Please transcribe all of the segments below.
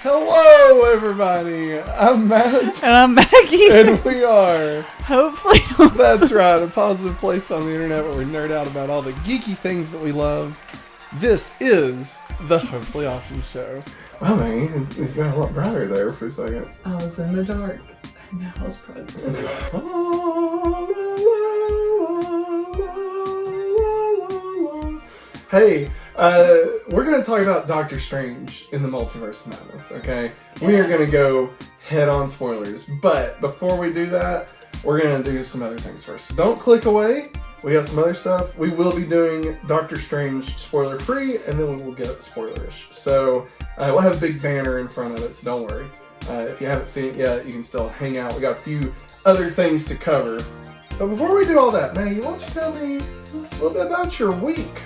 Hello, everybody. I'm Matt. And I'm Maggie. And we are... Hopefully That's right, a positive place on the internet where we nerd out about all the geeky things that we love. This is the Hopefully Awesome Show. Wow, man, you got a lot brighter there for a second. I was in the dark. And now it's bright. Hey, we're going to talk about Doctor Strange in the Multiverse of Madness, okay? We are going to go head-on spoilers, but before we do that, we're going to do some other things first. So don't click away. We got some other stuff. We will be doing Doctor Strange spoiler-free, and then we will get spoilerish. So we'll have a big banner in front of it, so don't worry. If you haven't seen it yet, you can still hang out. We got a few other things to cover. But before we do all that, Maggie, why don't you tell me a little bit about your week?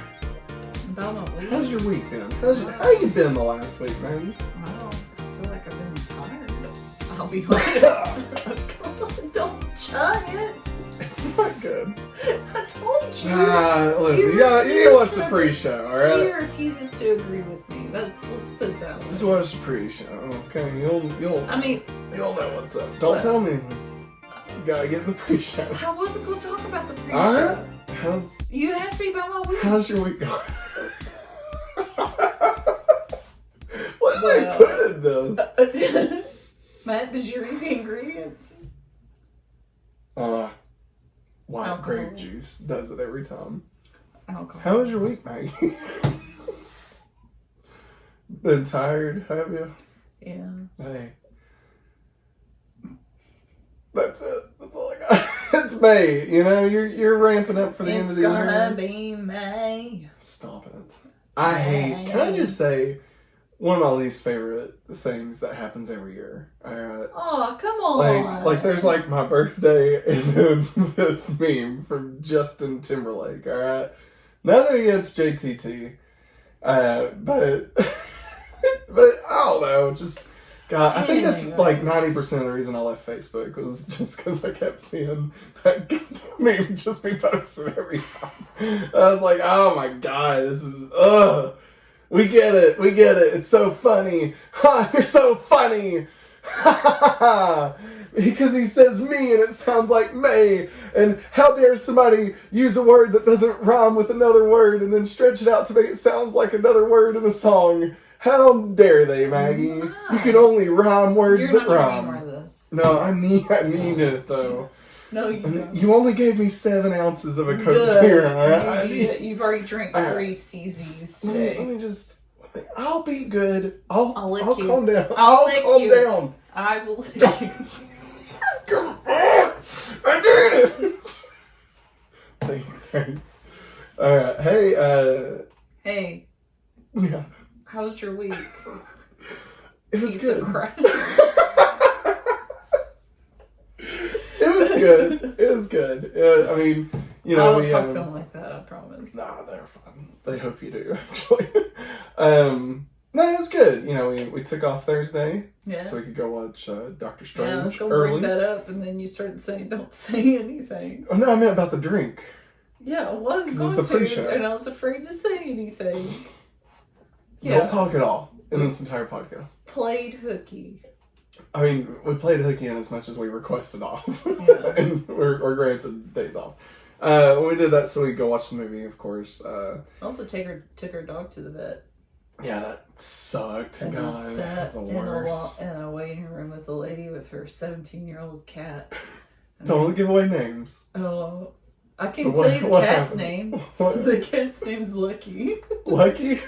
About my week? How's your week been? How you been the last week, Maggie? Well, I feel like I've been tired. I'll be honest. Come on, don't chug it. It's not good. I told you. Listen, you need to watch the pre-show, alright? He refuses to agree with me. Let's put it that way. Just watch the pre-show, okay? You'll know what's up. Don't tell me. You gotta get the pre-show. I wasn't going to talk about the pre-show. Alright. You asked me about my week. How's your week going? What did I put in this? Matt, did you read the ingredients? White Alcohol. grape juice does it every time. Alcohol. How was your week, Maggie? Been tired, have you? Yeah. Hey. That's it. That's all I got. It's May, you know, you're ramping up for the end of the year. It's gonna be May. Stop it. I hate, can I just say, one of my least favorite things that happens every year. Oh, come on. Like there's like my birthday and then this meme from Justin Timberlake, alright? Nothing against JTT. But but I don't know, just God, I think that's like 90% of the reason I left Facebook was just because I kept seeing that goddamn meme just be posted every time. I was like, oh my God, this is, we get it, it's so funny. Ha, you're so funny. Because he says me and it sounds like May, and how dare somebody use a word that doesn't rhyme with another word and then stretch it out to make it sound like another word in a song. How dare they, Maggie? Wow. You can only rhyme words that rhyme. More of this. No, I need it though. No, you don't. You only gave me 7 ounces of a Coke Zero. Alright? You've already drank 3 CZs today. Let me I'll be good. I'll you. Calm down. I'll lick calm you. down. I will lick you. Come on! I did it! Thanks. Alright, hey, Hey. Yeah. How was your week? It was Piece good. of crap. It was good. I mean, you know, I won't talk to him like that, I promise. Nah, they're fun. They hope you do, actually. No, it was good. You know, we took off Thursday, so we could go watch Doctor Strange I was going to bring that up, and then you started saying, don't say anything. Oh, no, I meant about the drink. Yeah, I was going it's the pre-show. and I was afraid to say anything. Don't talk at all in this entire podcast. Played hooky. I mean, we played hooky in as much as we requested off. Yeah. And we're granted days off. When we did that so we could go watch the movie, of course. Also took her dog to the vet. Yeah, that sucked. And God, I that was sat the worst. in a waiting room with a lady with her 17-year-old cat. Don't give away names. Oh, I can tell you the cat's name. What? The cat's name's Lucky. Lucky?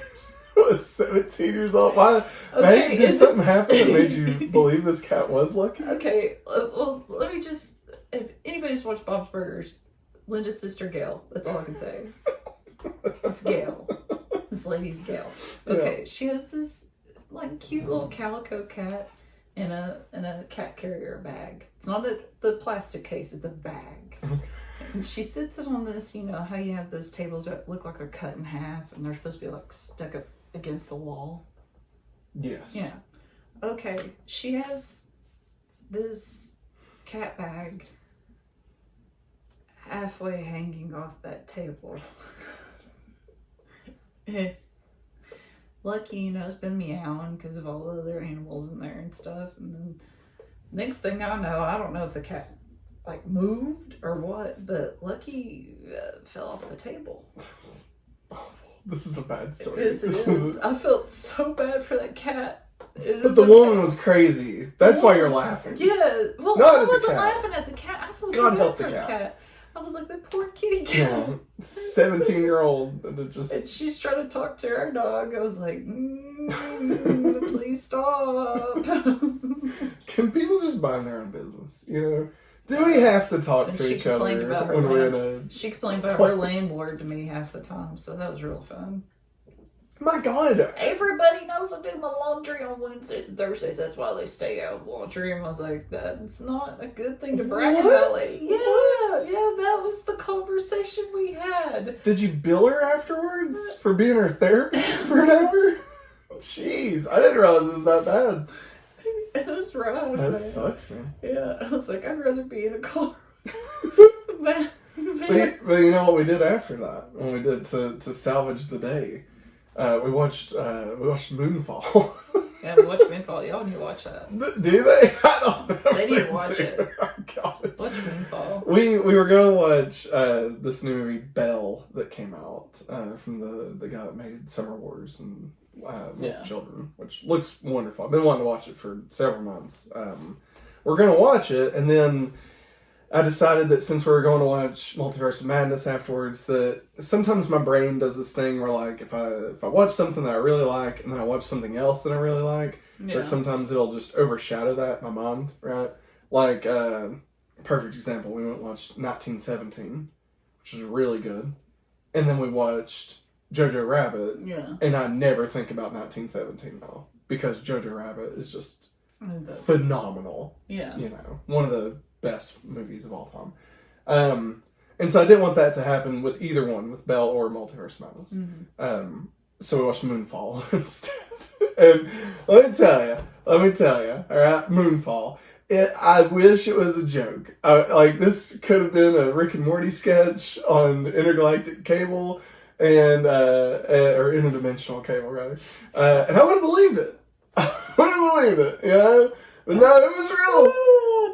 What, 17 years old? Why? Okay, Hey, did something happen that made you believe this cat was lucky? Okay, well, let me just... If anybody's watched Bob's Burgers, Linda's sister Gail. That's all I can say. It's Gail. This lady's Gail. Okay, yeah. She has this like cute little calico cat in a cat carrier bag. It's not the plastic case, it's a bag. Okay. And she sits it on this, you know how you have those tables that look like they're cut in half and they're supposed to be like stuck up against the wall? Yes. Yeah. Okay, she has this cat bag halfway hanging off that table. Lucky, you know, has been meowing because of all the other animals in there and stuff. And then next thing I know, I don't know if the cat like moved or what, but Lucky fell off the table. That's awful. This is a bad story. Yes, it is. I felt so bad for that cat. But the woman was crazy. That's why you're laughing. Yeah. Well, Not I at the wasn't cat. laughing at the cat. I felt God so help bad the for the cat. cat. I was like, the poor kitty cat. Yeah. 17-year-old. And it just... And she's trying to talk to our dog. I was like, please stop. Can people just mind their own business? You know? Do we have to talk And to she each other complained about her when we're in land- a... She complained about Twice. her landlord to me half the time, so that was real fun. My God. Everybody knows I do my laundry on Wednesdays and Thursdays. That's why they stay out of the laundry. And I was like, that's not a good thing to brag What? about, lady. Yeah, What? yeah, that was the conversation we had. Did you bill her afterwards for being her therapist for an hour? Jeez, I didn't realize it was that bad. It was rough. That man. sucks, man. Yeah, I was like, I'd rather be in a car. Man. But you know what we did after that? When we did to salvage the day, we watched Moonfall. Yeah, we watched Moonfall. Y'all need to watch that. Do they? I don't know. They need to watch do. it. Oh, God. Watch Moonfall. We were gonna watch this new movie Belle that came out from the guy that made Summer Wars and Wolf Children, which looks wonderful. I've been wanting to watch it for several months. We're gonna watch it, and then I decided that since we were going to watch Multiverse of Madness afterwards, that sometimes my brain does this thing where, like, if I watch something that I really like and then I watch something else that I really like, that sometimes it'll just overshadow that in my mind, right? Like, perfect example, we went and watched 1917, which was really good, and then we watched Jojo Rabbit, and I never think about 1917 now, because Jojo Rabbit is just phenomenal. Yeah. You know, one of the best movies of all time. And so I didn't want that to happen with either one, with Belle or Multiverse of Madness. Mm-hmm. So we watched Moonfall instead. And let me tell you, all right, Moonfall. I wish it was a joke. Like, this could have been a Rick and Morty sketch on intergalactic cable, and or interdimensional cable, rather. And I would have believed it. I would have believed it, you know? But no, it was real.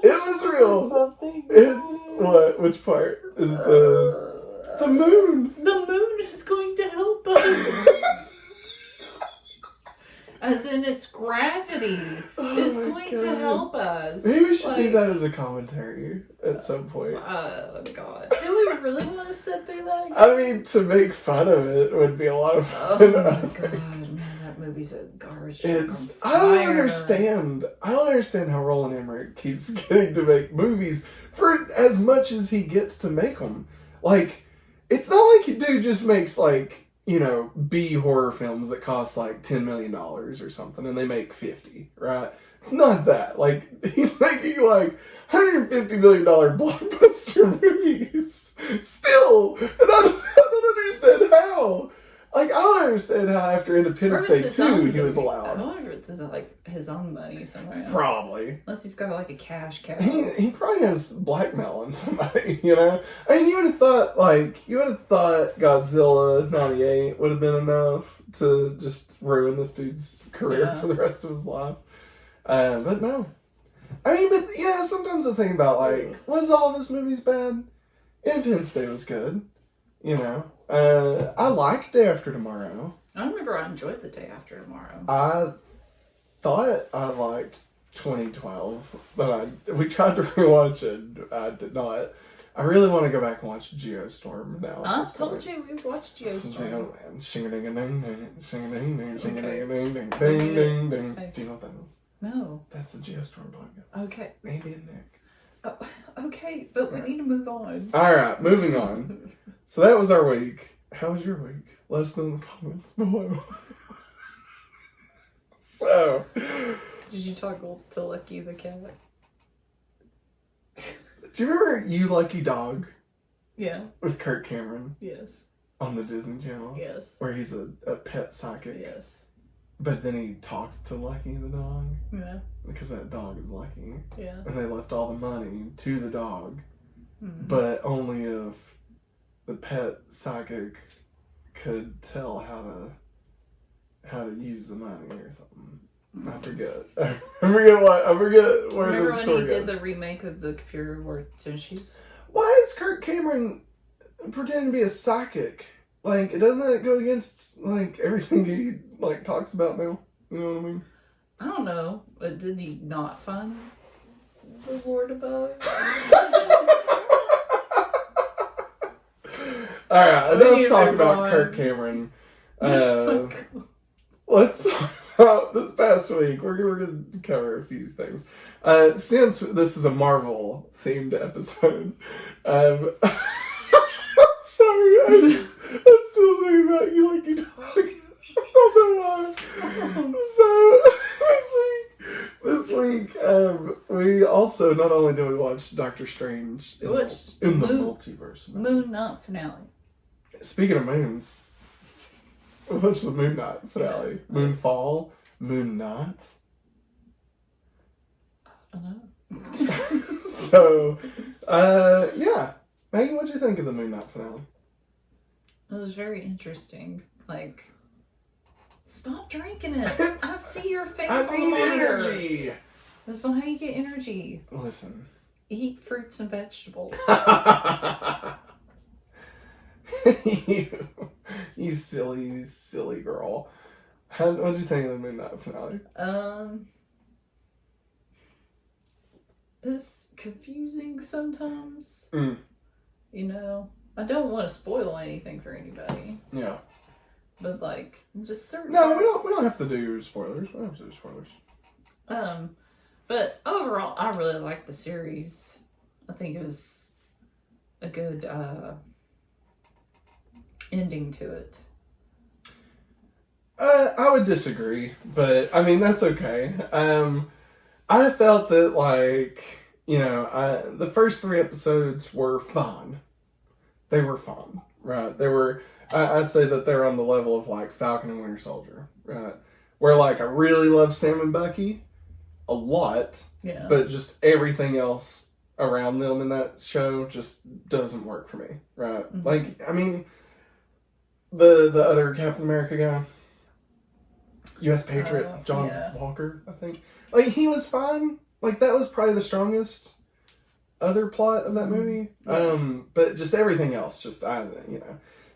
It was real. It's what? Which part? Is it the moon? The moon is going to help us. As in, its gravity is going to help us. Maybe we should do that as a commentary at some point. Oh, God. Do we really want to sit through that again? I mean, to make fun of it would be a lot of fun. Oh, my God. Man, that movie's a garbage. I don't understand how Roland Emmerich keeps getting to make movies for as much as he gets to make them. Like, it's not like dude just makes, like, you know, B horror films that cost like $10 million or something, and they make 50, right? It's not that. Like, he's making like $150 million blockbuster movies still, and I don't understand how. Like, I don't understand how after Independence Day 2 he was allowed. I wonder if it's like his own money somewhere. Probably. Unless he's got like a cash cow. He probably has blackmail on somebody, you know? And you would have thought Godzilla 98 would have been enough to just ruin this dude's career for the rest of his life. But no. I mean, but, you know, sometimes I think about, like, was all of his movies bad? Independence Day was good, you know? I liked Day After Tomorrow. I remember I enjoyed The Day After Tomorrow. I thought I liked 2012, but we tried to rewatch it. I did not. I really want to go back and watch Geostorm now. I told you we watched Geostorm. Shing-a-ding-a-ding, shing-a-ding-a-ding, shing-a-ding-a-ding, ding-ding-ding. Do you know what that is? No. That's the Geostorm podcast. Okay. Maybe and Nick. Okay, but we need to move on. Alright, moving on. So that was our week. How was your week? Let us know in the comments below. So. Did you talk to Lucky the cat? Do you remember You Lucky Dog? Yeah. With Kirk Cameron? Yes. On the Disney Channel? Yes. Where he's a pet psychic? Yes. But then he talks to Lucky the dog? Yeah. Because that dog is Lucky. Yeah. And they left all the money to the dog. Mm-hmm. But only if the pet psychic could tell how to use the money or something. I forget. I forget where Remember the story when he did goes. the remake of the computer wore tennis shoes? Why is Kirk Cameron pretending to be a psychic? Like, doesn't that go against, like, everything he, like, talks about now? You know what I mean? I don't know, but did he not find the Lord above? Alright, enough talk about Kirk Cameron. Let's talk about this past week. We're going to cover a few things. Since this is a Marvel-themed episode, I'm sorry, I'm still thinking about you like you talk. I don't know why. So, this week, we also, not only did we watch Doctor Strange in the Multiverse of Madness. Moon Knight finale. Speaking of moons, we watched the Moon Knight finale. Yeah. Moonfall, Moon Knight. I know. So, yeah. Maggie, what'd you think of the Moon Knight finale? It was very interesting. Like, stop drinking it. I see your face. I need energy. That's not how you get energy. Listen. Eat fruits and vegetables. you silly girl. What did you think of the Moon Knight finale? It's confusing sometimes. Mm. You know, I don't want to spoil anything for anybody. Yeah. But like, just certain. No, we don't have to do spoilers. We don't have to do spoilers. But overall, I really liked the series. I think it was a good ending to it. I would disagree, but I mean that's okay. I felt that, like, you know, the first 3 episodes were fun. They were fun, right? They were. I say that they're on the level of like Falcon and Winter Soldier, right? Where like I really love Sam and Bucky a lot, yeah. But just everything else around them in that show just doesn't work for me, right? Mm-hmm. Like, I mean, the other Captain America guy, U.S. Patriot, John Walker, I think. Like, he was fine. Like, that was probably the strongest other plot of that movie. Yeah. But just everything else, just,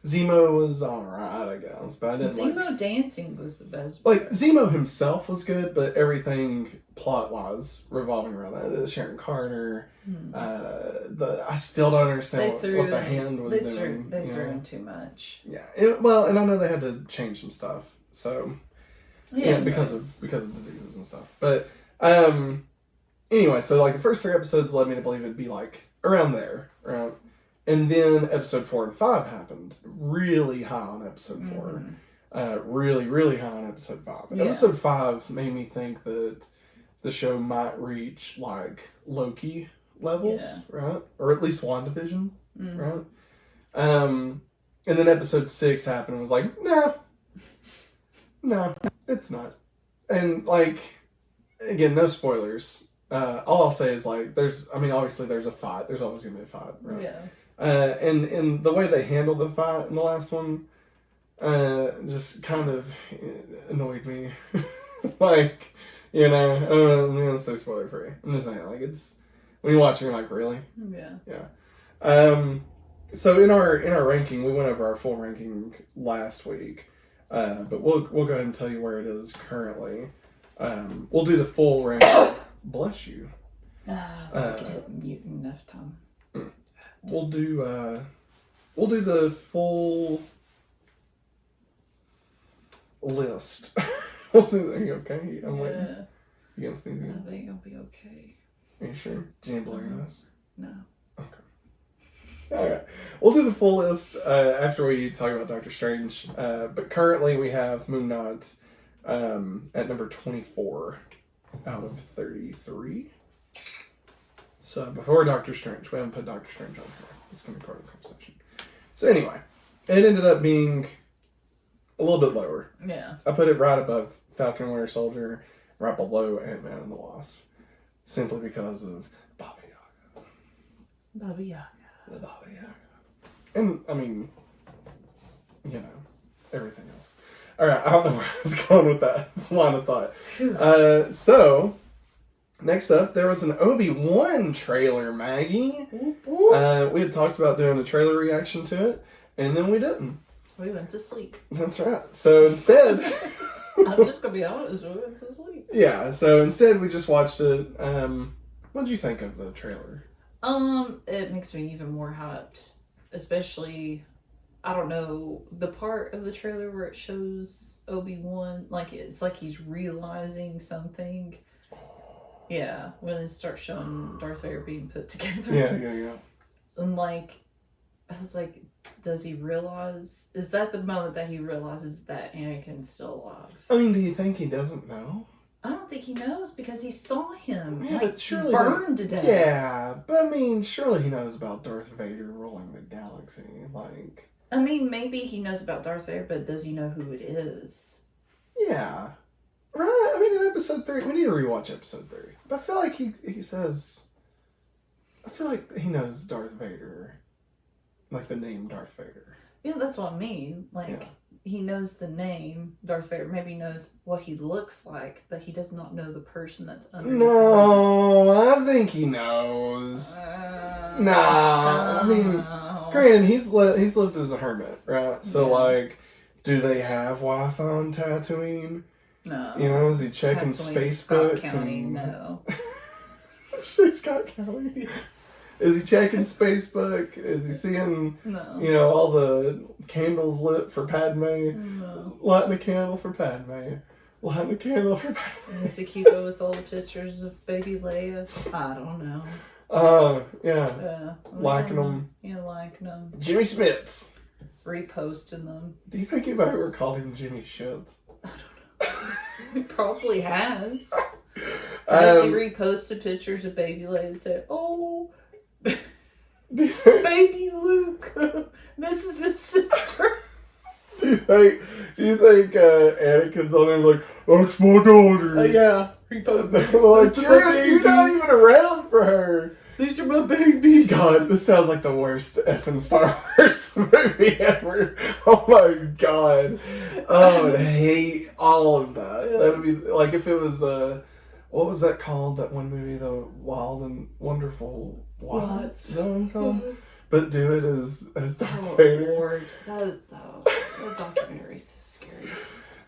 Zemo was alright, I guess, but I didn't Zemo dancing was the best. Like, Zemo himself was good, but everything plot-wise revolving around that. Sharon Carter, I still don't understand what the hand was doing. They threw in too much. Yeah, and I know they had to change some stuff, so because of diseases and stuff. But anyway, so like the first 3 episodes led me to believe it'd be like around there, right? And then episode 4 and 5 happened. Really high on episode 4. Really, really high on episode 5. Yeah. Episode 5 made me think that the show might reach like Loki levels, right? Or at least WandaVision, right? And then episode 6 happened and was like, no, it's not. And like, again, no spoilers. All I'll say is like, obviously there's a fight. There's always going to be a fight, right? Yeah. And the way they handled the fight in the last one, just kind of annoyed me. Like, I'm gonna stay spoiler free. I'm just saying, like, it's when you watch it, you're like, really? Yeah. So in our ranking, we went over our full ranking last week, but we'll go ahead and tell you where it is currently. We'll do the full ranking. Bless you. I get mute enough time. We'll do the full list. Are you okay? I'm waiting. You gonna sneeze again? I think I'll be okay. Are you sure? Do you need to blow your nose? No. Okay. Alright. We'll do the full list after we talk about Doctor Strange. But currently we have Moon Knight at number 24 out of 33. So before Doctor Strange, we haven't put Doctor Strange on here. It's going to be part of the conversation. So anyway, it ended up being a little bit lower. Yeah. I put it right above Falcon and Winter Soldier, right below Ant-Man and the Wasp. Simply because of Baba Yaga. Baba Yaga. The Baba Yaga. And, I mean, everything else. All right, I don't know where I was going with that line of thought. So, next up, there was an Obi-Wan trailer, Maggie. We had talked about doing a trailer reaction to it, and then we didn't. We went to sleep. That's right. So instead... I'm just going to be honest, we went to sleep. Yeah, so instead we just watched it. What did you think of the trailer? It makes me even more hyped. Especially, I don't know, the part of the trailer where it shows Obi-Wan, like, it's like he's realizing something. Yeah, when it starts showing Darth Vader being put together. Yeah. And, like, I was like, does he realize? Is that the moment that he realizes that Anakin's still alive? I mean, do you think he doesn't know? I don't think he knows because he saw him but surely burned to death. Yeah, but I mean, surely he knows about Darth Vader ruling the galaxy. Like, I mean, maybe he knows about Darth Vader, but does he know who it is? Yeah, right. I mean, in episode 3, we need to rewatch episode 3. But I feel like he says, I feel like he knows Darth Vader, like the name Darth Vader. Yeah, that's what I mean. Like, he knows the name Darth Vader. Maybe knows what he looks like, but he does not know the person that's under. No, I think he knows. I mean, granted, he's lived as a hermit, right? So, like, do they have Wi-Fi on Tatooine? No. You know, is he checking Facebook? Scott County, no. Say Scott County. Yes. Is he checking Facebook? Is he seeing, no. All the candles lit for Padme? No. Lighting a candle for Padme. Lighting a candle for Padme. Is he keep up with all the pictures of baby Leia? I don't know. Yeah. Liking them. Yeah, liking them. Jimmy Smits. Reposting them. Do you think anybody ever called him Jimmy Shits? I don't know. He probably has. Has he reposted pictures of baby Leia and said, "Oh, baby Luke, this is his sister." Do you think Anakin's on there like, "That's my daughter"? Yeah, reposted. Like, you're not even around for her. These are my babies. God, this sounds like the worst effing Star Wars movie ever. Oh my God. I would hate all of that. Yes. That would be like if it was, what was that called? That one movie, The Wild and Wonderful What? Is that what it's called? But do it as Darth Vader. Lord. That documentary is so scary.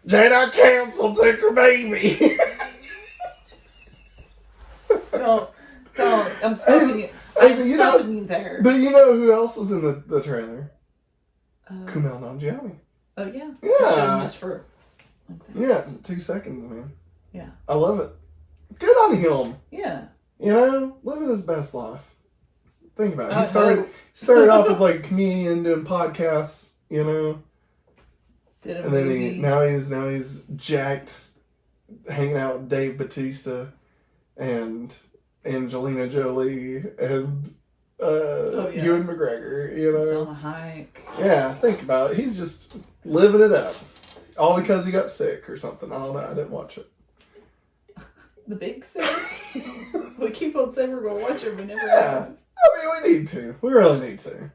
Jedi Council took her baby. Don't. I'm stopping you. I'm stopping you there. But you know who else was in the trailer? Kumail Nanjiani. Oh, yeah? Yeah. Just for... Like that. Yeah, 2 seconds, man. Yeah. I love it. Good on him. Yeah. Living his best life. Think about it. He started off as like a comedian doing podcasts, Did a and movie. Then now he's jacked, hanging out with Dave Bautista and Angelina Jolie and Ewan McGregor, Selma Hayek. Yeah, think about it. He's just living it up. All because he got sick or something. I don't know. I didn't watch it. The Big Sick? We keep on saying we're going to watch it, but never have. I mean, we need to. We really need to.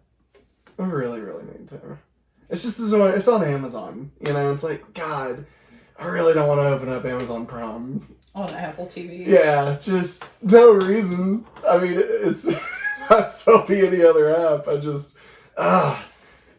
We really, really need to. It's just, it's on Amazon. It's like, God, I really don't want to open up Amazon Prime. On Apple TV. Yeah, just no reason. I mean, it's not so be any other app. I just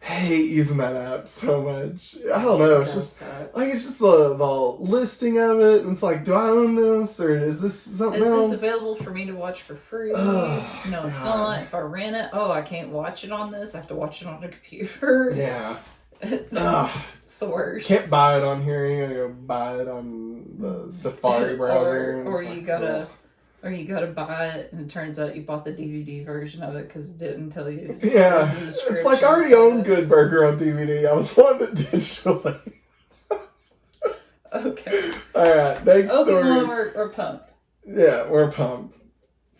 hate using that app so much. I don't know. It's just it's just the listing of it, and it's like, do I own this or is this something else? Is this available for me to watch for free? No, it's not. If I rent it, I can't watch it on this. I have to watch it on the computer. Yeah. It's the worst. Can't buy it on here. You gotta go buy it on the Safari browser. or you gotta buy it, and it turns out you bought the DVD version of it because it didn't tell you. Yeah, it's like I already own Good Burger on DVD. I was wanting it digitally. Okay. All right, next story. We're pumped. Yeah, we're pumped.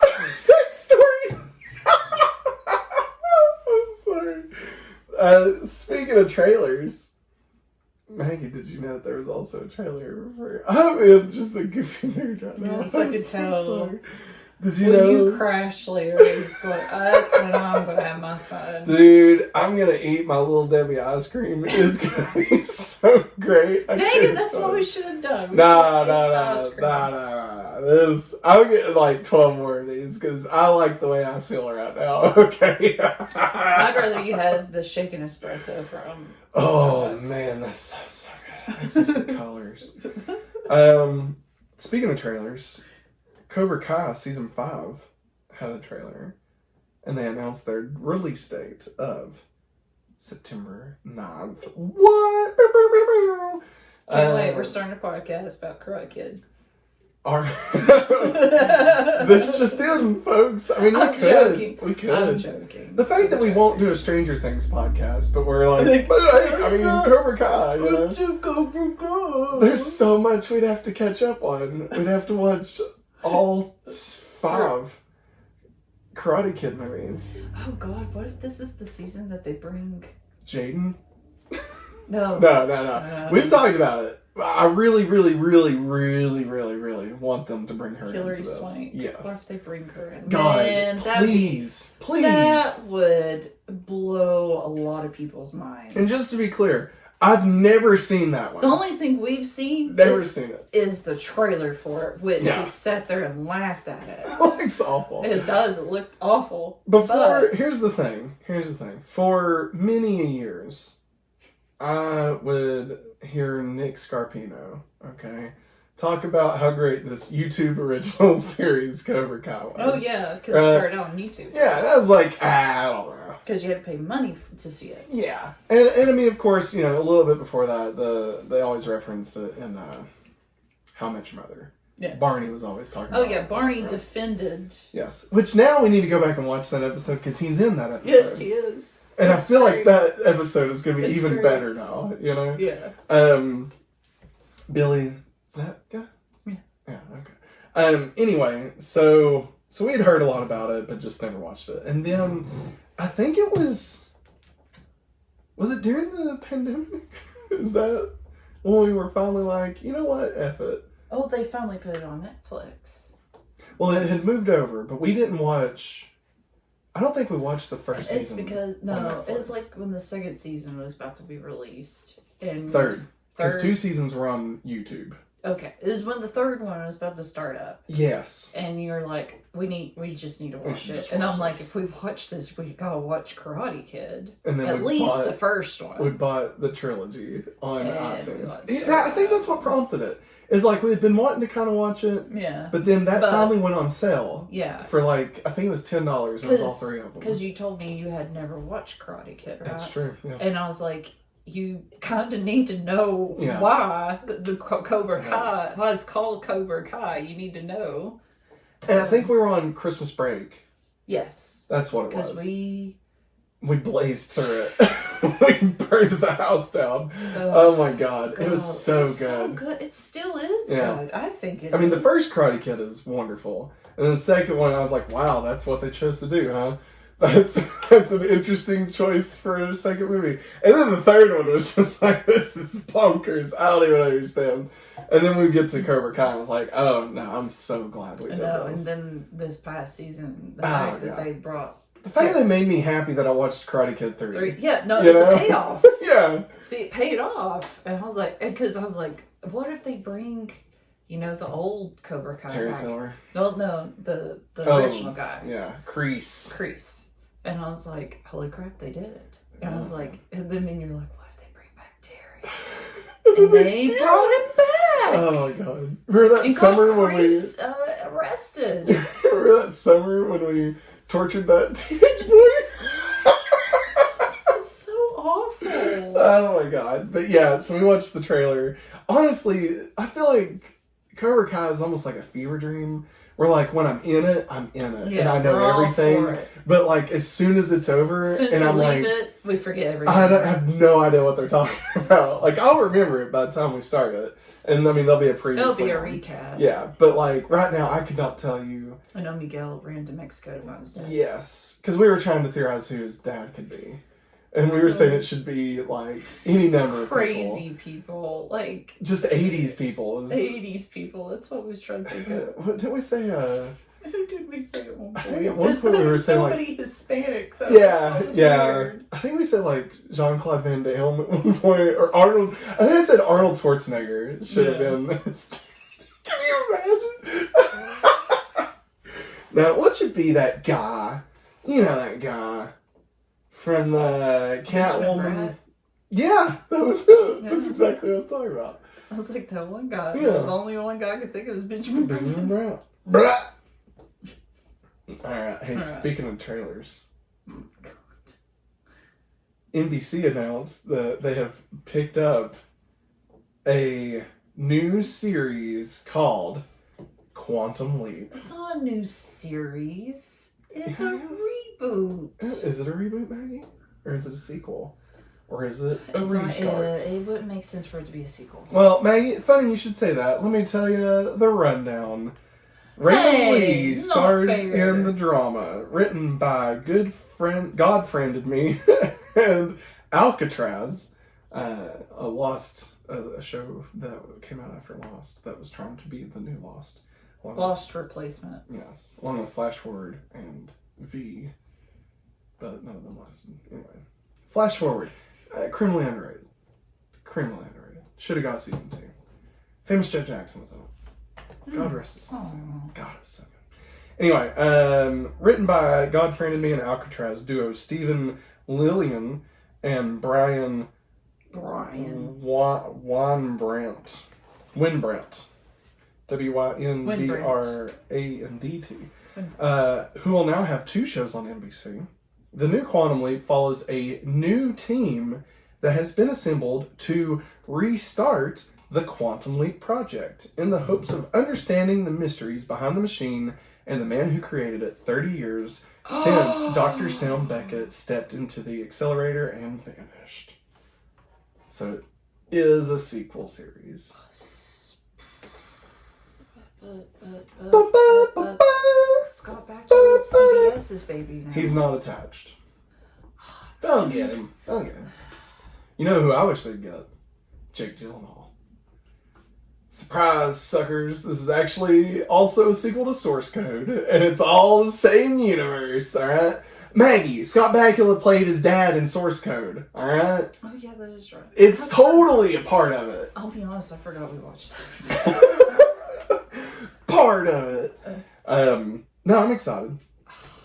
Next story. I'm sorry. Speaking of trailers, Maggie, did you know that there was also a trailer for... I'm in just a goofy mood right now. Yes, I could tell. Did you when know? you crash later, he's going, that's when I'm going to have my fun. Dude, I'm going to eat my Little Debbie ice cream. It's going to be so great. Dang it, that's what we should have done. Nah. I'll get like 12 more of these because I like the way I feel right now. Okay. I'd rather you have the shaken espresso from Oh, Starbucks. man, that's so good. That's just the colors. Speaking of trailers, Cobra Kai Season 5 had a trailer, and they announced their release date of September 9th. What? Can't wait, we're starting a podcast about Karate Kid. This just in, folks. I mean, we I'm could. joking. We could. I'm joking. The fact that we won't do a Stranger Things podcast, but we're like, I mean, Cobra Kai, you know? Cobra Kai. There's so much we'd have to catch up on. We'd have to watch all 5 Karate Kid movies. Oh God, what if this is the season that they bring Jaden? No. No. We've talked about it. I really want them to bring her Hilary into this. Swank. Yes. What if they bring her in? God, Man, please. That would blow a lot of people's minds. And just to be clear, I've never seen that one. The only thing we've seen is the trailer for it, which we sat there and laughed at it. It looks awful. It does. It looked awful. Here's the thing. For many years, I would hear Nick Scarpino, talk about how great this YouTube original series Cobra Kai was. Oh yeah, because it started out on YouTube. Yeah, that was like, I don't know. Because you had to pay money to see it. Yeah, and I mean, of course, you know, a little bit before that, they always referenced it in How I Met Your Mother. Yeah. Barney was always talking about it. Oh yeah, Barney defended. Yes, which now we need to go back and watch that episode because he's in that episode. Yes, he is. And I feel like that episode is going to be even better now, you know? Yeah. Billy, is that guy? Yeah, okay. Anyway, so we had heard a lot about it, but just never watched it. And then, I think it was it during the pandemic? Is that when we were finally like, you know what, F it. Oh, they finally put it on Netflix. Well, it had moved over, but we didn't watch... I don't think we watched the first season. It's because, it was like when the second season was about to be released. And Third. Because 2 seasons were on YouTube. Okay. It was when the third one was about to start up. Yes. And you're like, we just need to watch it. And I'm like, if we watch this, we gotta watch Karate Kid. And then at least the first one. We bought the trilogy on iTunes. I think that's what prompted it. It's like we had been wanting to kind of watch it. Yeah. But then that finally went on sale. Yeah. For like, I think it was $10 and it was all 3 of them. Because you told me you had never watched Karate Kid, right? That's true, yeah. And I was like, you kind of need to know why the Cobra Kai, why it's called Cobra Kai. You need to know. And I think we were on Christmas break. Yes. That's what it was. Because we blazed through it. We burned the house down. Oh my God. It was so good. So good. It still is good. I think it is. I mean, the first Karate Kid is wonderful. And then the second one, I was like, wow, that's what they chose to do, huh? That's an interesting choice for a second movie. And then the third one was just like, this is bonkers. I don't even understand. And then we get to Cobra Kai, and I was like, oh, no, I'm so glad we did this. And then this past season, the fact that they brought... The fact that made me happy that I watched Karate Kid 3. Yeah, no, it's a payoff. Yeah. See, it paid off. And I was like, what if they bring, the old Cobra Kai Terry Silver? No, the original guy. Yeah, Kreese. And I was like, holy crap, they did it. And I was like, and then you're like, what if they bring back Terry? And they brought him back. Oh my God. Remember that summer when we... arrested. Remember that summer when we tortured that teenage boy? It's so awful. Oh my God. But yeah, so we watched the trailer. Honestly, I feel like Cobra Kai is almost like a fever dream. Where like when I'm in it, and I know everything. But like as soon as it's over, and I'm like, we forget everything. I have no idea what they're talking about. Like I'll remember it by the time we start it, and I mean there'll be a preview. There'll be a recap. Yeah, but like right now, I could not tell you. I know Miguel ran to Mexico to find his dad. Yes, because we were trying to theorize who his dad could be. And we were saying it should be, like, any number of crazy people. Like... Just 80s people. 80s people. That's what we was trying to think of. What did we say? Who did we we say at one I point? think at one point we were saying, so like... many Hispanic, though. Yeah, That was yeah. weird. I think we said, like, Jean-Claude Van Damme at one point, or Arnold... I think I said Arnold Schwarzenegger should have been... Can you imagine? Now, what should be that guy? You know that guy from the Catwoman. Yeah, that was it. Yeah. That's exactly what I was talking about. I was like, that one guy. Yeah. The only one guy I could think of was Benjamin Benjamin Brown. Brown. Alright, hey, All right. speaking of trailers, NBC announced that they have picked up a new series called Quantum Leap. It's not a new series. It's It a is. reboot. Is it a reboot, Maggie? Or is it a sequel? Or is it a It's restart? not, it wouldn't make sense for it to be a sequel. Well, Maggie, funny you should say that. Let me tell you the rundown. Raymond Hey, Lee not stars fair. in the drama, written by God-friended me, and Alcatraz, a show that came out after Lost that was trying to be the new Lost. Lost replacement. Yes, along with Flash Forward and V, but none of them lasted. Anyway, Flash Forward, criminally underrated. Criminally underrated. Should have got a season 2. Famous Jet Jackson was in it. God rest his soul. Oh. God, it was so good. Anyway, written by God-friended me and Alcatraz duo Stephen Lillian and Brian Winbrandt. Wynbrandt. Who will now have 2 shows on NBC. The new Quantum Leap follows a new team that has been assembled to restart the Quantum Leap project in the hopes of understanding the mysteries behind the machine and the man who created it 30 years since Dr. Sam Beckett stepped into the accelerator and vanished. So it is a sequel series. Scott Bakula is CBS's baby now. He's not attached. They'll get him. You know who I wish they'd get? Jake Gyllenhaal. Surprise, suckers. This is actually also a sequel to Source Code, and it's all the same universe, alright? Maggie, Scott Bakula played his dad in Source Code, alright? Oh yeah, that is right. It's totally a part of it. I'll be honest, I forgot we watched that. Part of it. No, I'm excited.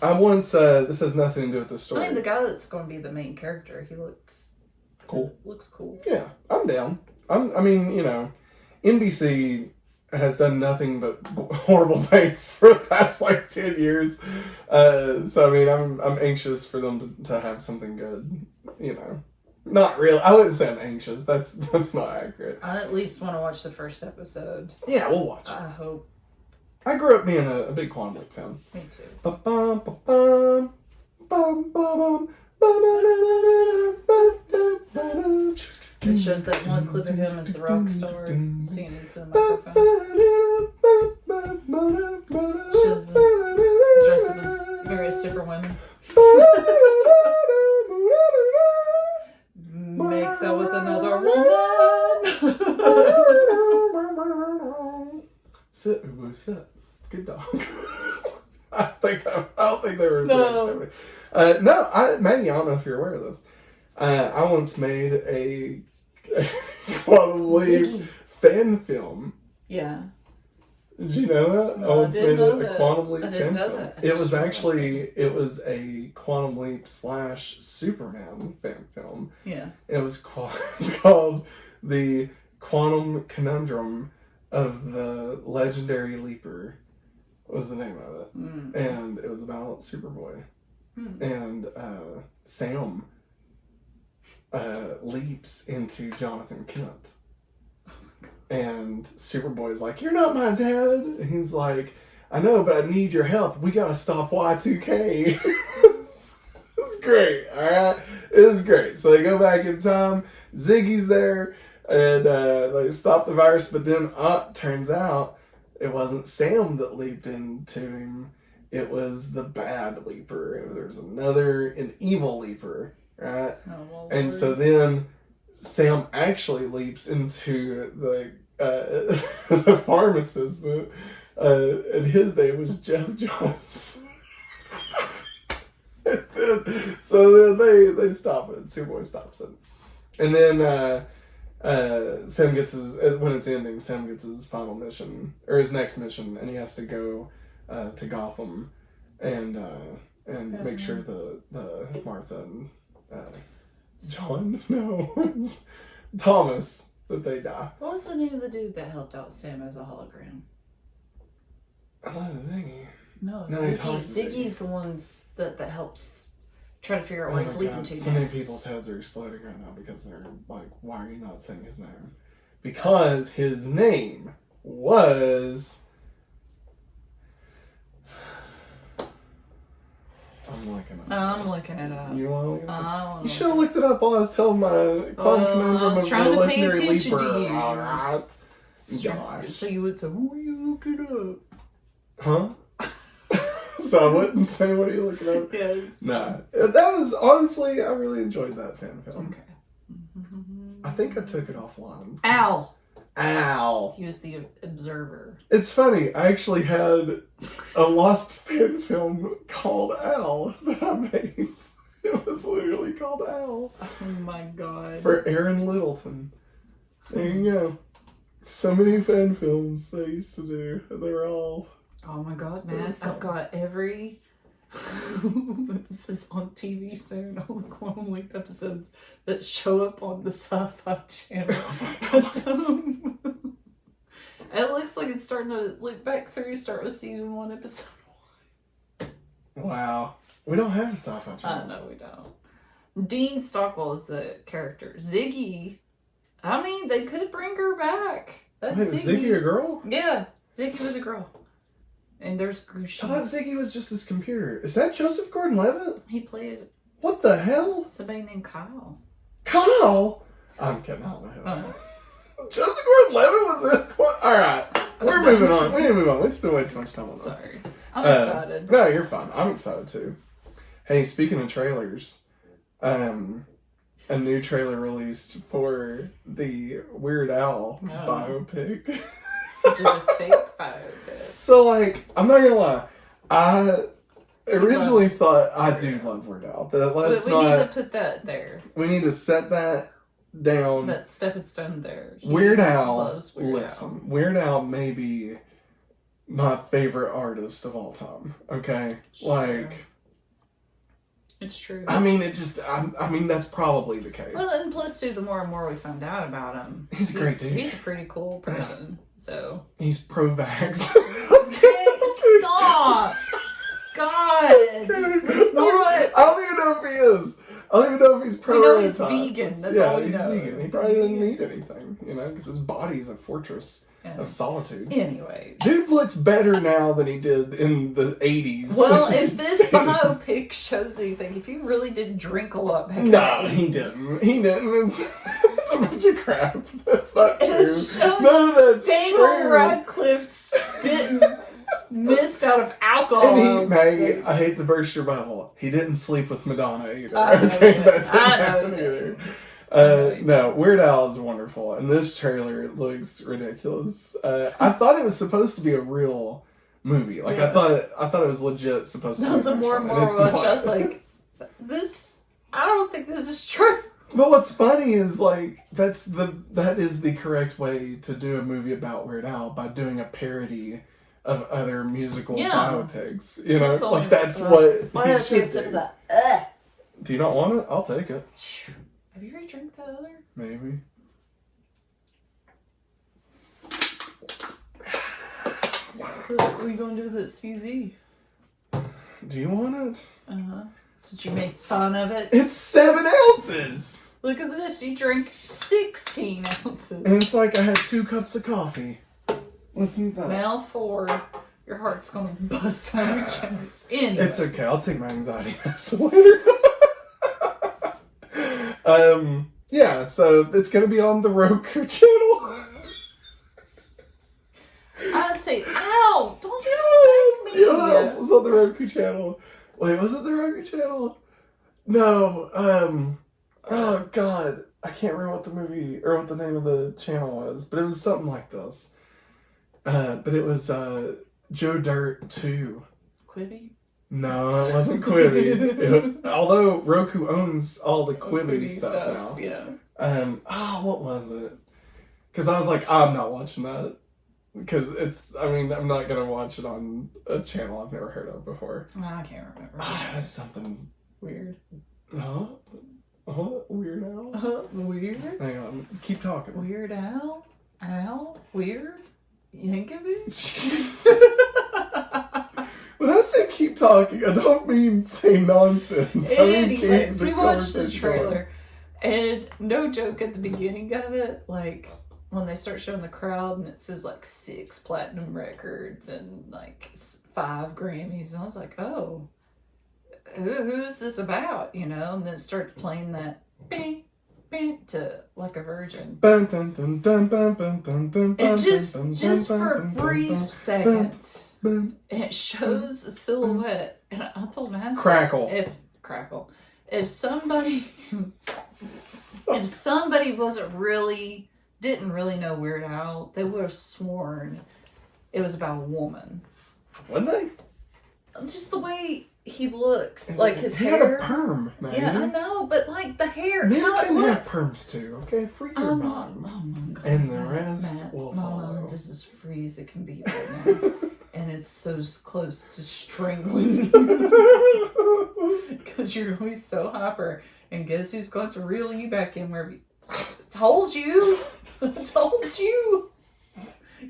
This has nothing to do with the story. I mean, the guy that's going to be the main character, he looks Cool. Looks cool. Yeah, I'm down. I mean, you know, NBC has done nothing but horrible things for the past like 10 years. So I mean, I'm anxious for them to have something good. You know, not really. I wouldn't say I'm anxious. That's not accurate. I at least want to watch the first episode. Yeah, we'll watch it. I hope. I grew up being a big Quantum Leap fan. Me too. Ba-bum, ba-bum, bum-bum-bum, ba-ba-da-da-da-da-da-da-da. It shows that one clip of him as the rock star singing into the microphone. Shows him dressed up as various different women. Makes out with another woman. Sit, Ubu, sit. Good dog. I don't think they were. No. Maggie, I don't know if you're aware of this. I once made a Quantum Leap fan film. Yeah. Did you know that? No, I once made a Quantum Leap I didn't fan know film. that. It was a Quantum Leap / Superman fan film. Yeah. It's called The Quantum Conundrum of the Legendary Leaper was the name of it. Mm. And it was about Superboy. Mm. And Sam leaps into Jonathan Kent. And Superboy's like, "You're not my dad." And he's like, "I know, but I need your help. We gotta stop Y2K." It's great, alright? It's great. So they go back in time, Ziggy's there, and they stop the virus, but then turns out it wasn't Sam that leaped into him. It was the bad leaper. There's an evil leaper, right? Oh, well, And so then Sam actually leaps into the pharmacist And his name was Jeff Johns. So then they stop it. Superboy stops it. And then Sam gets when it's ending, Sam gets his final mission, or his next mission, and he has to go to Gotham and make sure the Martha and John, no, Thomas, that they die. What was the name of the dude that helped out Sam as a hologram? I thought it was Ziggy. No, No, Ziggy's the ones that helps try to figure out where he's leading to. So many people's heads are exploding right now because they're like, why are you not saying his name? Because his name was... I'm looking it up. I'm looking it up. You want to look it up? You should have looked it up while I was telling my quantum conundrum I was of trying the to pay legendary attention leaper. to you. Alright. Gosh. So you would say, "Who are you looking Huh? So I wouldn't say, what are you looking up?" up? Yes. Nah. That was, honestly, I really enjoyed that fan film. Okay. I think I took it offline. Al. Al. He was the observer. It's funny, I actually had a lost fan film called Al that I made. It was literally called Al. Oh my god. For Aaron Littleton. There you go. So many fan films they used to do. They were all... Oh my god, man. I've got every... This is on TV soon. All the Quantum Leap episodes that show up on the Sci-Fi Channel. Oh my God. It looks like it's starting to look back through, start with season 1, episode 1. Wow. We don't have a Sci-Fi Channel. No, we don't. Dean Stockwell is the character. Ziggy, I mean, they could bring her back. That's Wait, was Ziggy a girl? Yeah, Ziggy was a girl. And there's Gucci. I thought Ziggy was just his computer. Is that Joseph Gordon-Levitt? He played What the hell? somebody named Kyle. Kyle? I'm kidding. I don't know. Joseph Gordon-Levitt was in... Alright. We're moving on. We need to move on. We spent way too much time on this. Sorry. I'm excited. No, you're fine. I'm excited too. Hey, speaking of trailers, a new trailer released for the Weird Al biopic. Which is a fake biopic. So, like, I'm not gonna lie. I originally thought I do love Weird Al. But we need to put that there. We need to set that down. That stepping stone there. Weird Al. Loves Weird Al. Al. Weird Al may be my favorite artist of all time. Okay? Sure. Like... It's true. I mean, I mean, that's probably the case. Well, and plus, too, the more and more we find out about him, he's a great dude. He's a pretty cool person. So he's pro-vax. Okay, stop. God, it's not. I don't even know if he is. I don't even know if he's pro. We know he's vegan. That's all we know. He's vegan. He probably doesn't need anything, you know, because his body's a fortress of solitude. Anyways. Dude looks better now than he did in the 80s. Well, if this biopic shows anything, if he really did drink a lot back in the 80s. He didn't. He didn't. It's a bunch of crap. That's not true. None of that's Daniel true. Radcliffe spitting mist out of alcohol. And Maggie, I hate to burst your bubble. He didn't sleep with Madonna either. I know Okay, he that did. didn't I know happen he did. either. No, Weird Al is wonderful, and this trailer looks ridiculous. I thought it was supposed to be a real movie. Like I thought it was legit supposed to be. The more and more we watch, I was like, I don't think this is true. But what's funny is like that is the correct way to do a movie about Weird Al, by doing a parody of other musical biopics. You know, like that's what he should do. Do you not want it? I'll take it. Have you already drank that other? Maybe. What are you going to do with it, CZ? Do you want it? Since you made fun of it. It's 7 ounces! Look at this, you drank 16 ounces. And it's like I had 2 cups of coffee. Listen to that. Now 4. Your heart's gonna bust out of your chest. Anyways. It's okay, I'll take my anxiety medicine later. Yeah, so it's gonna be on the Roku channel. I say, ow! Don't you smack me! What else was on the Roku channel? Wait, was it the Roku channel? No, oh god, I can't remember what the movie, or what the name of the channel was, but it was something like this. But it was, Joe Dirt 2. Quibi? No, it wasn't Quibi. Although Roku owns all the Quibi stuff now. Yeah. What was it? Because I was like, I'm not watching that. Because I'm not going to watch it on a channel I've never heard of before. I can't remember. It's something Weird. Huh? Weird Al? Weird? Hang on. Keep talking. Weird Al? Al? Weird? Yankovic? When I say keep talking, I don't mean say nonsense. Anyways, we watched the trailer. And no joke, at the beginning of it, like, when they start showing the crowd and it says, like, 6 platinum records and, like, 5 Grammys. And I was like, oh, who's this about, you know? And then it starts playing that bing, bing to Like a Virgin. And just for a brief second, and it shows a silhouette. And I told him, Crackle. If somebody didn't really know Weird Al, they would have sworn it was about a woman. Wouldn't they? Just the way he looks, his he hair. He had a perm, man. Yeah, I know, but like the hair. Men how can it have looked. perms too, okay? Free your mind. Oh my God. And the rest will my follow. mind is as free as it can be right now. And it's so close to strangling because you're always so hyper. And guess who's going to reel you back in where told you. Told you.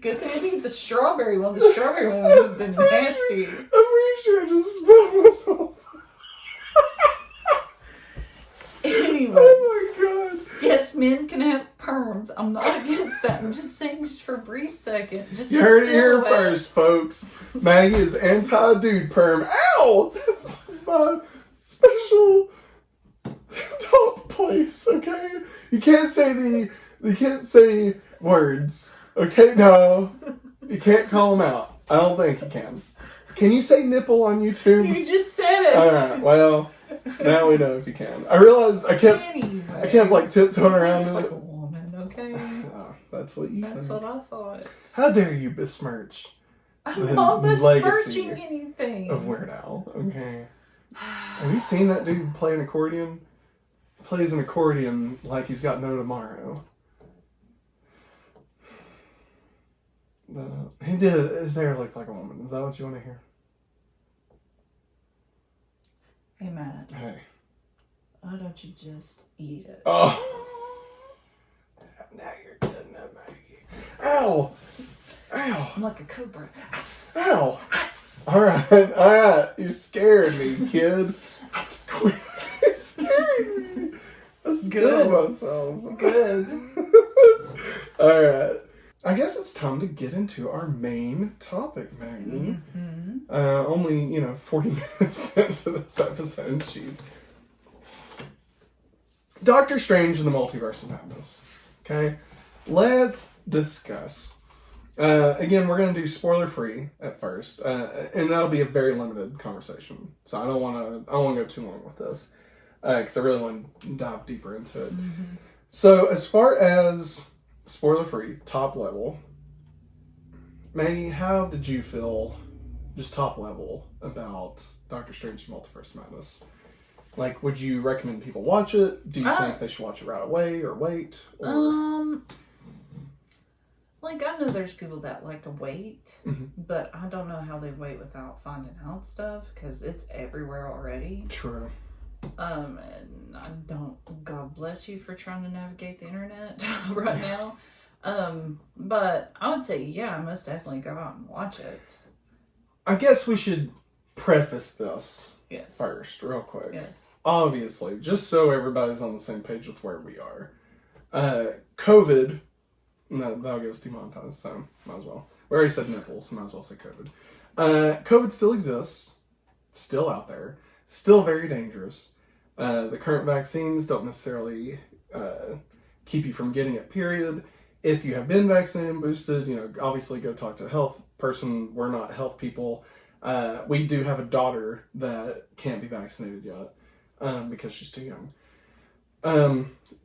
Good thing I didn't get the strawberry one. The strawberry one would have been nasty. I'm pretty sure I just spilled myself. Anyway. Oh my God. Yes, men can have perms. I'm not against that. I'm just saying, just for a brief second. Just You heard it here first, folks. Maggie is anti-dude perm. Ow! That's my special top place, okay? You can't say words. Okay, no. You can't call them out. I don't think you can. Can you say nipple on YouTube? You just said it. Alright, well, now we know if you can. I realized I kept like tiptoeing around It's it. like a woman, okay? Oh, that's what you That's think. what I thought. How dare you besmirch I'm the not legacy besmirching anything. of Weird Al, okay? Have you seen that dude play an accordion? He plays an accordion like he's got no tomorrow. He did. His hair looked like a woman. Is that what you want to hear? Hey, Matt. Hey. Why don't you just eat it? Oh. Now you're getting that, Maggie. Ow. Ow. I'm like a cobra. Ow. Alright. You scared me, kid. You scared me. I'm scared myself. Good. Alright. I guess it's time to get into our main topic, Maggie. Mm-hmm. Only, 40 minutes into this episode. Jeez. Doctor Strange and the Multiverse of Madness. Okay? Let's discuss. Again, we're going to do spoiler-free at first. And that'll be a very limited conversation. So I don't want to go too long with this. Because I really want to dive deeper into it. Mm-hmm. So as far as spoiler-free, top level, Maggie, how did you feel, just top level, about Doctor Strange and Multiverse of Madness? Like, would you recommend people watch it? Do you think they should watch it right away or wait? Or... Like, I know there's people that like to wait, mm-hmm. but I don't know how they wait without finding out stuff, because it's everywhere already. True. And I don't, God bless you for trying to navigate the internet right now. But I would say, yeah, most definitely go out and watch it. I guess we should preface this first, real quick. Yes. Obviously, just so everybody's on the same page with where we are. COVID, no, that'll get us demonetized, so might as well. We already said nipples, so might as well say COVID. COVID still exists. It's still out there. Still very dangerous. The current vaccines don't necessarily keep you from getting it, period. If you have been vaccinated and boosted, obviously go talk to a health person. We're not health people. We do have a daughter that can't be vaccinated yet because she's too young.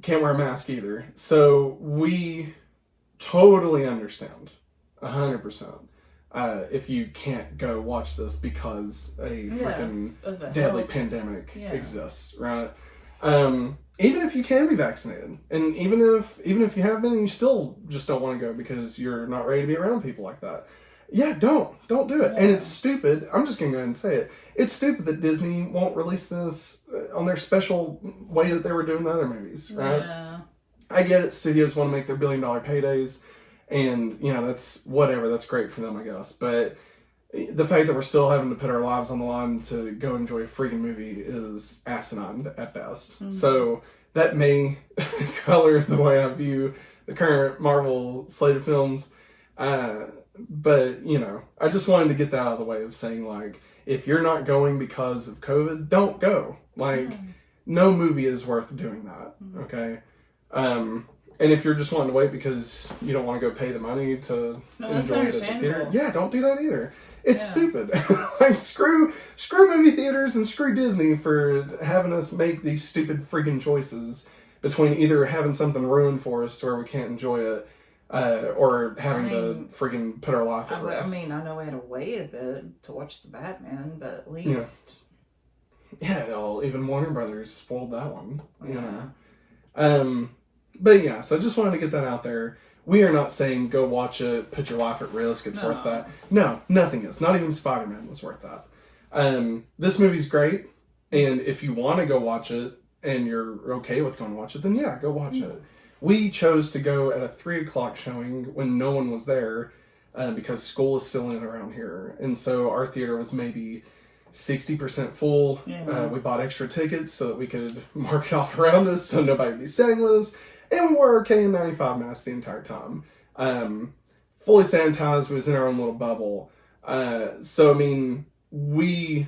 Can't wear a mask either. So we totally understand, 100%. if you can't go watch this because a freaking of a deadly health- pandemic yeah. exists, right? Even if you can be vaccinated, and even if you have been and you still just don't want to go because you're not ready to be around people like that, yeah, don't do it. Yeah. And it's stupid. I'm just gonna go ahead and say it. It's stupid that Disney won't release this on their special way that they were doing the other movies, right? Yeah. I get it. Studios want to make their $1 billion paydays, and that's whatever. That's great for them, I guess. But the fact that we're still having to put our lives on the line to go enjoy a freaking movie is asinine at best. Mm-hmm. So that may color the way I view the current Marvel slate of films. But, I just wanted to get that out of the way of saying, like, if you're not going because of COVID, don't go. Like, no movie is worth doing that, okay? And if you're just wanting to wait because you don't want to go pay the money to enjoy it at the theater, yeah, don't do that either. It's stupid. Like, screw movie theaters and screw Disney for having us make these stupid freaking choices between either having something ruined for us to where we can't enjoy it, or having to freaking put our life at risk. I know we had to wait a bit to watch the Batman, but at least... Yeah, well, even Warner Brothers spoiled that one. But yeah, so I just wanted to get that out there. We are not saying go watch it, put your life at risk, it's worth that. No, nothing is. Not even Spider-Man was worth that. This movie's great, and if you want to go watch it, and you're okay with going to watch it, then yeah, go watch it. We chose to go at a 3 o'clock showing when no one was there, because school is still in around here. And so our theater was maybe 60% full. We bought extra tickets so that we could mark it off around us so nobody would be sitting with us. And we wore our KN95 masks the entire time. Fully sanitized, we was in our own little bubble. So, I mean, we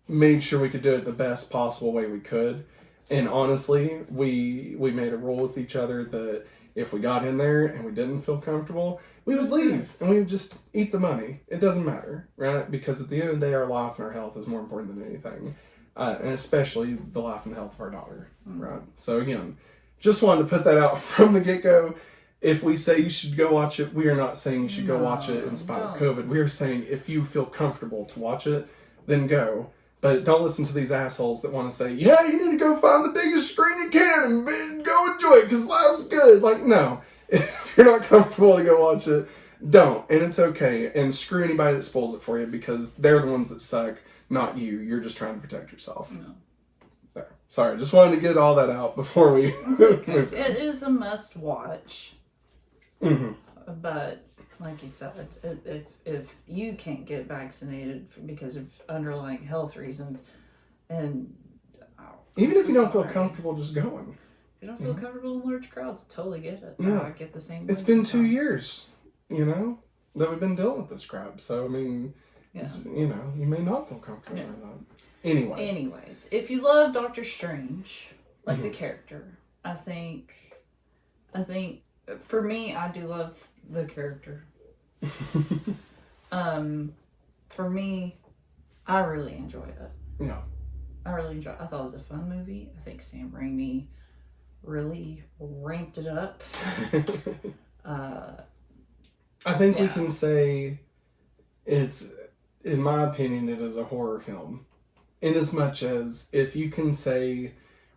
made sure we could do it the best possible way we could. And honestly, we made a rule with each other that if we got in there and we didn't feel comfortable, we would leave and we would just eat the money. It doesn't matter, right? Because at the end of the day, our life and our health is more important than anything. And especially the life and health of our daughter, right? So again, just wanted to put that out from the get-go. If we say you should go watch it, we are not saying you should go watch it in spite of COVID. We are saying if you feel comfortable to watch it, then go. But don't listen to these assholes that want to say, yeah, you need to go find the biggest screen you can and go enjoy it because life's good. Like, no. If you're not comfortable to go watch it, don't. And it's okay. And screw anybody that spoils it for you because they're the ones that suck, not you. You're just trying to protect yourself. No. There. Sorry, just wanted to get all that out before we move. It is a must watch. But like you said, if you can't get vaccinated because of underlying health reasons, and even if you don't feel comfortable just going, if you don't feel comfortable in large crowds, totally get it. Yeah. I get the same. It's been 2 years, that we've been dealing with this crap. So I mean, it's, you may not feel comfortable with that. Anyways, if you love Doctor Strange, like the character, I think for me, I do love the character. For me, I really enjoyed it. Yeah. I really enjoyed it. I thought it was a fun movie. I think Sam Raimi really ramped it up. I think we can say it's, in my opinion, it is a horror film. In as much as if you can say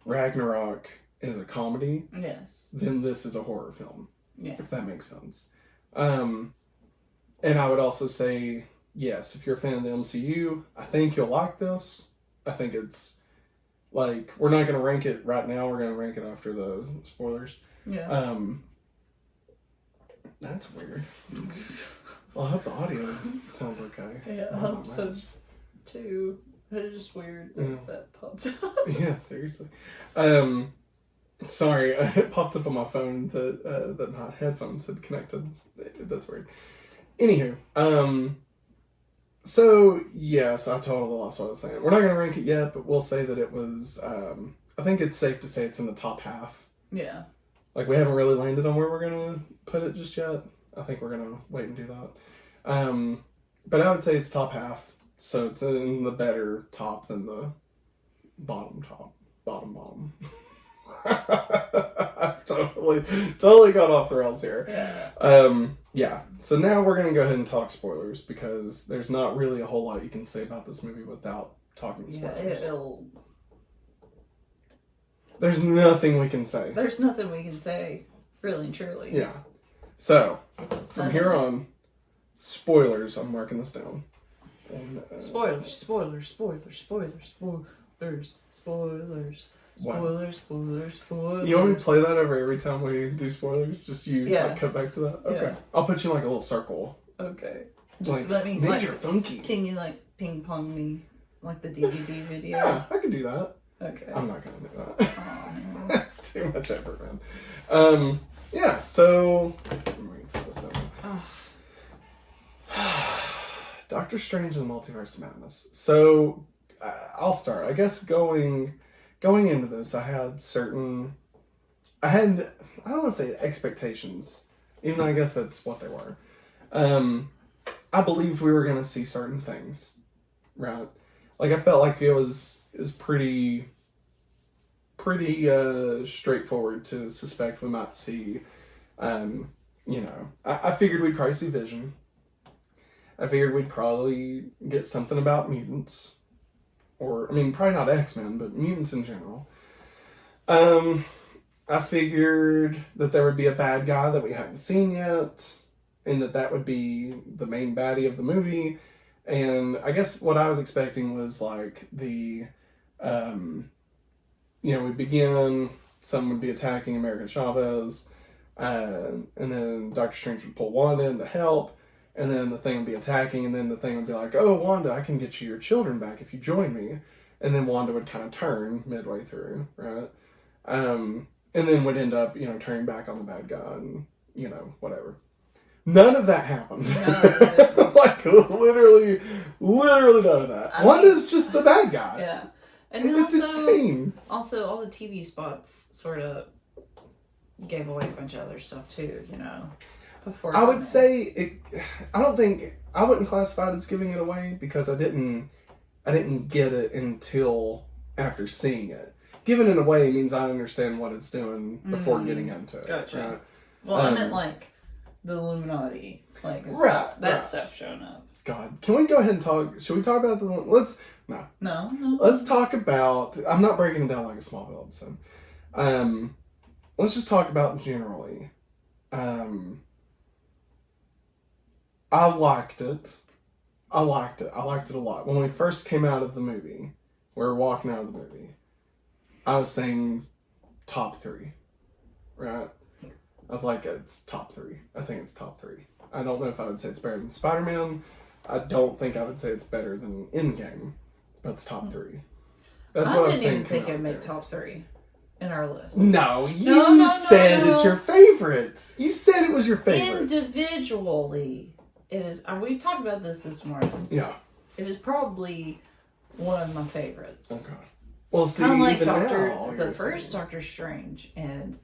Ragnarok is a comedy, then this is a horror film. Yeah. If that makes sense. And I would also say, yes, if you're a fan of the MCU, I think you'll like this. I think it's, like, we're not going to rank it right now. We're going to rank it after the spoilers. Yeah. That's weird. Well, I hope the audio sounds okay. Yeah, I hope so, too. It's just weird that popped up. Yeah, seriously. Sorry, it popped up on my phone that my headphones had connected. That's weird. Anywho, so yes, I totally lost what I was saying. We're not going to rank it yet, but we'll say that it was, I think it's safe to say it's in the top half. Yeah. Like, we haven't really landed on where we're going to put it just yet. I think we're going to wait and do that. But I would say it's top half, so it's in the better top than the bottom top. Bottom. I've totally got off the rails here. Yeah. So now we're gonna go ahead and talk spoilers because there's not really a whole lot you can say about this movie without talking spoilers. There's nothing we can say. There's nothing we can say, really and truly. Yeah. So from here on, spoilers. I'm marking this down. And, spoilers. You want me to play that over every time we do spoilers? Just you like, cut back to that? Okay. Yeah. I'll put you in like a little circle. Okay. Just like, let me major funky. Can you like ping pong me like the DVD video? Yeah, I can do that. Okay. I'm not gonna do that. That's too much effort, man. Yeah, so I'm gonna set this down. Doctor Strange and the Multiverse of Madness. So I'll start. I guess going into this, I don't want to say expectations, even though I guess that's what they were. I believed we were going to see certain things, right? Like, I felt like it was pretty straightforward to suspect we might see, I figured we'd probably see Vision. I figured we'd probably get something about mutants. Or, I mean, probably not X-Men, but mutants in general. I figured that there would be a bad guy that we hadn't seen yet, and that would be the main baddie of the movie. And I guess what I was expecting was, like, we begin, someone would be attacking America Chavez, and then Doctor Strange would pull Wanda in to help, and then the thing would be attacking, and then the thing would be like, oh, Wanda, I can get you your children back if you join me. And then Wanda would kind of turn midway through, right? And then would end up, turning back on the bad guy and, whatever. None of that happened. No, like, literally none of that. Wanda's just the bad guy. Yeah. And it's insane. Also, all the TV spots sort of gave away a bunch of other stuff, too, before I would say I wouldn't classify it as giving it away because I didn't get it until after seeing it. Giving it away means I understand what it's doing before getting into it. Gotcha. Right? Well, I meant like the Illuminati, like that stuff showing up. God, can we go ahead and talk? Should we talk about No. Let's talk about. I'm not breaking it down like a Smallville episode. Let's just talk about generally. I liked it. I liked it a lot. When we first came out of the movie, we were walking out of the movie, I was saying top 3, right? I was like, it's top 3. I think it's top 3. I don't know if I would say it's better than Spider-Man. I don't think I would say it's better than Endgame, but it's top 3. That's what I was saying. I didn't even think I'd make top 3 in our list. No, you said it's your favorite. You said it was your favorite. Individually. It is. We talked about this morning. Yeah. It is probably one of my favorites. Oh God. Well, see, kind of like even the first Doctor Strange, and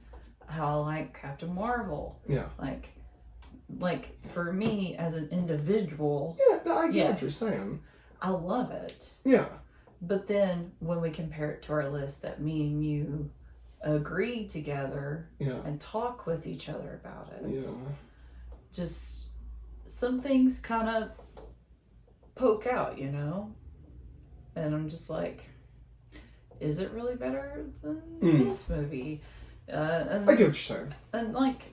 how I like Captain Marvel. Yeah. Like for me as an individual. Yeah, I get what you're saying. I love it. Yeah. But then when we compare it to our list that me and you agree together and talk with each other about it, just some things kind of poke out, and I'm just like, is it really better than this movie? And, I get what you're saying. And like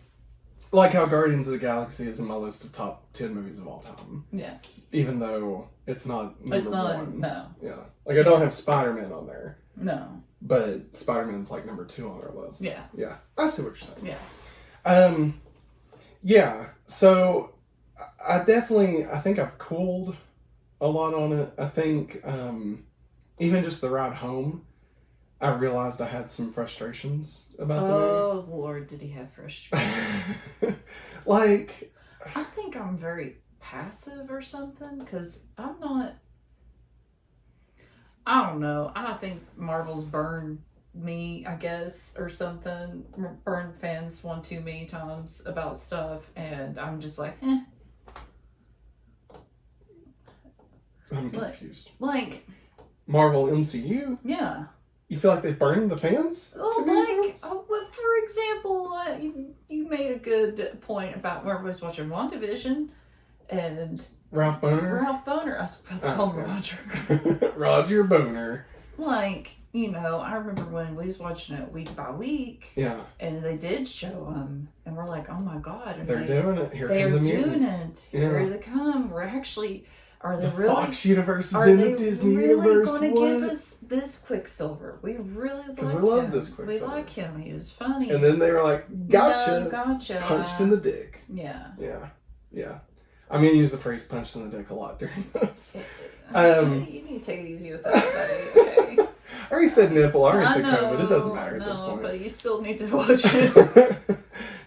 how Guardians of the Galaxy is in my list of top 10 movies of all time. Yes. Even though it's not number one. No. Yeah. Like I don't have Spider-Man on there. No. But Spider-Man's like number 2 on our list. Yeah. Yeah. I see what you're saying. Yeah. Yeah. So I think I've cooled a lot on it. I think even just the ride home, I realized I had some frustrations about the movie. Oh, Lord, did he have frustrations? I think I'm very passive or something, because I'm not... I don't know. I think Marvel's burned me, I guess, or something. Burned fans one too many times about stuff, and I'm just like, I'm confused. Like... Marvel MCU? Yeah. You feel like they burned the fans? Well, well, for example, you made a good point about where I was watching WandaVision, and Ralph Boner. I was about to call him Roger. Roger Boner. Like, you know, I remember when we was watching it week by week. Yeah. And they did show them, and we're like, oh my god, and they're doing it. Here they're come the doing mutants. it. Here they come. We're actually. Are they the really? Fox universe is in the Disney universe. Are they really going to give us this Quicksilver? We really like him. We love this Quicksilver. We like him. He was funny. And then they were like, "Gotcha, gotcha." Punched in the dick. Yeah. Yeah. I'm gonna use the phrase "punched in the dick" a lot during this. You need to take it easy with that, buddy. Okay. I already said nipple. I already said COVID. It doesn't matter at this point. But you still need to watch it.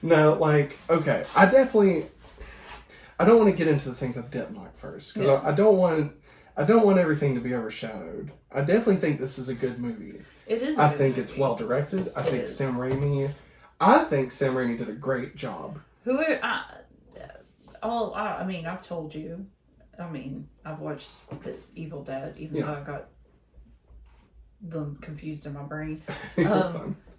No, like, okay. I don't want to get into the things I didn't like first because I don't want everything to be overshadowed. I definitely think this is a good movie. It is. I think it's well directed. I think Sam Raimi did a great job. I mean, I've told you. I mean, I've watched The Evil Dead, even though I got them confused in my brain.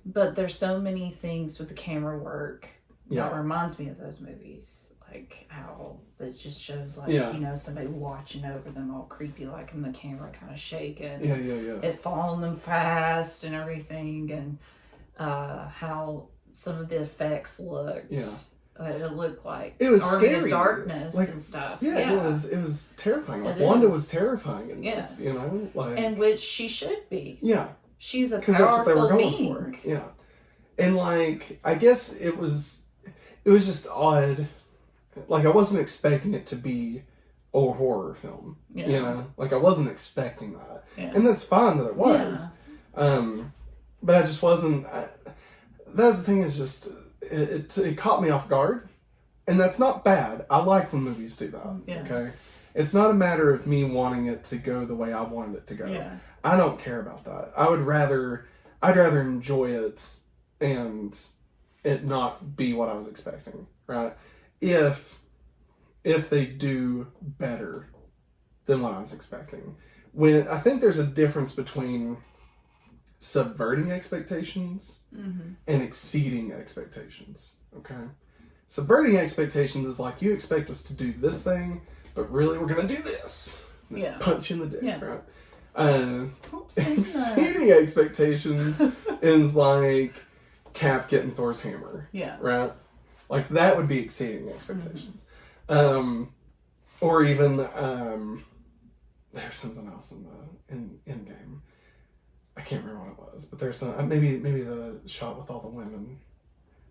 But there's so many things with the camera work that reminds me of those movies. Like how it just shows like, you know, somebody watching over them all creepy like and the camera kind of shaking. Yeah. It following them fast and everything, and how some of the effects looked. Yeah. It looked like it was scary. Darkness like, and stuff. Yeah, it was terrifying. Like Wanda was terrifying in this, you know? Like, and which she should be. Yeah. She's a because that's what they were going being. for. Yeah. And like I guess it was just odd. Like I wasn't expecting it to be a horror film. Yeah. You know? Like I wasn't expecting that. Yeah. And that's fine that it was. Yeah. But I just wasn't that's the thing is just it caught me off guard, and that's not bad. I like when movies do that. Yeah. Okay, it's not a matter of me wanting it to go the way I wanted it to go. Yeah. I don't care about that. I'd rather enjoy it and it not be what I was expecting. Right? If they do better than what I was expecting, when I think there's a difference between subverting expectations and exceeding expectations. Okay, subverting expectations is like you expect us to do this thing, but really we're gonna do this. Yeah, punch in the dick. Yeah. Right. Exceeding expectations is like Cap getting Thor's hammer. Yeah. Right. Like that would be exceeding expectations. Or even there's something else in game. I can't remember what it was, but there's some maybe the shot with all the women.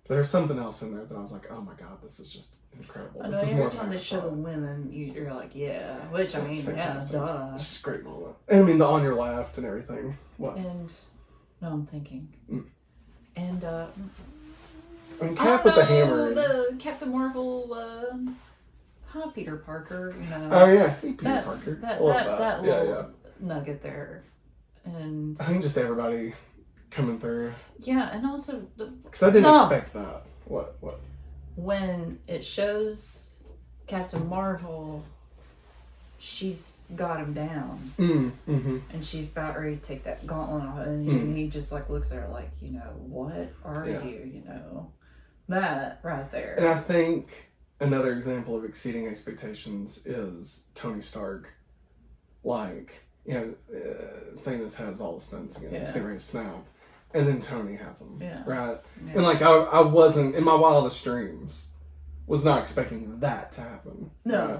But there's something else in there that I was like, oh my god, this is just incredible. I know, every time they show the women, you're like, yeah. Which that's fantastic. Duh. It's just a great moment. And I mean the on your left and everything. What? And no, I'm thinking. And I mean Cap with the hammers. The Captain Marvel. Hi, Peter Parker. You know. Oh yeah, hey, Peter Parker. That little nugget there. And I think just everybody coming through. Yeah, and also because I didn't expect that. What? When it shows Captain Marvel, she's got him down, and she's about ready to take that gauntlet off, and he just like looks at her like, you know, what are you? You know, that right there. And I think another example of exceeding expectations is Tony Stark, like. You know, Thanos has all the stunts again. He's getting ready to snap. And then Tony has them. Yeah. Right? Yeah. And like, I wasn't, in my wildest dreams, was not expecting that to happen. No. Right?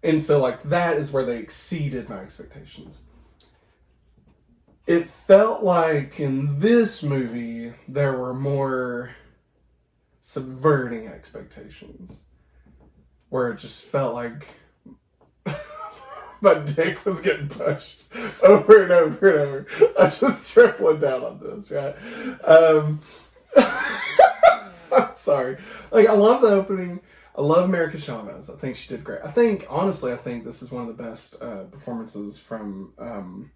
And so, like, that is where they exceeded my expectations. It felt like in this movie, there were more subverting expectations. Where it just felt like my dick was getting pushed over and over and over. I'm just tripling down on this, right? I'm sorry. Like, I love the opening. I love America Chavez. I think she did great. Honestly, I think this is one of the best performances from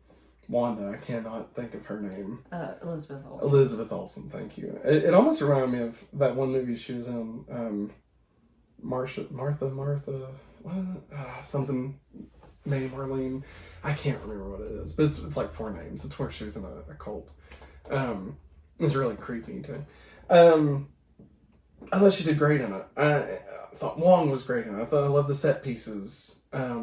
Wanda. I cannot think of her name. Elizabeth Olsen. Elizabeth Olsen, thank you. It almost reminded me of that one movie she was in, Martha, what? Something... May Marlene, I can't remember what it is, but it's like 4 names. It's where she was in a cult. It was really creepy too. I thought she did great in it. I thought Wong was great in it. I loved the set pieces. I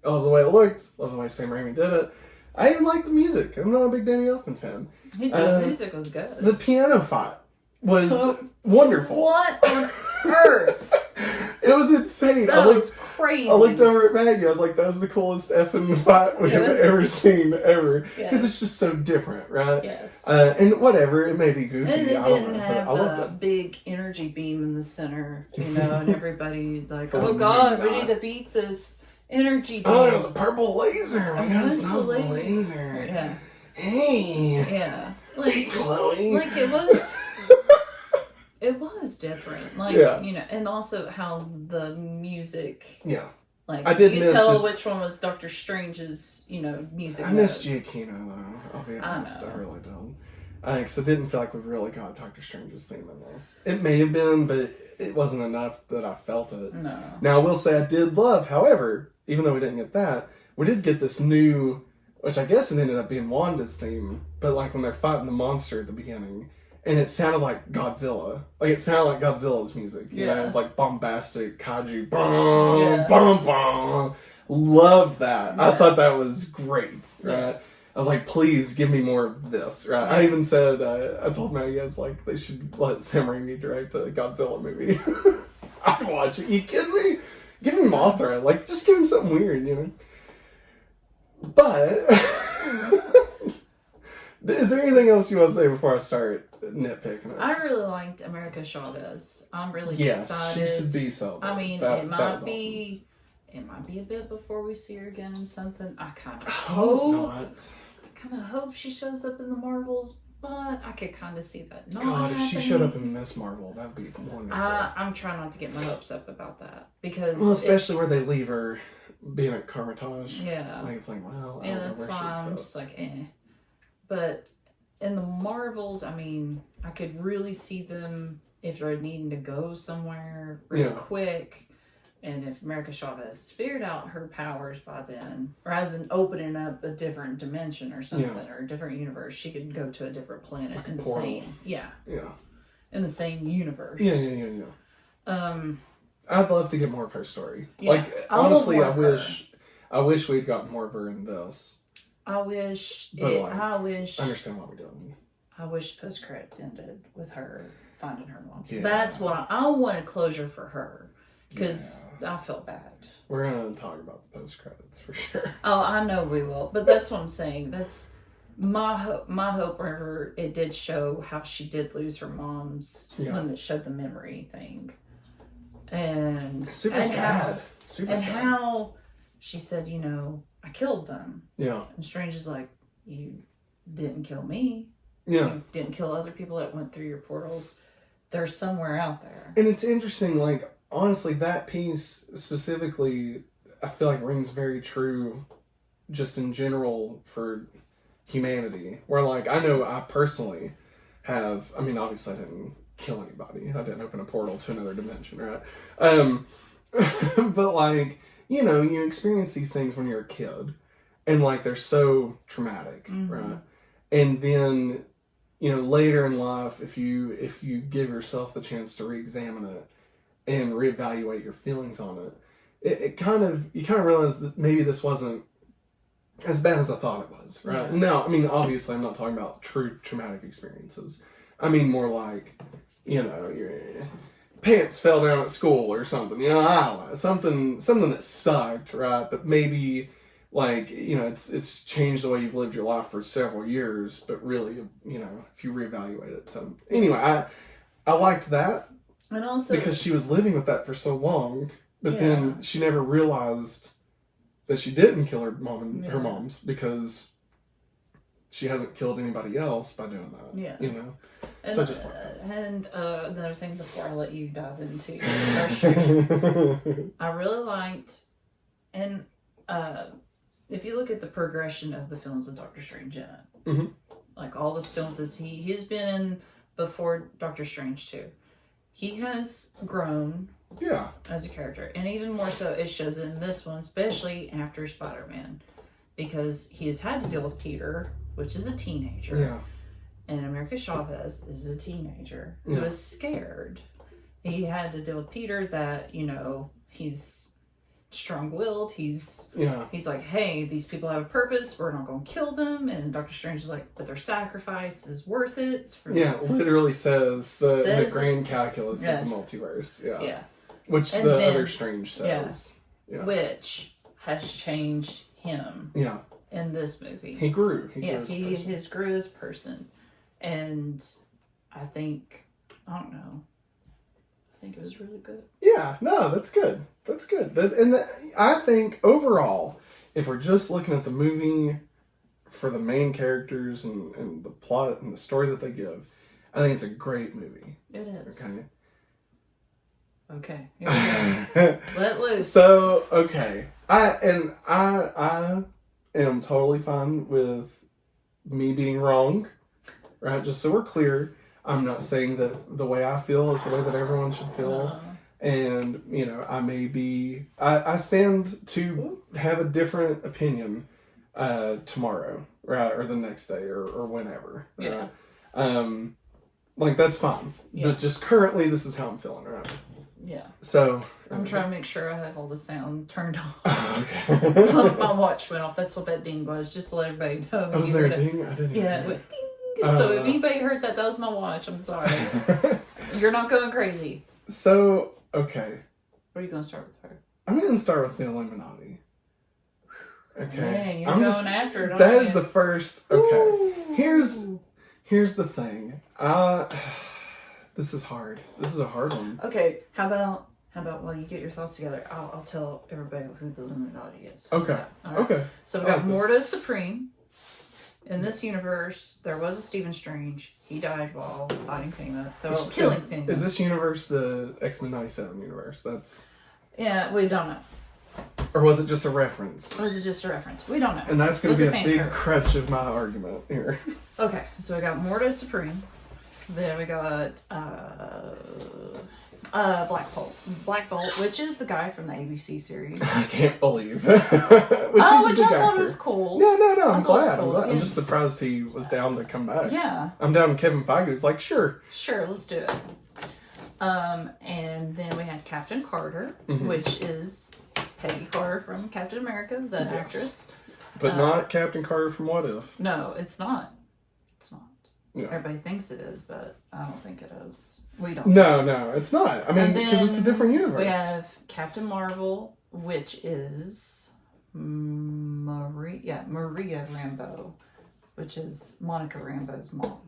love the way it looked. Love the way Sam Raimi did it. I even liked the music. I'm not a big Danny Elfman fan. The music was good. The piano fight was wonderful. What on earth? It was insane. That was crazy. I looked over at Maggie. I was like, that was the coolest effing fight we've ever seen, ever. Because it's just so different, right? Yes. And whatever, it may be goofy. And it didn't have a big energy beam in the center, and everybody like, oh God, we need to beat this energy beam. Oh, it was a purple laser. We gotta stop the laser. Yeah. Hey. Yeah. Like, Chloe. Like it was... It was different, and also how the music, like I did you miss tell which one was Doctor Strange's, music. I missed Giacchino though. I'll be honest, I really don't. Because I didn't feel like we really got Doctor Strange's theme in this. It may have been, but it wasn't enough that I felt it. No. Now I will say I did love, however, even though we didn't get that, we did get this new, which I guess it ended up being Wanda's theme, but like when they're fighting the monster at the beginning. And it sounded like Godzilla. Like, it sounded like Godzilla's music. You know, it was like bombastic, kaiju, boom, boom, boom. Loved that. Yes. I thought that was great, right? Yes. I was like, please give me more of this, right? I even said, I told Maggie, I was like, they should let Sam Raimi direct a Godzilla movie. I'd watch it. You kidding me? Give him Mothra. Like, just give him something weird, But... Is there anything else you want to say before I start nitpicking it? I really liked America Chavez. I'm really excited. She should be so. I mean, it might be a bit before we see her again in something. I kind of hope she shows up in the Marvels, but I could kind of see that not happening. If she showed up in Miss Marvel, that'd be wonderful. I'm trying not to get my hopes up about that because especially where they leave her being at Carmitage. Yeah, like it's like wow. Yeah, that's why I'm just like But in the Marvels, I mean, I could really see them if they're needing to go somewhere real quick. And if America Chavez has figured out her powers by then, rather than opening up a different dimension or something, or a different universe, she could go to a different planet like in the portal. same, in the same universe. Yeah. I'd love to get more of her story. Yeah, like honestly, I wish we'd gotten more of her in this. I understand why we don't. I wish post credits ended with her finding her mom. Yeah. That's what I wanted closure for her because I felt bad. We're gonna talk about the post credits for sure. Oh, I know we will, but that's what I'm saying. That's my hope. My hope, whenever it did show how she did lose her mom's when it showed the memory thing, and super sad. How she said, I killed them. Yeah. And Strange is like, you didn't kill me. Yeah. You didn't kill other people that went through your portals. They're somewhere out there. And it's interesting, like, honestly, that piece specifically, I feel like rings very true just in general for humanity. Where, like, I know I personally have, I mean, obviously I didn't kill anybody. I didn't open a portal to another dimension, right? But, like... you experience these things when you're a kid, and like they're so traumatic, right? And then, later in life, if you give yourself the chance to re-examine it and reevaluate your feelings on it, you kind of realize that maybe this wasn't as bad as I thought it was, right? Yeah. Now, I mean, obviously, I'm not talking about true traumatic experiences. I mean more like, your pants fell down at school or something, I don't know, something that sucked, right? But maybe, like, it's changed the way you've lived your life for several years, but really, if you reevaluate it. So, anyway, I liked that. And also... because she was living with that for so long, but then she never realized that she didn't kill her mom and her moms because she hasn't killed anybody else by doing that. Yeah. And, so just like that. And another thing before I let you dive into your frustrations, I really liked, and if you look at the progression of the films of Doctor Strange in it, like all the films that he has been in before Doctor Strange 2, he has grown as a character. And even more so, it shows in this one, especially after Spider-Man, because he has had to deal with Peter, which is a teenager. Yeah. And America Chavez is a teenager who is scared. He had to deal with Peter that, you know, he's strong-willed. He's like, hey, these people have a purpose. We're not going to kill them. And Doctor Strange is like, but their sacrifice is worth it. For literally says the grand calculus of the multiverse. Yeah. Which and the other Strange says. Yeah. Which has changed him. Yeah. In this movie. He grew. He grew as a person. And I think, I don't know. I think it was really good. Yeah, no, that's good. That's good. I think overall, if we're just looking at the movie for the main characters and the plot and the story that they give, I think it's a great movie. It is. Okay. Okay. Let loose. So, okay. I am totally fine with me being wrong, right? Just so we're clear. I'm not saying that the way I feel is the way that everyone should feel. And, you know, I stand to have a different opinion tomorrow, right? Or the next day or whenever. Right? Like, that's fine. But just currently, this is how I'm feeling, right? Yeah. So. I'm trying to make sure I have all the sound turned off. Okay. My watch went off. That's what that ding was. Just to let everybody know. Was there a ding? I didn't hear it went ding. So if anybody heard that was my watch. I'm sorry. You're not going crazy. So, okay. What are you going to start with her? I'm going to start with the Illuminati. Okay. Man, you're going after it. That is the first. Okay. Ooh. Here's the thing. This is hard. This is a hard one. Okay. How about while you get your thoughts together, I'll tell everybody who the Illuminati is. Okay. Right. Okay. So we got Mordo Supreme. In this universe, there was a Stephen Strange. He died while fighting Thema. Killing Thema. Is this universe the X-Men 97 universe? Yeah, we don't know. Or was it just a reference? Was it just a reference? We don't know. And that's going to be a big crutch of my argument here. Okay, so we got Mordo Supreme. Then we got Blackbolt, which is the guy from the ABC series. I can't believe it. Which I thought was cool. No, I'm glad. Yeah. I'm just surprised he was down to come back. Yeah. I'm down with Kevin Feige. He's like, sure. Sure, let's do it. And then we had Captain Carter, which is Peggy Carter from Captain America, the actress. But not Captain Carter from What If. No, it's not. It's not. Yeah. Everybody thinks it is, but I don't think it is. We don't. No, it's not. I mean, because it's a different universe. We have Captain Marvel, which is Maria Rambeau, which is Monica Rambeau's mom.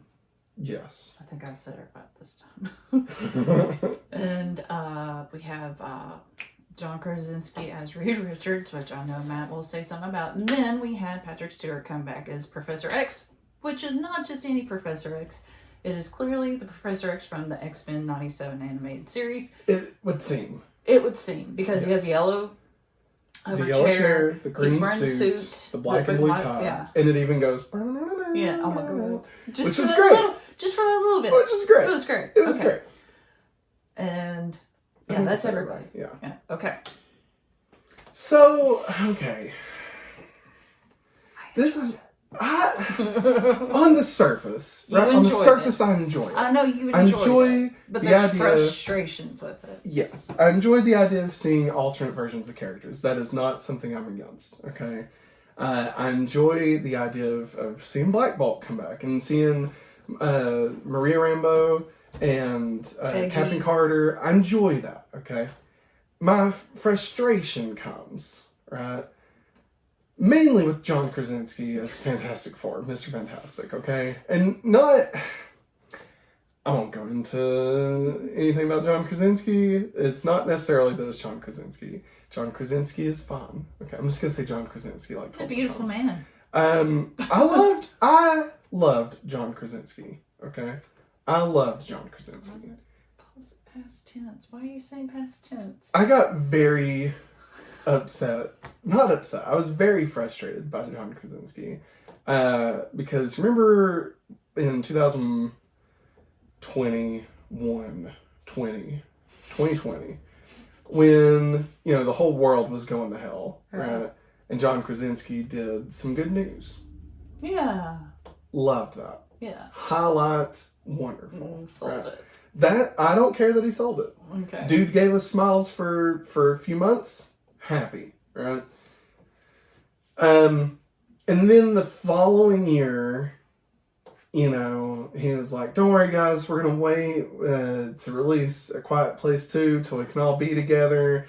Yes. I think I said it right this time. And we have John Krasinski as Reed Richards, which I know Matt will say something about. And then we had Patrick Stewart come back as Professor X, which is not just any Professor X. It is clearly the Professor X from the X-Men 97 animated series. It would seem. It would seem, because he has yellow chair, the green suit, the black and blue tie, and it even goes... Yeah, oh my god. Which is great. Just for a little bit. Which is great. It was great. It was great. And, yeah, that's everybody. Yeah. Okay. So, okay. This is... on the surface, right? On the surface, I enjoy it. I know you enjoy it, but there's frustrations with it. Yes, I enjoy the idea of seeing alternate versions of characters. That is not something I'm against. Okay, I enjoy the idea of seeing Blackbolt come back and seeing Maria Rambeau and Captain Carter. I enjoy that. Okay, my frustration comes right. Mainly with John Krasinski as Fantastic Four, Mr. Fantastic, okay? And not... I won't go into anything about John Krasinski. It's not necessarily that it's John Krasinski. John Krasinski is fun. Okay, I'm just going to say John Krasinski. Like he's a beautiful man. I loved John Krasinski, okay? I loved John Krasinski. Past tense. Why are you saying past tense? I got very... not upset. I was very frustrated by John Krasinski. Because remember in 2020, when, you know, the whole world was going to hell, right? And John Krasinski did some good news. Yeah. Loved that. Yeah. Highlight, wonderful. Sold it. That, I don't care that he sold it. Okay. Dude gave us smiles for a few months. Happy, right? And then the following year, you know, he was like, don't worry, guys, we're going to wait to release A Quiet Place 2 till we can all be together.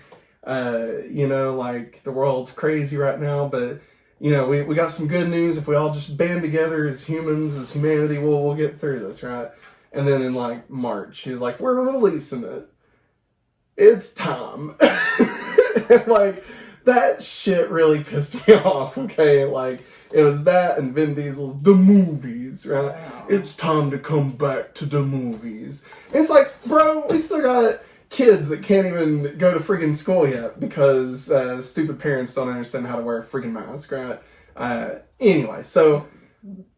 You know, like, the world's crazy right now, but, you know, we got some good news. If we all just band together as humans, as humanity, we'll get through this, right? And then in, like, March, he was like, we're releasing it. It's time. And, like, that shit really pissed me off, okay? Like, it was that and Vin Diesel's The Movies, right? Wow. It's time to come back to the movies. And it's like, bro, we still got kids that can't even go to friggin' school yet because stupid parents don't understand how to wear a friggin' mask, right? Anyway, so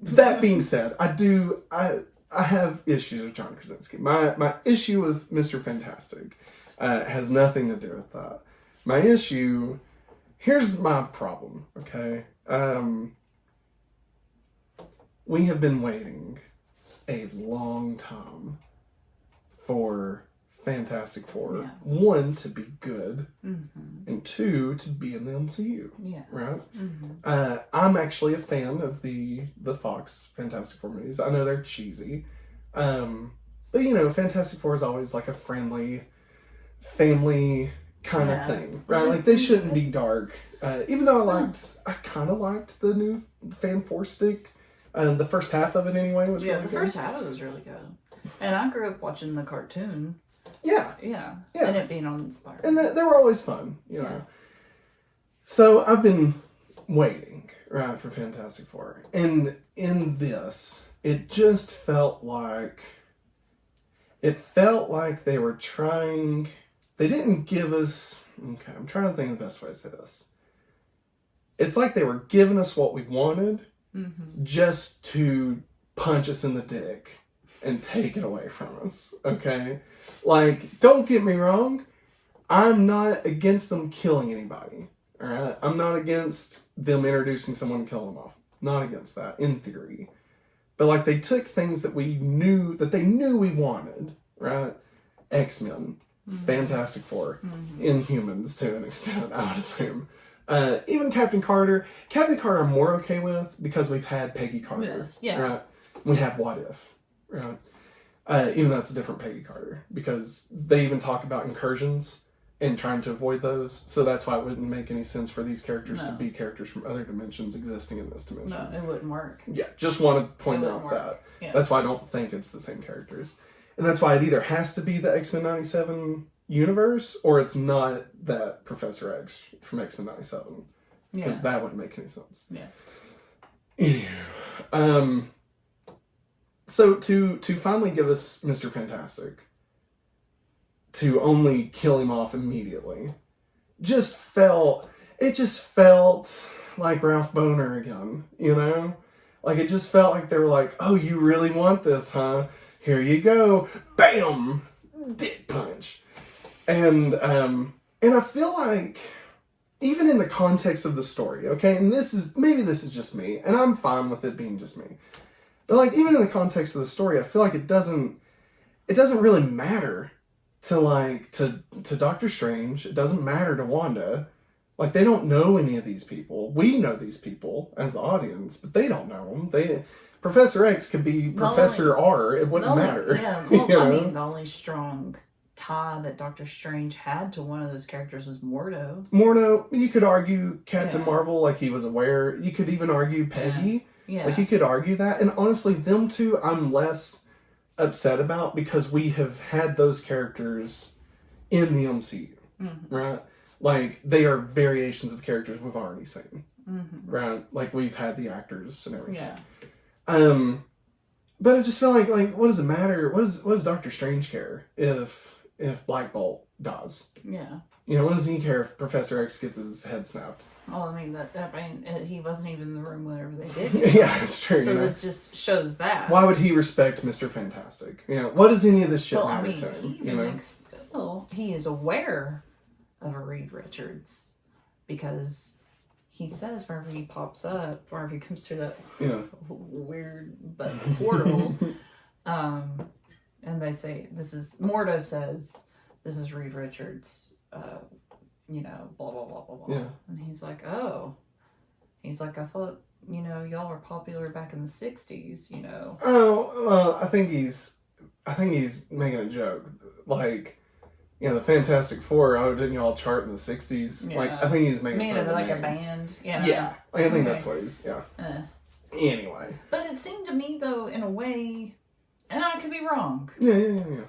that being said, I have issues with John Krasinski. My issue with Mr. Fantastic has nothing to do with that. My issue, here's my problem, okay? We have been waiting a long time for Fantastic Four. Yeah. 1, to be good, Mm-hmm. and 2, to be in the MCU. Yeah. Right? Mm-hmm. I'm actually a fan of the Fox Fantastic Four movies. I know they're cheesy. But, you know, Fantastic Four is always like a friendly, family kind of thing. Right? Like, they shouldn't be dark. Even though I kind of liked the new Fan Four Stick. The first half of it, anyway, was really good. The first half of it was really good. And I grew up watching the cartoon. Yeah. Yeah. Yeah. And it being on Inspired. And they were always fun, you know. So I've been waiting, right, for Fantastic Four. And in this, it just felt like they were trying, they didn't give us, okay, I'm trying to think of the best way to say this. It's like they were giving us what we wanted, just to punch us in the dick and take it away from us, okay? Like, don't get me wrong, I'm not against them killing anybody, alright? I'm not against them introducing someone and killing them off. Not against that, in theory. But, like, they took things that they knew we wanted, right? X-Men, Fantastic Four, Inhumans to an extent, I would assume. Even Captain Carter. Captain Carter I'm more okay with because we've had Peggy Carter. Yes, yeah. Right? We had What If. Right? Even though it's a different Peggy Carter. Because they even talk about incursions and trying to avoid those. So that's why it wouldn't make any sense for these characters to be characters from other dimensions existing in this dimension. No, it wouldn't work. Yeah, just want to point out that. Yeah. That's why I don't think it's the same characters. And that's why it either has to be the X-Men 97 universe, or it's not that Professor X from X-Men 97. Because that wouldn't make any sense. Yeah. Anywho, so to finally give us Mr. Fantastic, to only kill him off immediately, just felt like Ralph Boner again, you know? Like, it just felt like they were like, oh, you really want this, huh? Here you go. Bam! Dick punch. And I feel like, even in the context of the story, okay, and maybe this is just me, and I'm fine with it being just me, but, like, even in the context of the story, I feel like it doesn't really matter to Doctor Strange. It doesn't matter to Wanda. Like, they don't know any of these people. We know these people as the audience, but they don't know them. Professor X could be Professor R. It wouldn't matter. Yeah, well, I mean, the only strong tie that Doctor Strange had to one of those characters was Mordo. Mordo, you could argue Captain Marvel, like he was aware. You could even argue Peggy. Yeah. Like, you could argue that. And honestly, them two, I'm less upset about because we have had those characters in the MCU, right? Like, they are variations of characters we've already seen, right? Like, we've had the actors and everything. Yeah. But I just feel like what does it matter? What does Doctor Strange care if Blackbolt dies? Yeah. You know, what does he care if Professor X gets his head snapped? Well, I mean, he wasn't even in the room whenever they did. Yeah, it's true. So that just shows that. Why would he respect Mr. Fantastic? You know, what does any of this shit matter to him? He even makes he is aware of a Reed Richards because he says whenever he pops up, whenever he comes through that weird but portal, and they say, Mordo says, this is Reed Richards, blah, blah, blah, blah, blah. Yeah. And he's like, oh. He's like, I thought, y'all were popular back in the 60s, Oh, well, I think he's making a joke. Like, the Fantastic Four, didn't y'all chart in the 60s? Yeah. Like, I think he's making fun of like the a name. band. Yeah. Yeah. I think that's what he's, Anyway. But it seemed to me, though, in a way, and I could be wrong. Yeah.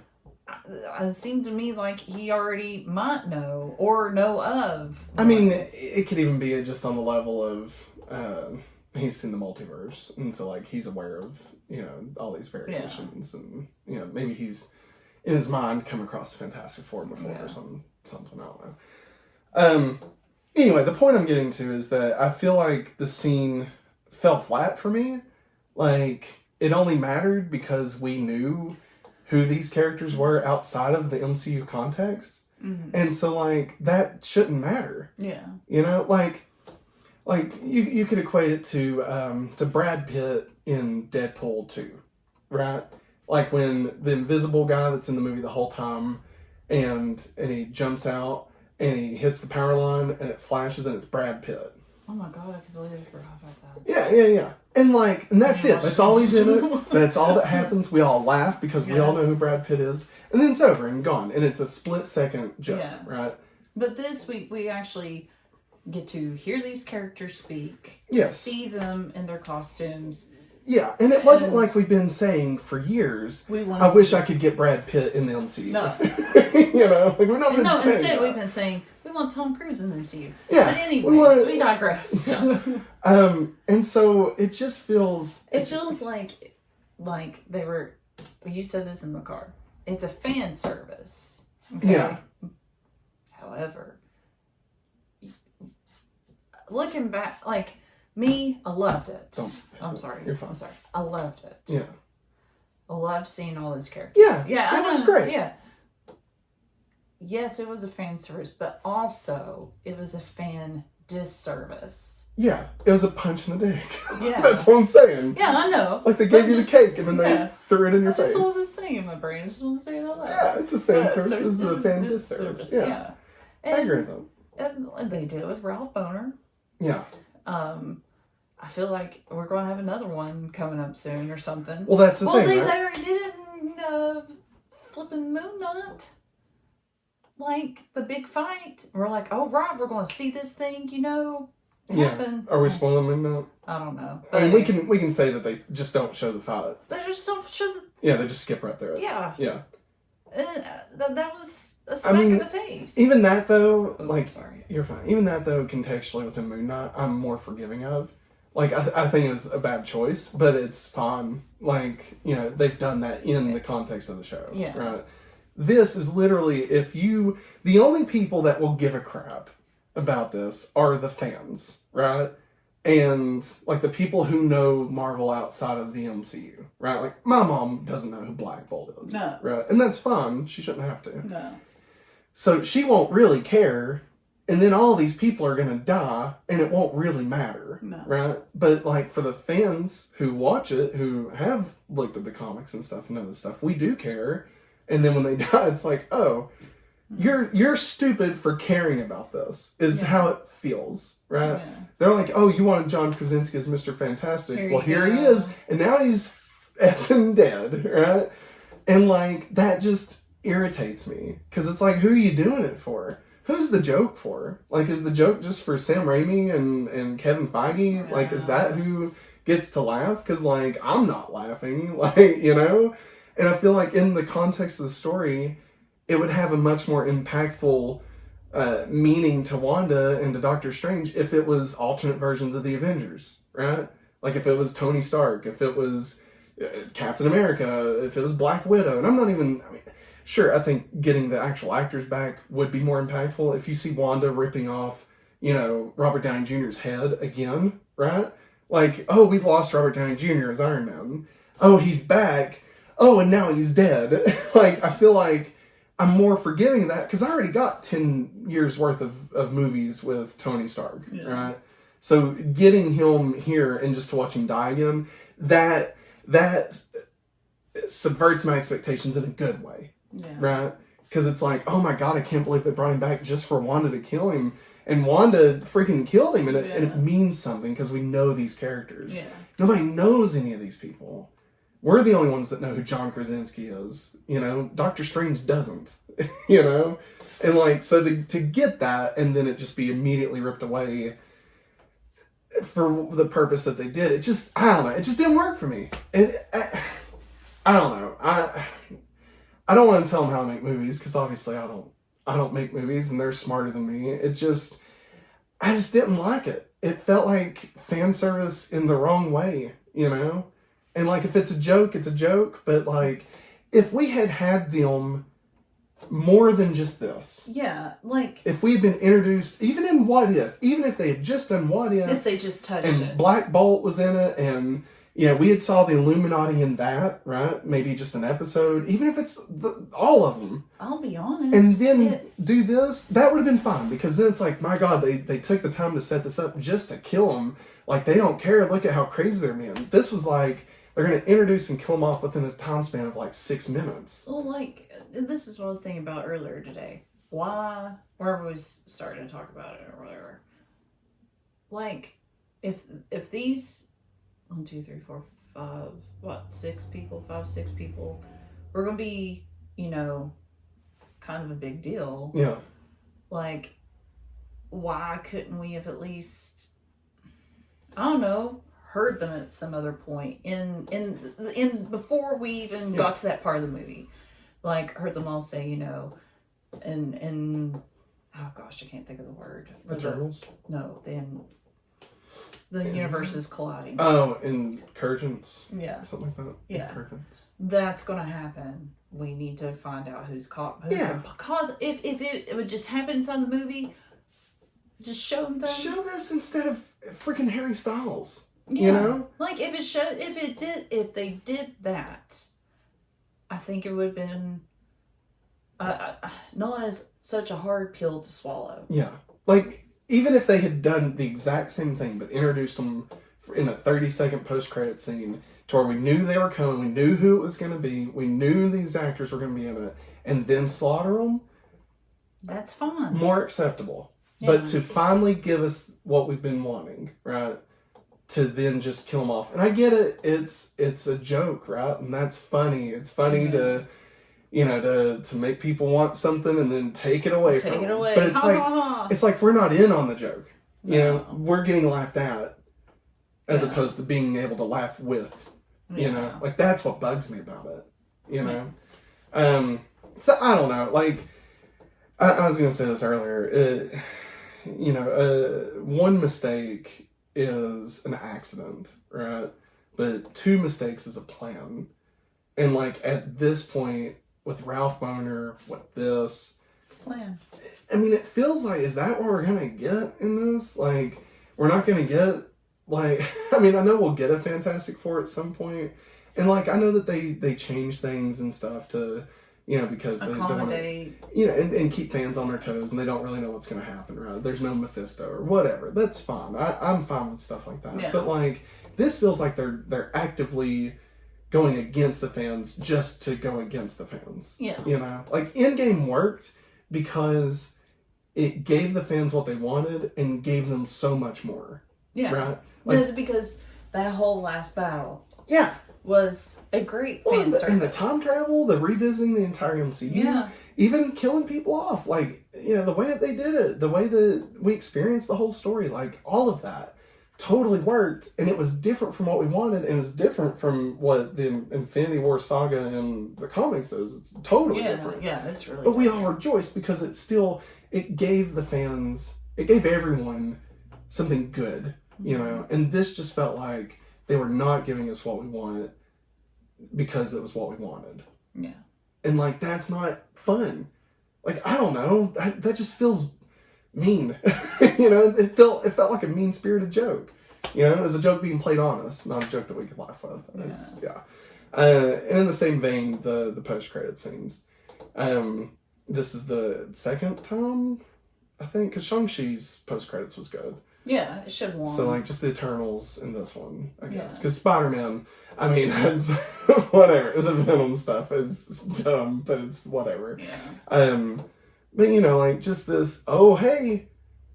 It seemed to me like he already might know or know of. I mean, it could even be just on the level of he's seen the multiverse, and so like he's aware of all these variations, and maybe he's in his mind come across the Fantastic Four before or something. I don't know. Anyway, the point I'm getting to is that I feel like the scene fell flat for me. Like it only mattered because we knew who these characters were outside of the MCU context. Mm-hmm. And so, like, that shouldn't matter. Yeah. Like you could equate it to Brad Pitt in Deadpool 2, right? Like when the invisible guy that's in the movie the whole time and he jumps out and he hits the power line and it flashes and it's Brad Pitt. Oh my god, I completely forgot about that. Yeah. And that's it. That's all he's in it. That's all that happens. We all laugh because we all know who Brad Pitt is. And then it's over and gone. And it's a split-second joke, right? But this week we actually get to hear these characters speak. Yes. See them in their costumes. Yeah, and it wasn't like we've been saying for years, I wish I could get Brad Pitt in the MCU. No. Like we're not been saying instead that. We've been saying, we want Tom Cruise in the MCU. Yeah. But anyways, we digress. And so it just feels... It feels like they were... You said this in the car. It's a fan service. Okay? Yeah. However, looking back, like... Me, I loved it. I'm sorry. You're fine. I'm sorry. I loved it. Yeah. I loved seeing all those characters. Yeah. It was great. Yeah. Yes, it was a fan service, but also it was a fan disservice. Yeah. It was a punch in the dick. Yeah. That's what I'm saying. Yeah, I know. Like they gave you the cake and then they threw it in your face. I just thought it was saying in my brain. I just want to say it out loud. Yeah, it's a fan service. This is a fan disservice. Yeah. I agree with them. And they did it with Ralph Boner. Yeah. I feel like we're going to have another one coming up soon or something. Well, that's the thing, they right? already did it in flipping Moon Knight. Like, the big fight. We're like, oh, right, we're going to see this thing, happen. Are we spoiling Moon Knight? I don't know. I mean, we can say that they just don't show the fight. They just don't show the... Yeah, they just skip right there. Yeah. Yeah. That was a smack in the face. Even that, though, sorry. You're fine. Even that, though, contextually within Moon Knight, I'm more forgiving of. Like, I think it was a bad choice, but it's fine. Like, they've done that in the context of the show. Yeah. Right? This is literally, the only people that will give a crap about this are the fans, right? And, like, the people who know Marvel outside of the MCU, right? Like, my mom doesn't know who Blackbolt is. No. Right? And that's fine. She shouldn't have to. No. So she won't really care, and then all these people are going to die, and it won't really matter. No. Right? But, like, for the fans who watch it, who have looked at the comics and stuff and know this stuff, we do care. And then when they die, it's like, oh, you're stupid for caring about this, is how it feels, right? Yeah. They're like, oh, you wanted John Krasinski as Mr. Fantastic. Here he is, and now he's effing dead, right? And, like, that just irritates me, because it's like, who are you doing it for? Who's the joke for? Like, is the joke just for Sam Raimi and Kevin Feige? Like, is that who gets to laugh? Because, like, I'm not laughing, like, And I feel like in the context of the story, it would have a much more impactful meaning to Wanda and to Doctor Strange if it was alternate versions of the Avengers, right? Like if it was Tony Stark, if it was Captain America, if it was Black Widow. And I'm not even... Sure, I think getting the actual actors back would be more impactful. If you see Wanda ripping off, Robert Downey Jr.'s head again, right? Like, oh, we lost Robert Downey Jr. as Iron Man. Oh, he's back. Oh, and now he's dead. Like, I feel like I'm more forgiving of that because I already got 10 years worth of movies with Tony Stark, right? So getting him here and just to watch him die again, that subverts my expectations in a good way, right? Because it's like, oh my god, I can't believe they brought him back just for Wanda to kill him, and Wanda freaking killed him, and it means something because we know these characters. Nobody knows any of these people. We're the only ones that know who John Krasinski is. You know, Doctor Strange doesn't. You know, and like so to get that, and then it just be immediately ripped away for the purpose that they did, it just, I don't know, it just didn't work for me. And I don't know. I don't want to tell them how to make movies because obviously I don't make movies and they're smarter than me. I just didn't like it. It felt like fan service in the wrong way, you know? And like if it's a joke, it's a joke. But like if we had them more than just this. Yeah, like if we had been introduced, even in What If, even if they had just done What if they just touched and it. Blackbolt was in it, and you know, we had saw the Illuminati in that, right? Maybe just an episode, even if it's all of them. I'll be honest. And then do this, that would have been fine, because then it's like, my God, they took the time to set this up just to kill him. Like, they don't care. Look at how crazy they're being. This was like, they're going to introduce and kill him off within a time span of like 6 minutes. Well, like, this is what I was thinking about earlier today. Why, wherever we started to talk about it or whatever. Like, if these 1, 2, 3, 4, 5, 6 people, 5, 6 people, we're gonna be, you know, kind of a big deal. Yeah. Like, why couldn't we have at least, I don't know, heard them at some other point in before we even got to that part of the movie? Like, heard them all say, you know, and oh gosh, I can't think of the word. Eternals? No, then the universe is colliding. Oh, incurgence? Yeah. Something like that? Yeah. Incurgence. That's going to happen. We need to find out who's caught. Yeah. Because if it would just happen inside the movie, just show them. Show this instead of freaking Harry Styles. Yeah. You know? Like, if they did that, I think it would have been not as such a hard pill to swallow. Yeah. Like, even if they had done the exact same thing, but introduced them in a 30-second post-credit scene to where we knew they were coming, we knew who it was going to be, we knew these actors were going to be in it, and then slaughter them, that's fine. more acceptable. Yeah. But to finally give us what we've been wanting, right? To then just kill them off. And I get it, it's a joke, right? And that's funny. It's funny to, you know, to make people want something and then take it away from them. Take it away. But it's like we're not in on the joke. You know, we're getting laughed at as opposed to being able to laugh with. You know, like that's what bugs me about it. You know? So I don't know. Like, I was going to say this earlier. You know, one mistake is an accident, right? But 2 mistakes is a plan. And like at this point, with Ralph Boner, with this, it's planned. I mean, it feels like, is that what we're gonna get in this? Like, we're not gonna get, like, I mean, I know we'll get a Fantastic Four at some point, and like, I know that they change things and stuff to, you know, because they want to, you know, and keep fans on their toes, and they don't really know what's gonna happen, right? There's no Mephisto or whatever. That's fine. I'm fine with stuff like that. Yeah. But like, this feels like they're actively going against the fans just to go against the fans. Yeah. You know, like Endgame worked because it gave the fans what they wanted and gave them so much more. Yeah. Right? Like, because that whole last battle. Yeah. Was a great fan service. And the time travel, the revisiting the entire MCU. Yeah. Even killing people off. Like, you know, the way that they did it, the way that we experienced the whole story, like all of that totally worked, and it was different from what we wanted, and it was different from what the Infinity War saga in the comics is. It's totally different. Yeah, it's really. But we all rejoiced because it gave the fans, it gave everyone something good, you know. And this just felt like they were not giving us what we wanted because it was what we wanted. Yeah. And like that's not fun. Like I don't know, that just feels mean. You know, it felt like a mean-spirited joke. You know, it was a joke being played on us, not a joke that we could laugh with. And in the same vein, the post-credit scenes. This is the second time, I think, because Shang-Chi's post-credits was good. Yeah, it should have won. So, like, just the Eternals in this one, I guess. Yeah. Because Spider-Man, just the Eternals in this one, I guess. Because Spider-Man, I mean, it's whatever. The Venom stuff is dumb, but it's whatever. Yeah. But, like, just this, oh, hey,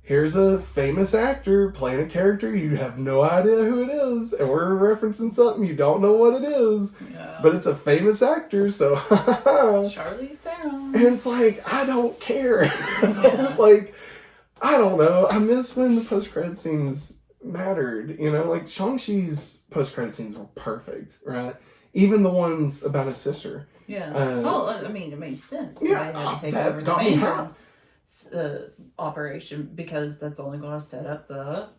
here's a famous actor playing a character you have no idea who it is, and we're referencing something you don't know what it is, but it's a famous actor, so Charlize Theron. And it's like, I don't care. I don't know. I miss when the post-credit scenes mattered, like Shang-Chi's post-credit scenes were perfect, right? Even the ones about his sister. Yeah. I mean, it made sense. Yeah. They had to take over the main operation because that's only going to set up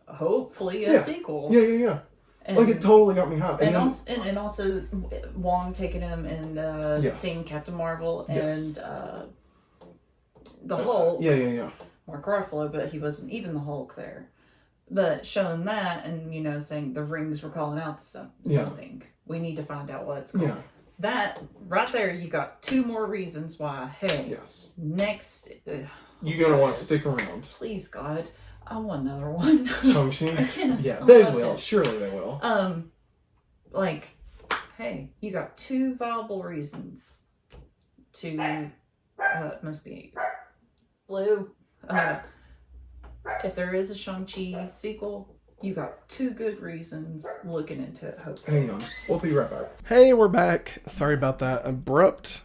hopefully a sequel. Yeah. And, like, it totally got me hot. And also Wong taking him and seeing Captain Marvel and the Hulk. Yeah. Mark Ruffalo, but he wasn't even the Hulk there. But showing that and, saying the rings were calling out to something. We need to find out what it's called. Yeah. That, right there, you got 2 more reasons why, hey, next... you're going to want to stick around. Please, God. I want another one. Shang-Chi? Yeah, they will. Surely they will. Hey, you got 2 viable reasons to... must be blue. If there is a Shang-Chi sequel, you got 2 good reasons looking into it, hopefully. Hang on. We'll be right back. Hey, we're back. Sorry about that abrupt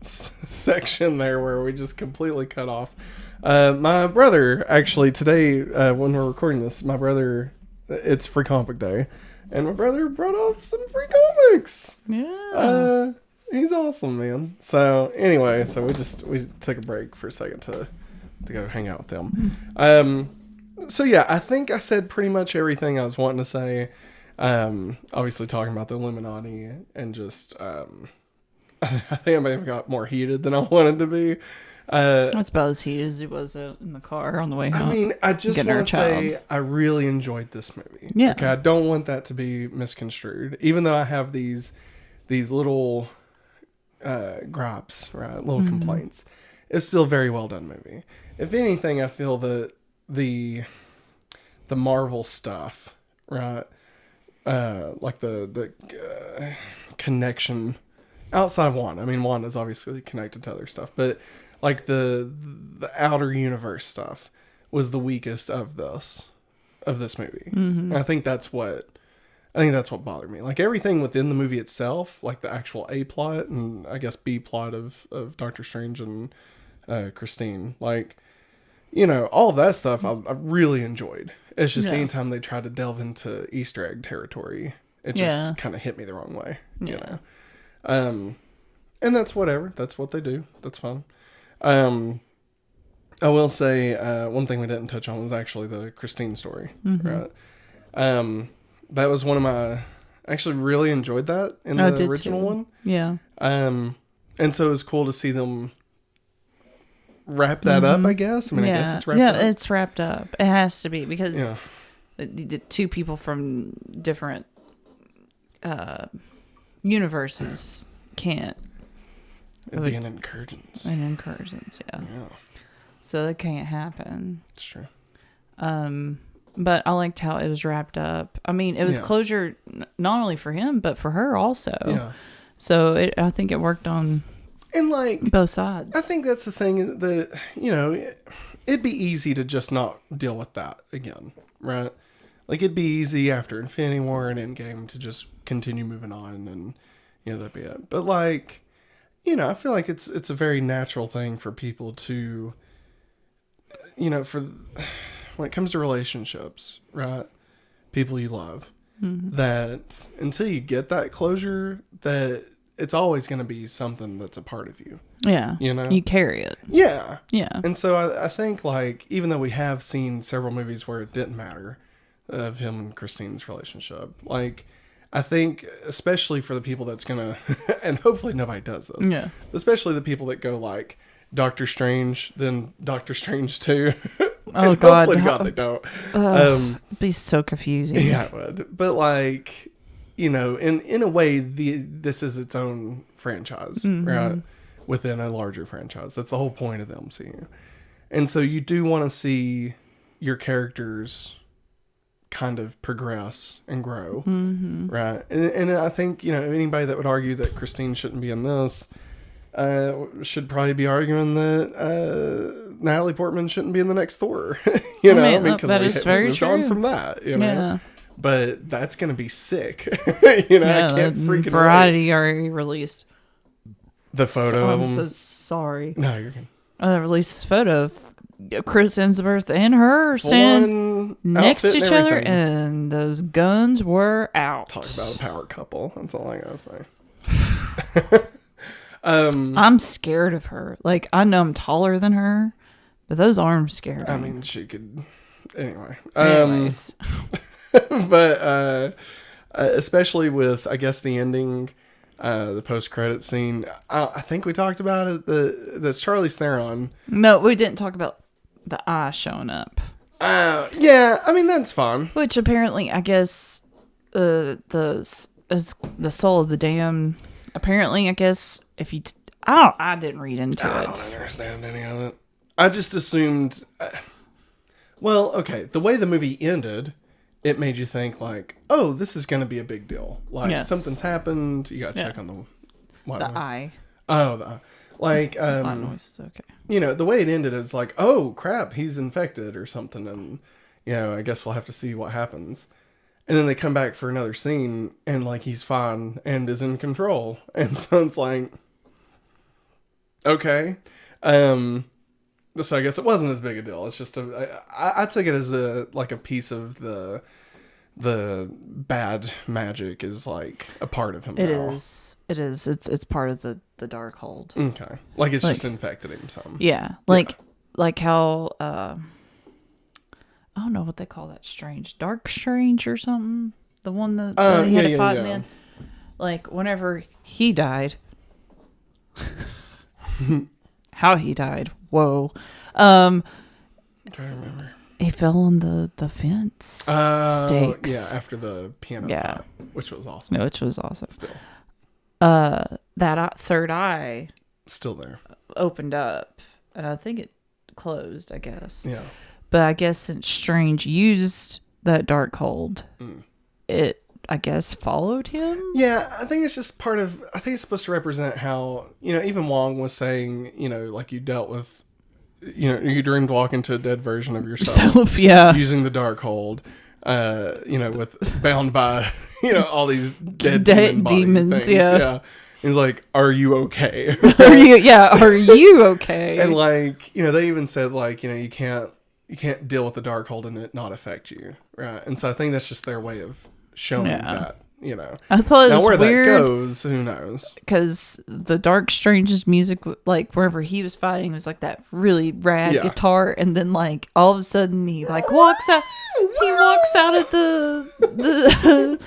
section there where we just completely cut off. My brother, actually, today, when we're recording this, it's Free Comic Day, and my brother brought off some free comics. Yeah. He's awesome, man. So, anyway, we took a break for a second to go hang out with them. So, yeah, I think I said pretty much everything I was wanting to say. Obviously, talking about the Illuminati and just, I think I may have got more heated than I wanted to be. That's about as heated as it was in the car on the way home. I mean, I just want to say I really enjoyed this movie. Yeah. Okay, I don't want that to be misconstrued. Even though I have these little gripes, right? Little complaints. It's still a very well done movie. If anything, I feel that the Marvel stuff, right? Like the connection outside Wanda. I mean, Wanda's obviously connected to other stuff, but like the outer universe stuff was the weakest of this movie. And I think that's what bothered me. Like everything within the movie itself, like the actual A plot and I guess B plot of Doctor Strange and Christine, like, all of that stuff I really enjoyed. It's just anytime they tried to delve into Easter egg territory, it just kind of hit me the wrong way, you know? And that's whatever. That's what they do. That's fine. I will say, one thing we didn't touch on was actually the Christine story, right? That was one of I actually really enjoyed that in the original one. Yeah. And so it was cool to see them wrap that up, I guess. I mean, I guess it's wrapped up. Yeah, it's wrapped up. It has to be because the 2 people from different universes can't. It'd be an incursions. Yeah. So that can't happen. It's true. But I liked how it was wrapped up. I mean, it was closure not only for him, but for her also. Yeah. So I think it worked on both sides. I think that's the thing that, it'd be easy to just not deal with that again, right? Like, it'd be easy after Infinity War and Endgame to just continue moving on and, that'd be it. But, like, I feel like it's a very natural thing for people to, when it comes to relationships, right? People you love, that until you get that closure, that it's always going to be something that's a part of you. Yeah. You carry it. Yeah. Yeah. And so I think, like, even though we have seen several movies where it didn't matter of him and Christine's relationship, like, I think, especially for the people that's going to, and hopefully nobody does this, especially the people that go, like, Doctor Strange, then Doctor Strange 2. Oh, God. Hopefully, God, they don't. It'd be so confusing. Yeah, it would. But, like, in a way, this is its own franchise, right? Within a larger franchise. That's the whole point of the MCU. And so you do want to see, your characters kind of progress and grow, right? And I think, anybody that would argue that Christine shouldn't be in this should probably be arguing that Natalie Portman shouldn't be in the next Thor. Because that is very moved true. on from that, Yeah. But that's gonna be sick. I can't freaking Variety wait. already released The photo of I'm him. so sorry. No, you're good. Released this photo of Chris Hemsworth and her standing next to each other, and those guns were out. Talk about a power couple. That's all I gotta say. I'm scared of her. Like, I know I'm taller than her, but those arms scare me. I mean, she could. Anyway. Anyways. But especially with, I guess, the ending, the post-credit scene. I think we talked about it. That's Charlize Theron. No, we didn't talk about the eye showing up. Yeah, I mean, that's fun. Which apparently, I guess, the soul of the damned. Apparently, I guess, if you... I didn't read into it. I don't understand any of it. I just assumed... well, okay, the way the movie ended, it made you think, like, oh, this is going to be a big deal. Like, something's happened, you got to check on the... The eye. Oh, the eye. Like, white noise is okay. The way it ended, it's like, oh, crap, he's infected or something, and, I guess we'll have to see what happens. And then they come back for another scene, and, like, he's fine and is in control. And so it's like, okay. So I guess it wasn't as big a deal. It's just I took it as a piece of the bad magic is, like, a part of him now. It is. It's part of the dark hold. Okay. Like, it's just infected him some. Yeah. Like how... I don't know what they call that strange. Dark Strange or something? The one that he had to fight in the end. Like, whenever he died. How he died. Whoa. I'm trying to remember. He fell on the fence. Stakes. Yeah, after the piano fight, which was awesome. No, which was awesome. Still. That third eye... Still there. Opened up. And I think it closed, I guess. Yeah. But I guess since Strange used that dark hold, it, I guess, followed him? Yeah, I think it's just part of... I think it's supposed to represent how, even Wong was saying, like, you dealt with... you dreamed walking to a dead version of yourself. Yeah. Using the dark hold. With... bound by, all these dead demons, things. Yeah. He's like, are you okay? Are you okay? And, like, they even said, like, you can't deal with the dark hold and it not affect you, right? And so I think that's just their way of showing that, I thought it was where weird. That goes, who knows? Because the Dark Strange's music, like, wherever he was fighting, was like that really rad guitar, and then, like, all of a sudden he, like, walks out of the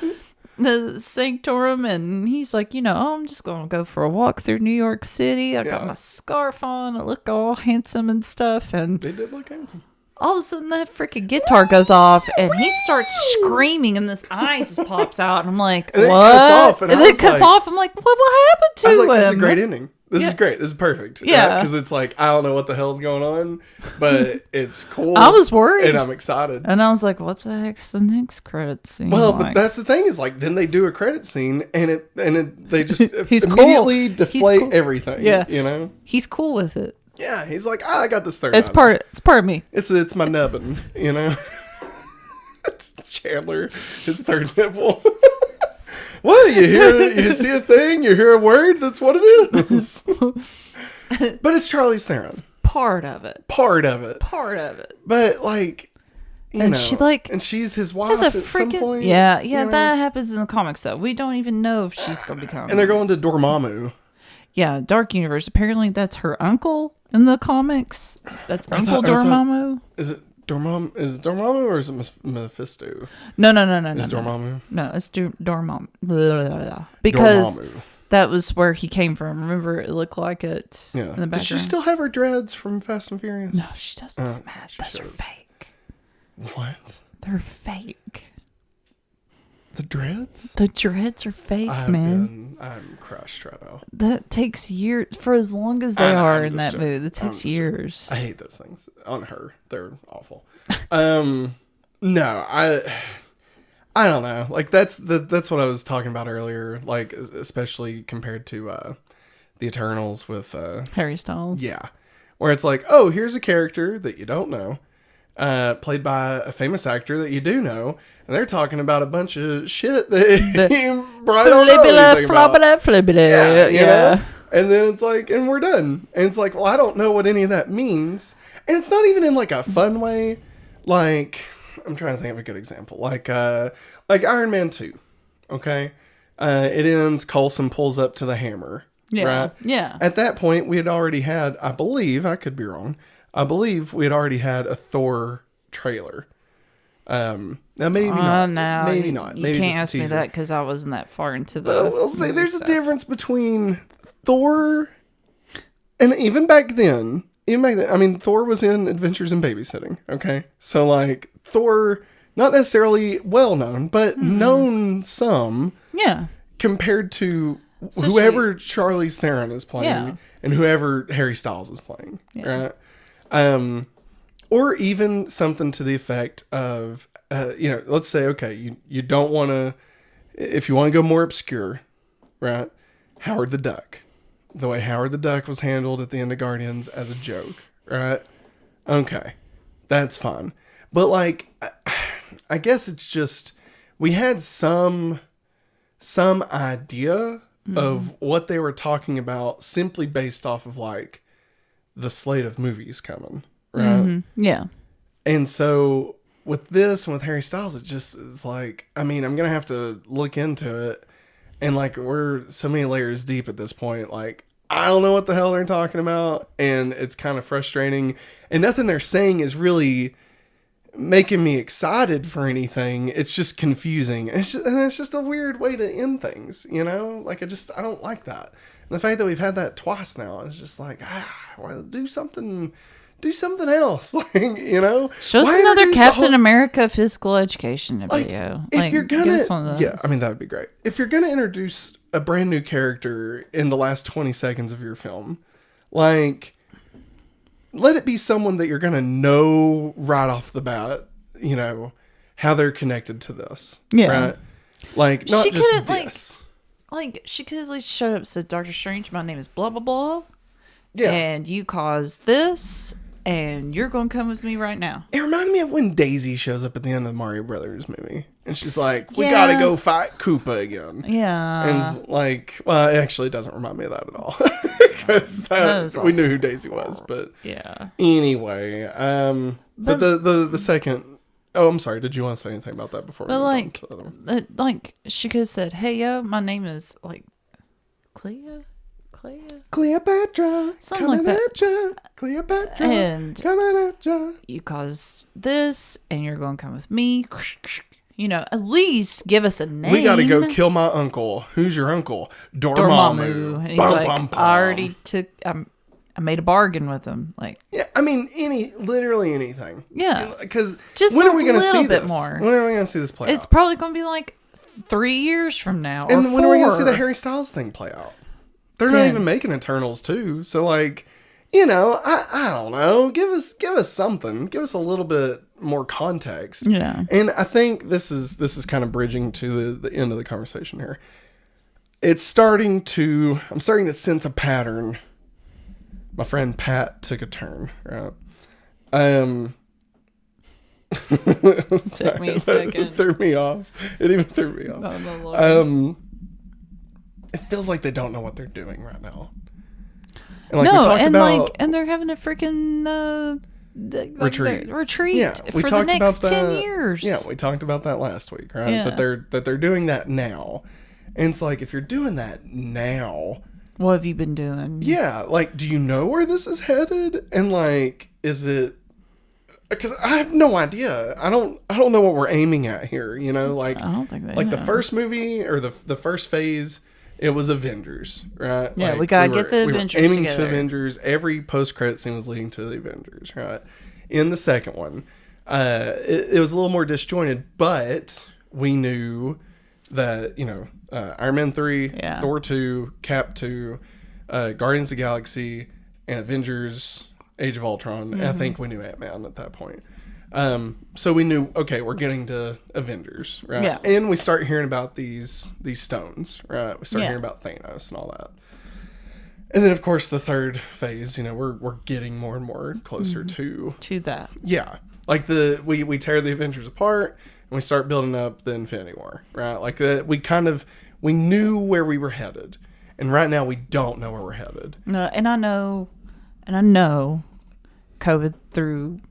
sanctorum, and he's like, I'm just gonna go for a walk through New York City. I got my scarf on, I look all handsome and stuff, and they did look handsome. All of a sudden that freaking guitar goes off and he starts screaming and this eye just pops out, and I'm like, what? And then it cuts off. I'm like, what happened to him? This is a great ending. This is great. This is perfect. Yeah. Because it's like, I don't know what the hell's going on, but it's cool. I was worried. And I'm excited. And I was like, what the heck's the next credit scene? Well, but that's the thing is, like, then they do a credit scene and they just He's immediately cool. deflate everything. Yeah. He's cool with it. Yeah, he's like, I got this third. It's part of me. It's my nubbin, It's Chandler, his third nipple. What, you see a thing, you hear a word, that's what it is. But it's Charlize Theron. It's part of it. But, like, and she's his wife at some point. Yeah, that happens in the comics, though. We don't even know if she's going to become. And they're going to Dormammu. Yeah, Dark Universe. Apparently, that's her uncle in the comics. That's Uncle Dormammu. Is it Dormammu? Is it Dormammu or is it Mephisto? No. Is Dormammu? No, it's Dormammu. Because Dormammu. That was where he came from. Remember, it looked like it in the background. Does she still have her dreads from Fast and Furious? No, she doesn't. Those are fake. What? They're fake. The The dreads? The dreads are fake, man. I'm crushed right now. That takes years. For as long as they are in that movie, it takes years. I hate those things. On her. They're awful. No, I don't know. Like, that's what I was talking about earlier. Like, especially compared to the Eternals with... Harry Styles. Yeah. Where it's like, oh, here's a character that you don't know. Played by a famous actor that you do know. And they're talking about a bunch of shit that you probably don't know anything about. Yeah, you know? And then it's like, and we're done. And it's like, well, I don't know what any of that means. And it's not even in like a fun way. Like, I'm trying to think of a good example. Like Iron Man 2. Okay? It ends, Coulson pulls up to the hammer. Yeah. Right? Yeah. At that point, we had already had, I believe, I could be wrong, I believe we had already had a Thor trailer. Now maybe not. No, maybe not. You maybe can't ask me that because I wasn't that far into the. But we'll say there's a difference between Thor, and even back then, I mean, Thor was in Adventures in Babysitting. Okay, so like Thor, not necessarily well known, but known some. Yeah. Compared to whoever Charlize Theron is playing and whoever Harry Styles is playing, right? Or even something to the effect of, let's say, okay, you don't want to, if you want to go more obscure, right? Howard the Duck. The way Howard the Duck was handled at the end of Guardians as a joke, right? Okay, that's fine. But like, I guess it's just, we had some idea of what they were talking about simply based off of like the slate of movies coming. Right. Mm-hmm. Yeah. And so with this and with Harry Styles, it just is like, I mean, I'm going to have to look into it. And like, we're so many layers deep at this point. Like, I don't know what the hell they're talking about. And it's kind of frustrating. And nothing they're saying is really making me excited for anything. It's just confusing. It's just a weird way to end things, you know? Like, I don't like that. And the fact that we've had that twice now, it's just like, well, do something else, like, you know. Show us another Captain America physical education video. If you're gonna, yeah, I mean that would be great. If you're gonna introduce a brand new character in the last 20 seconds of your film, like, let it be someone that you're gonna know right off the bat. You know how they're connected to this, right? Like, not just this. Like she could at least showed up and said, "Doctor Strange, my name is blah blah blah." Yeah. And you caused this, and you're going to come with me right now. It reminded me of when Daisy shows up at the end of the Mario Brothers movie. And she's like, we got to go fight Koopa again. Yeah. And it's like, well, it actually doesn't remind me of that at all. Because we knew who Daisy was. But yeah. Anyway. But the second... Oh, I'm sorry. Did you want to say anything about that before? But like, she could have said, hey, yo, my name is, like, Cleopatra, something like that. Cleopatra, and coming at ya. You caused this, and you're going to come with me. You know, at least give us a name. We got to go kill my uncle. Who's your uncle? Dormammu. And he's like, I already took. I made a bargain with him. Like, yeah, I mean, literally anything. Yeah, because just when are we going to see this? More. When are we going to see this play out? It's probably going to be like 3 years from now. And or when 4. are we going to see the Harry Styles thing play out? They're 10. not even making Eternals 2, so like, you know, I don't know. Give us something. Give us a little bit more context. Yeah. And I think this is kind of bridging to the end of the conversation here. I'm starting to sense a pattern. My friend Pat took a turn, right? Took me a second. It threw me off. It even threw me off. It feels like they don't know what they're doing right now. And like we talked about, and they're having a freaking retreat we for talked the next about 10 years. Yeah, we talked about that last week, right? Yeah. That they're doing that now. And it's like, if you're doing that now, what have you been doing? Yeah, like, do you know where this is headed? And like, is it? Because I have no idea. I don't know what we're aiming at here. You know, like, I don't think they like know. the first movie or the first phase. It was Avengers, right? Yeah, like, we gotta get the Avengers we were aiming together. to Avengers. Every post-credit scene was leading to the Avengers, right? In the second one, it was a little more disjointed, but we knew that, Iron Man 3, Yeah. Thor 2, Cap 2, Guardians of the Galaxy, and Avengers Age of Ultron. And I think we knew Ant-Man at that point. So we knew, okay, we're getting to Avengers, right? Yeah. And we start hearing about these stones, right? We start Yeah. hearing about Thanos and all that. And then, of course, the third phase, we're getting more and more closer to that. Yeah. Like we tear the Avengers apart and we start building up the Infinity War, right? Like we knew where we were headed. And right now we don't know where we're headed. No, and I know COVID threw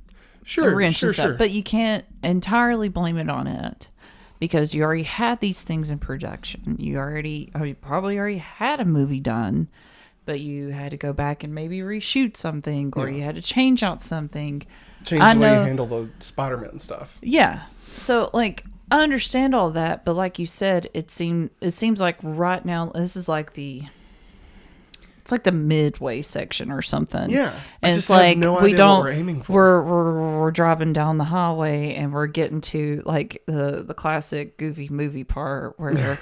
a wrench and stuff, but you can't entirely blame it on it because you already had these things in production. You probably already had a movie done, but you had to go back and maybe reshoot something, or you had to change out something. Change the way you handle the Spider-Man stuff. Yeah. So, like, I understand all that, but like you said, it seems like right now this is like it's like the midway section or something. Yeah. And it's like we don't what we're aiming for. We're driving down the highway and we're getting to like the classic Goofy movie part where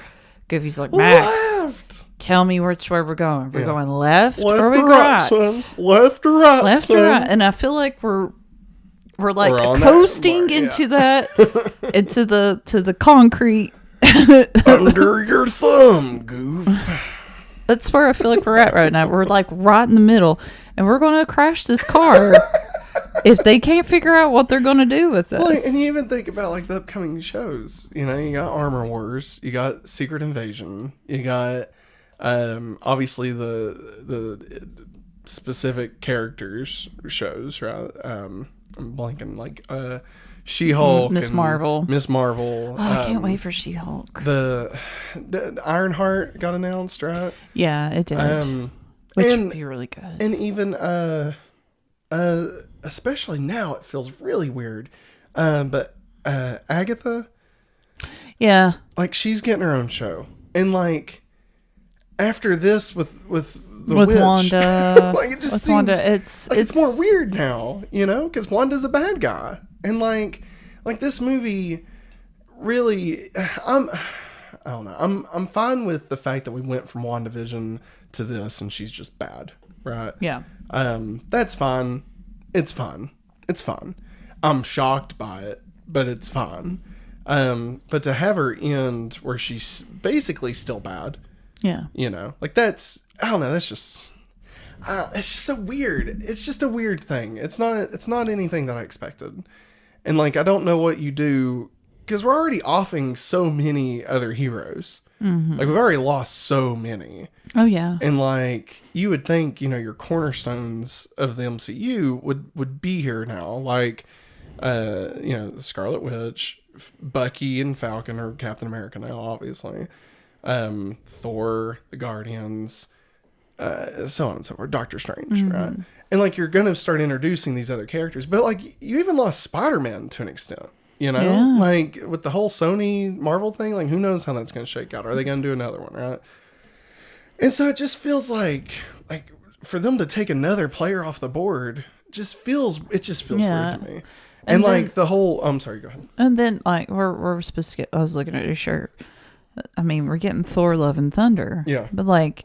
Goofy's like, Max, tell me which way we're going. We're going left or we right? Son. Left or right? Left son. or right? And I feel like we're like coasting into that into the concrete under your thumb, Goof. That's where I feel like we're at right now. We're like right in the middle, and we're going to crash this car if they can't figure out what they're going to do with us. Well, and you even think about like the upcoming shows. You got Armor Wars, you got Secret Invasion, you got obviously the specific characters shows, right? I'm blanking like She-Hulk, Miss Marvel. Oh, I can't wait for She-Hulk. The Ironheart got announced, right? Yeah, it did. Which would be really good. And even especially now, it feels really weird. But Agatha, yeah, like she's getting her own show, and like after this with the witch, Wanda, like it just with seems Wanda, it's more weird now, because Wanda's a bad guy, and like this movie really, I don't know, I'm fine with the fact that we went from WandaVision to this, and she's just bad, right? Yeah. That's fine. It's fun. It's fun. I'm shocked by it, but it's fun. But to have her end where she's basically still bad. Yeah. Like that's, I don't know, that's just, it's just so weird. It's just a weird thing. It's not anything that I expected. And like, I don't know what you do, because we're already offing so many other heroes. Mm-hmm. Like we've already lost so many. Oh yeah. And like, you would think, your cornerstones of the MCU would be here now. Like, the Scarlet Witch, Bucky and Falcon, or Captain America now, obviously. Thor, the Guardians, so on and so forth. Doctor Strange, right? And like, you're gonna start introducing these other characters, but like, you even lost Spider-Man to an extent. Yeah. Like with the whole Sony Marvel thing, like who knows how that's gonna shake out? Are they gonna do another one, right? And so it just feels like for them to take another player off the board just feels weird to me. And like then, the whole, I'm sorry, go ahead. And then like we're supposed to get, I was looking at your shirt. I mean, we're getting Thor: Love and Thunder. Yeah. But like,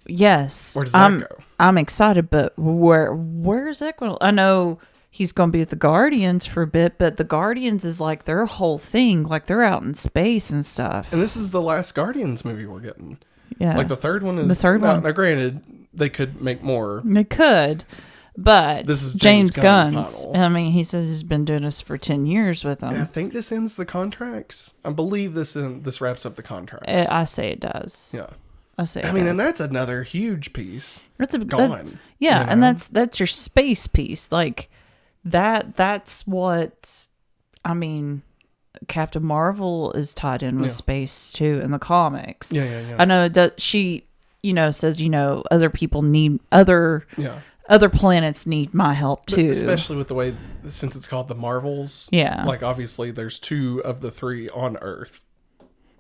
yes, where does that go? I'm excited, but where is that going? I know he's going to be with the Guardians for a bit, but the Guardians is like their whole thing. Like they're out in space and stuff. And this is the last Guardians movie we're getting. Yeah. Like the third one is... The third one. Now, granted, they could make more. They could, but this is James Gunn's. I mean, he says he's been doing this for 10 years with them. And I think this ends the contracts. I believe this wraps up the contracts. I say it does. Yeah. I say it I mean, does. and that's another huge piece. That's gone. And that's your space piece. Like, that's what... I mean... Captain Marvel is tied in with space too in the comics. Yeah. I know she, says, other people need other planets need my help too. Especially with the way, since it's called the Marvels. Yeah. Like obviously there's 2 of the 3 on Earth.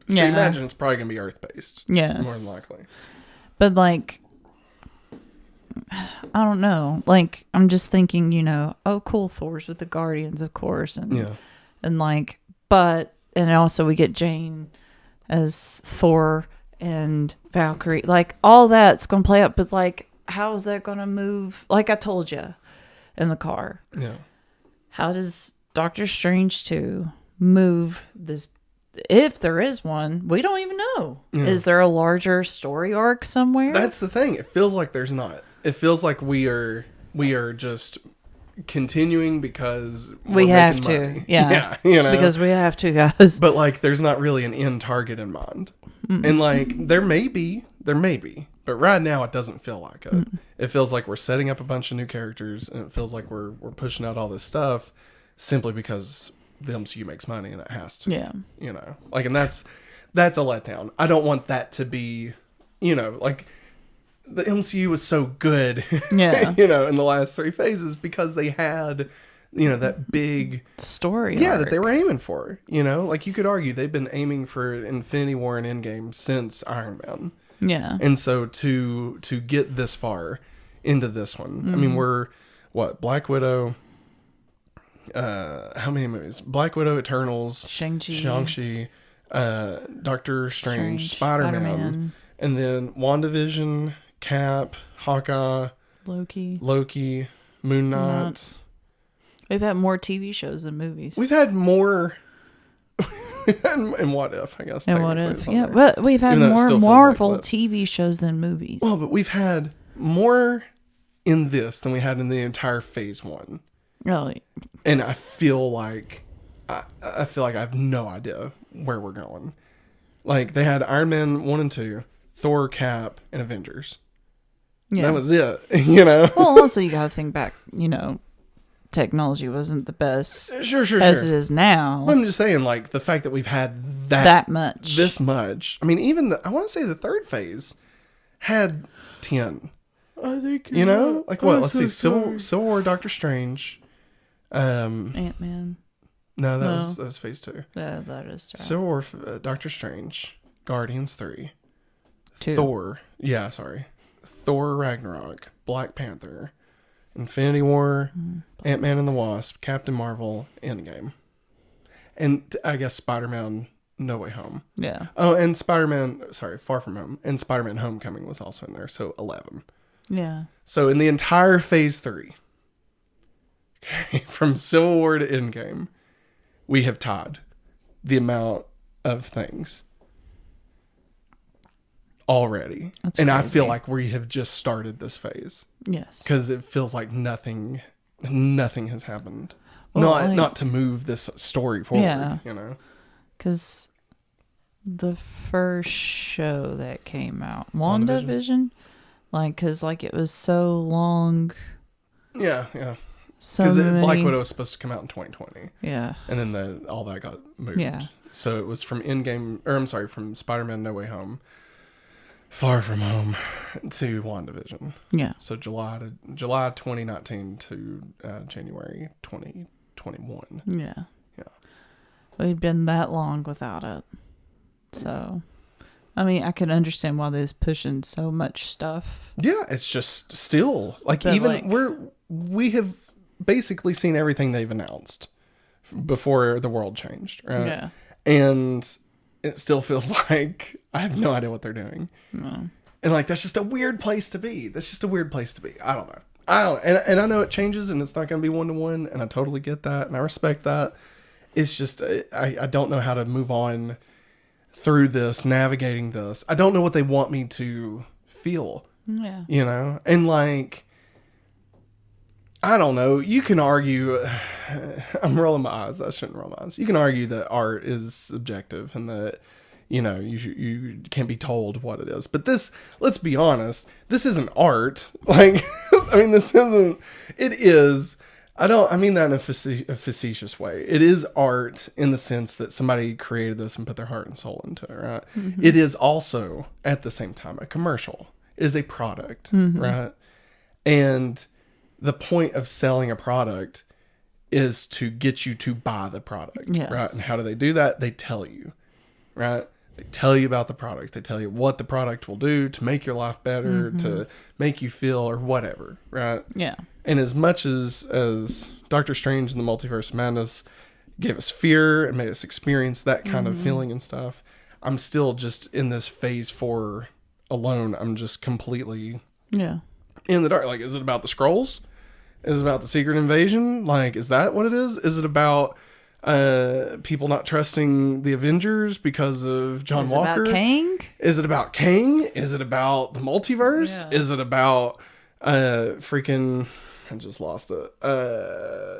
So you imagine it's probably going to be Earth based. Yes. More than likely. But like, I don't know. Like, I'm just thinking, oh cool, Thor's with the Guardians, of course. And like, and also we get Jane as Thor and Valkyrie. Like, all that's going to play up, but like, how is that going to move? Like I told you in the car. Yeah. How does Doctor Strange 2 move this? If there is one, we don't even know. Yeah. Is there a larger story arc somewhere? That's the thing. It feels like there's not. It feels like we are just continuing because we we're have making to. money. Yeah. You know? Because we have to, guys. But like, there's not really an end target in mind. And like, there may be, but right now it doesn't feel like it. It feels like we're setting up a bunch of new characters, and it feels like we're pushing out all this stuff simply because the MCU makes money and it has to. Yeah. You know, like, and that's a letdown. I don't want that to be, you know, like, the MCU was so good, Yeah. you know, in the last 3 phases because they had, you know, that big Story arc arc. that they were aiming for, you know, like you could argue they've been aiming for Infinity War and Endgame since Iron Man. Yeah. And so to get this far into this one, I mean, we're Black Widow, how many movies? Black Widow, Eternals, Shang-Chi, Doctor Strange, Spider-Man, and then WandaVision, Cap, Hawkeye, Loki, Moon Knight. We've had more TV shows than movies. We've had more. And What If, I guess. And What If, yeah. But we've had more Marvel TV shows than movies. Well, but we've had more in this than we had in the entire Phase 1. Really? And I feel like I have no idea where we're going. Like, they had Iron Man 1 and 2, Thor, Cap, and Avengers. Yeah. That was it, you know? Well, also, you got to think back, you know, technology wasn't the best sure. as it is now. Well, I'm just saying, like, the fact that we've had that much. This much. I mean, even I want to say the third phase had 10. I think, you know? Like, what? Let's see. Civil War, Doctor Strange. Ant-Man. No, that was phase 2. Yeah, that is true. Civil War, Doctor Strange, Guardians 3, 2. Thor. Yeah, sorry. Thor Ragnarok, Black Panther, Infinity War, Ant-Man and the Wasp, Captain Marvel, Endgame. And I guess Spider-Man No Way Home. Yeah. Oh, and Far From Home. And Spider-Man Homecoming was also in there, so 11. Yeah. So in the entire Phase 3, okay, from Civil War to Endgame, we have tied the amount of things already. That's and crazy. I feel like we have just started this phase. Yes. Because it feels like nothing has happened. Well, Not to move this story forward, you know? Because the first show that came out, WandaVision, because it was so long. Yeah. So because many... Black Widow was supposed to come out in 2020. Yeah. And then all that got moved. Yeah. So it was from from Spider-Man No Way Home, Far From Home, to WandaVision. Yeah. So July 2019 to January 2021. Yeah. Yeah. We've been that long without it. So, I mean, I can understand why they're pushing so much stuff. Yeah, it's just still like but even we have basically seen everything they've announced before the world changed, right? Yeah. And it still feels like I have no idea what they're doing. No. And like, that's just a weird place to be. I don't know. And I know it changes and it's not going to be 1-to-1, and I totally get that and I respect that. It's just, I don't know how to move on through this, navigating this. I don't know what they want me to feel. Yeah. You know? And like, I don't know. You can argue, I'm rolling my eyes. I shouldn't roll my eyes. You can argue that art is subjective and that, you know, you can't be told what it is. But this, let's be honest, this isn't art. Like, I mean, it is. I mean that in a facetious way. It is art in the sense that somebody created this and put their heart and soul into it, right? Mm-hmm. It is also, at the same time, a commercial. It is a product, right? And the point of selling a product is to get you to buy the product, right? And how do they do that? They tell you, right? They tell you about the product. They tell you what the product will do to make your life better, to make you feel or whatever, right? Yeah. And as much as Doctor Strange and the Multiverse of Madness gave us fear and made us experience that kind of feeling and stuff, I'm still just in this phase 4 alone. I'm just completely in the dark. Like, is it about the Skrulls? Is it about the secret invasion? Like, is that what it is? Is it about people not trusting the Avengers because of John Walker? Is it about Kang? Is it about Kang? Is it about the multiverse? Yeah. Is it about freaking... I just lost it.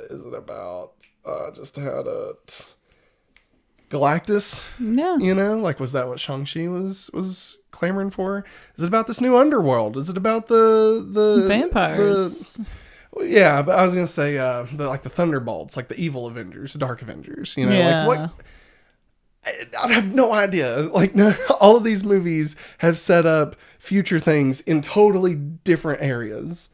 Is it about... just had it... Galactus? Yeah. You know? Like, was that what Shang-Chi was clamoring for? Is it about this new underworld? Is it about the vampires? Yeah, but I was gonna say the Thunderbolts, like the evil Avengers, Dark Avengers. You know, Yeah. like what? I have no idea. Like, no, all of these movies have set up future things in totally different areas,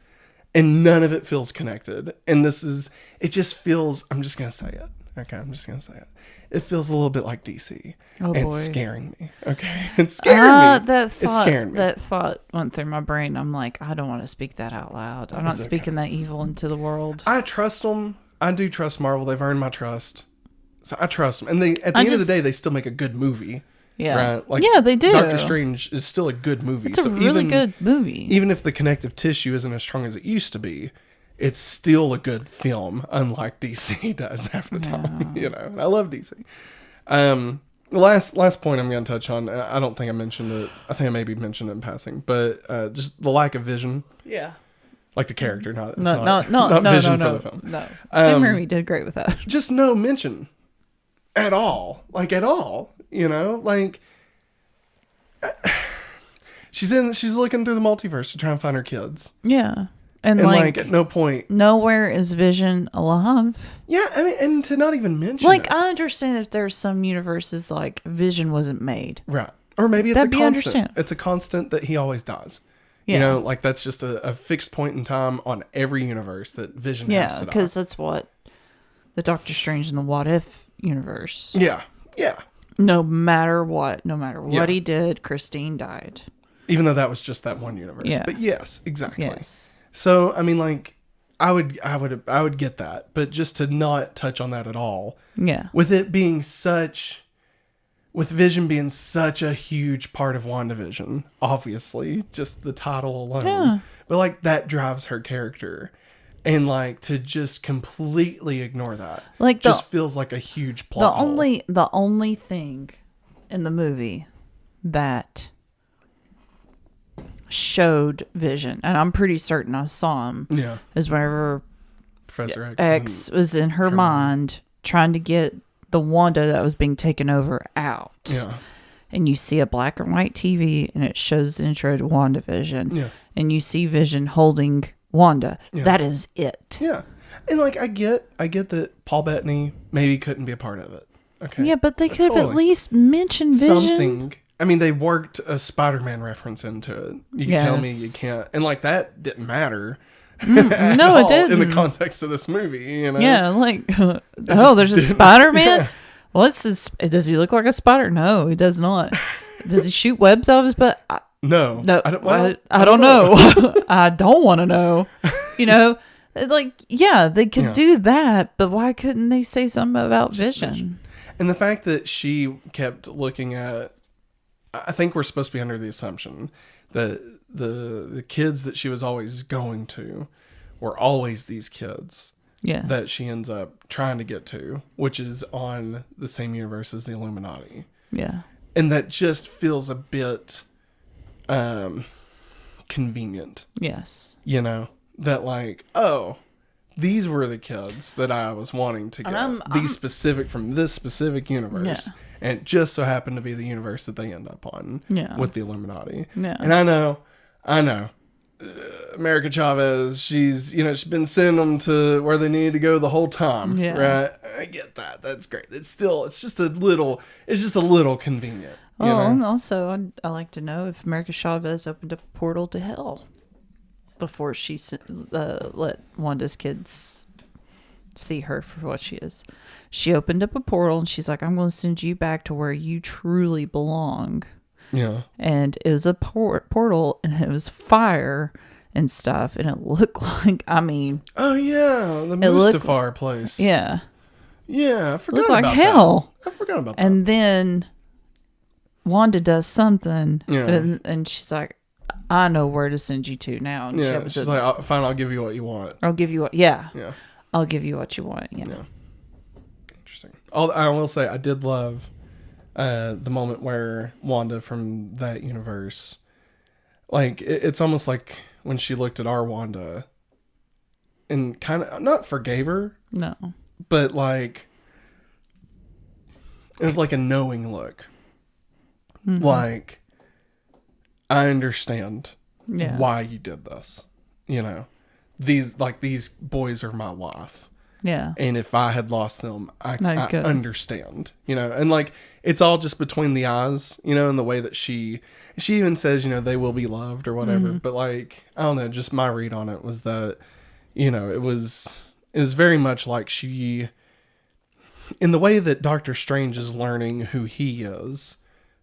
and none of it feels connected. And it just feels. I'm just gonna say it. Okay, I'm just gonna say it. It feels a little bit like DC. Oh, and boy. It's scaring me. Okay, it's scaring me. It's scaring me. That thought went through my brain. I'm like, I don't want to speak that out loud. I'm not speaking that evil into the world. I trust them. I do trust Marvel. They've earned my trust. So I trust them. And at the end of the day, they still make a good movie. Yeah. Right? Like, yeah, they do. Doctor Strange is still a good movie. It's a really good movie. Even if the connective tissue isn't as strong as it used to be, it's still a good film, unlike DC does half the time. You know, I love DC. The last point I'm going to touch on, I don't think I mentioned it. I think I maybe mentioned it in passing, but just the lack of vision. Yeah. Like the character, not vision for the film. No, Sam Raimi did great with that. Just no mention at all. Like, at all. You know? Like, she's looking through the multiverse to try and find her kids. Yeah. And like at no point. Nowhere is Vision alive. Yeah, I mean, and to not even mention like, it. I understand that there's some universes like Vision wasn't made. Right. Or maybe it's That'd a be constant. It's a constant that he always dies. Yeah. You know, like that's just a fixed point in time on every universe that Vision has to die. Yeah, because that's what the Doctor Strange in the What If universe. Yeah. Yeah. No matter what he did, Christine died. Even though that was just that one universe. Yeah. But yes, exactly. Yes. So, I mean, like, I would get that, but just to not touch on that at all. Yeah. With Vision being such a huge part of WandaVision, obviously, just the title alone. Yeah. But, like, that drives her character. And, like, to just completely ignore that, like, just feels like a huge plot hole. The only thing in the movie that showed Vision, and I'm pretty certain I saw him, is whenever Professor X was in her mind trying to get the Wanda that was being taken over out. Yeah. And you see a black and white TV and it shows the intro to WandaVision. Yeah. And you see Vision holding Wanda. Yeah. That is it. Yeah. And like I get that Paul Bettany maybe couldn't be a part of it. Okay. Yeah, but they could have at least mentioned Vision. Something. I mean, they worked a Spider-Man reference into it. You can tell me you can't. And like that didn't matter. No, it didn't. In the context of this movie, you know? Yeah, like, there's a Spider-Man? Yeah. What's his... Does he look like a spider? No, he does not. Does he shoot webs out of his butt? No. I don't know. I don't want to know. You know? It's like, yeah, they could do that, but why couldn't they say something about Vision? And the fact that she kept looking at... I think we're supposed to be under the assumption that the kids that she was always going to were always these kids that she ends up trying to get to, which is on the same universe as the Illuminati. Yeah. And that just feels a bit convenient. Yes. You know? That like, oh, these were the kids that I was wanting to get. These specific from this specific universe. Yeah. And it just so happened to be the universe that they end up on with the Illuminati. Yeah. And I know, America Chavez, she's been sending them to where they need to go the whole time. Yeah. Right? I get that. That's great. It's just a little convenient. And also, I'd like to know if America Chavez opened up a portal to hell before she let Wanda's kids see her for what she is. She opened up a portal and she's like, I'm going to send you back to where you truly belong. Yeah. And it was a portal and it was fire and stuff. And it looked like, oh yeah, the Mustafar place. Yeah. Yeah, I forgot about like hell. That. I forgot about that. And then Wanda does something, Yeah. and she's like, I know where to send you to now. And Yeah, she's like, fine, I'll give you what you want. I'll give you what, yeah. Yeah. I'll give you what you want. Yeah. Interesting. I will say, I did love the moment where Wanda from that universe, like, it's almost like when she looked at our Wanda and kind of, not forgave her, No. but like, it was like a knowing look. Mm-hmm. Like, I understand Yeah. you did this. You know, these boys are my life. Yeah. And if I had lost them, I could. understand, you know, and like, it's all just between the eyes, you know, and the way that she even says, you know, they will be loved or whatever. Mm-hmm. But like, I don't know, just my read on it was that, you know, it was very much like she, in the way that Doctor Strange is learning who he is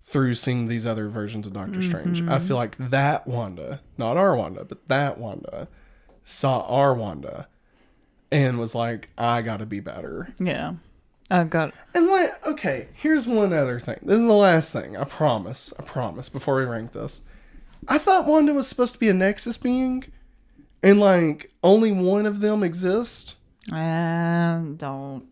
through seeing these other versions of Doctor Strange. I feel like that Wanda, not our Wanda, but that Wanda saw our Wanda and was like, I gotta be better. Yeah. I got. And like, okay, here's one other thing. This is the last thing. I promise, before we rank this. I thought Wanda was supposed to be a Nexus being, and like, only one of them exists. Don't.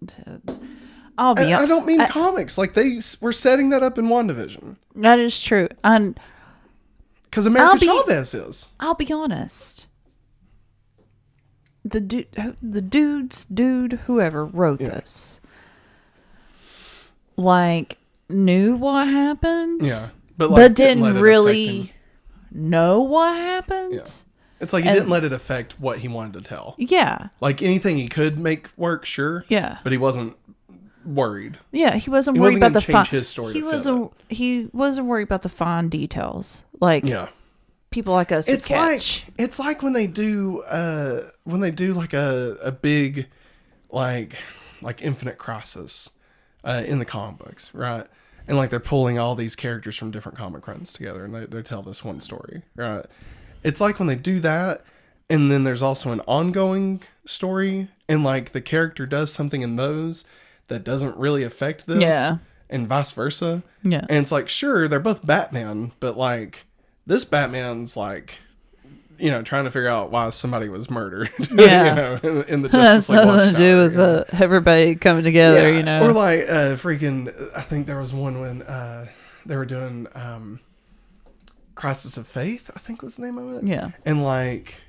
I'll be. I don't mean comics. Like, they were setting that up in WandaVision. That is true. And because America Chavez is. I'll be honest. The dude, whoever wrote this, like, knew what happened. Yeah, but like, didn't really know what happened. Yeah. It's like he didn't let it affect what he wanted to tell. Yeah. Like, anything he could make work, sure. Yeah. But he wasn't worried. Yeah, he wasn't worried about the change his story. He wasn't worried about the fine details. Like, people like us would catch. It's like when they do like a big like Infinite Crisis in the comic books, right? And like, they're pulling all these characters from different comic runs together, and they tell this one story, right? It's like when they do that, and then there's also an ongoing story, and like, the character does something in those that doesn't really affect this, and vice versa. Yeah. And it's like, sure, they're both Batman, but like, this Batman's like, you know, trying to figure out why somebody was murdered. Yeah. You know, in the Justice That's League nothing to do with everybody coming together, you know. Or like, freaking, I think there was one when they were doing Crisis of Faith, I think was the name of it. Yeah. And like,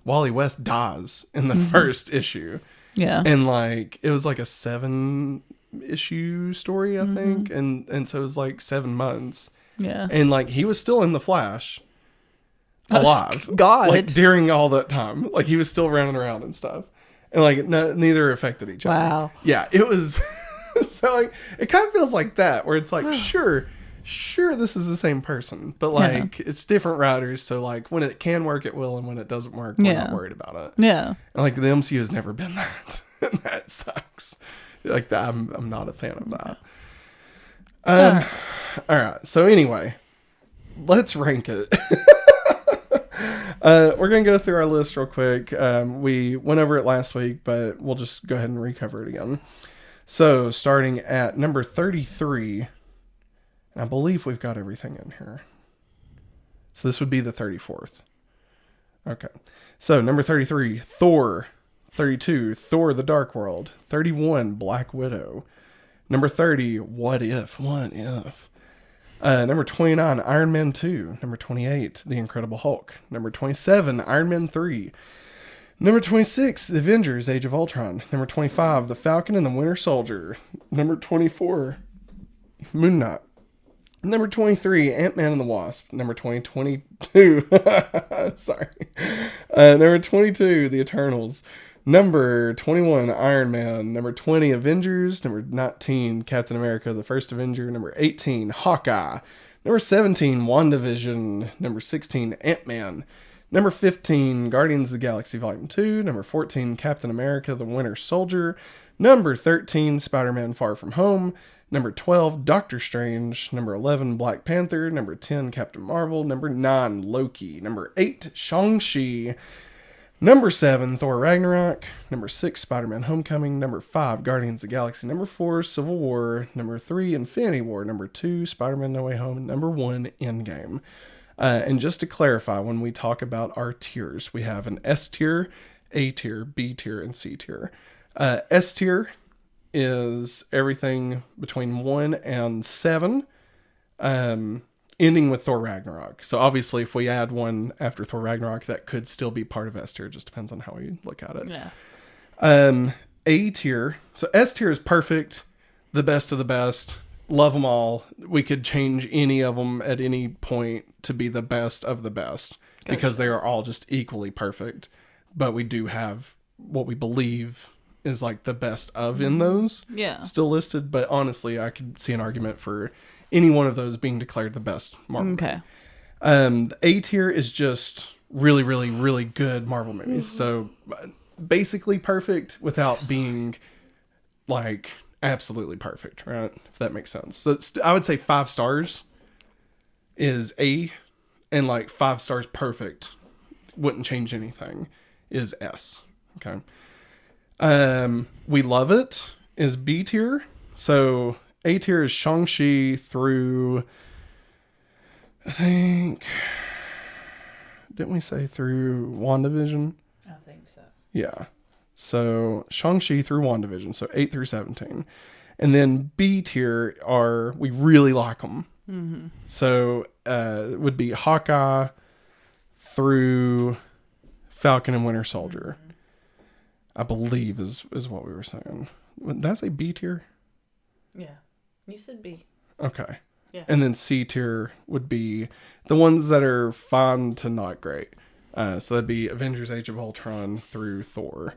Wally West dies in the first issue. Yeah. And like, it was like a 7-issue story, I think. And so it was like 7 months. Yeah. And like, he was still in the Flash alive. God. Like, during all that time. Like, he was still running around and stuff. And like, neither affected each other. Wow. Yeah, it was so like, it kind of feels like that, where it's like, sure, this is the same person, but like, it's different writers, so like, when it can work, it will, and when it doesn't work, we're not worried about it. Yeah. And like, the MCU has never been that. And that sucks. Like, that, I'm not a fan of that. All right. So anyway, let's rank it. We're gonna go through our list real quick. We went over it last week, but we'll just go ahead and recover it again. So, starting at number 33, I believe we've got everything in here. So this would be the 34th. Okay. So, number 33, Thor. 32, Thor the Dark World. 31, Black Widow. Number 30, What If? Number 29, Iron Man 2. Number 28, The Incredible Hulk. Number 27, Iron Man 3. Number 26, The Avengers, Age of Ultron. Number 25, The Falcon and the Winter Soldier. Number 24, Moon Knight. Number 23, Ant-Man and the Wasp. Number 22, sorry. Number 22, The Eternals. Number 21, Iron Man. Number 20, Avengers. Number 19, Captain America, the First Avenger. Number 18, Hawkeye. Number 17, WandaVision. Number 16, Ant-Man. Number 15, Guardians of the Galaxy Volume 2. Number 14, Captain America, the Winter Soldier. Number 13, Spider-Man Far From Home. Number 12, Doctor Strange. Number 11, Black Panther. Number 10, Captain Marvel. Number 9, Loki. Number 8, Shang-Chi. Number 7, Thor Ragnarok. Number 6, Spider-Man Homecoming. Number 5, Guardians of the Galaxy. Number 4, Civil War. Number 3, Infinity War. Number 2, Spider-Man No Way Home. And number 1, Endgame. And just to clarify, when we talk about our tiers, we have an S tier, A tier, B tier, and C tier. S tier is everything between 1 and 7, ending with Thor Ragnarok. So obviously, if we add one after Thor Ragnarok, that could still be part of S tier. It just depends on how we look at it. Yeah. A tier. So S tier is perfect, the best of the best. Love them all. We could change any of them at any point to be the best of the best because they are all just equally perfect. But we do have what we believe is like the best of in those still listed. But honestly, I could see an argument for any one of those being declared the best Marvel movie. The A tier is just really, really, really good Marvel movies. So basically perfect without being like absolutely perfect, right? If that makes sense. So I would say 5 stars is A, and like 5 stars perfect, wouldn't change anything, is S. Okay. We love it is B tier. So A tier is Shang-Chi through, I think, didn't we say through WandaVision? I think so. Yeah. So Shang-Chi through WandaVision, so 8 through 17. And then B tier are, we really like them. Mm-hmm. So it would be Hawkeye through Falcon and Winter Soldier. Mm-hmm. I believe is what we were saying. Did I say B tier? Yeah. You said B. Okay. Yeah. And then C tier would be the ones that are fine to not great. So that'd be Avengers Age of Ultron through Thor.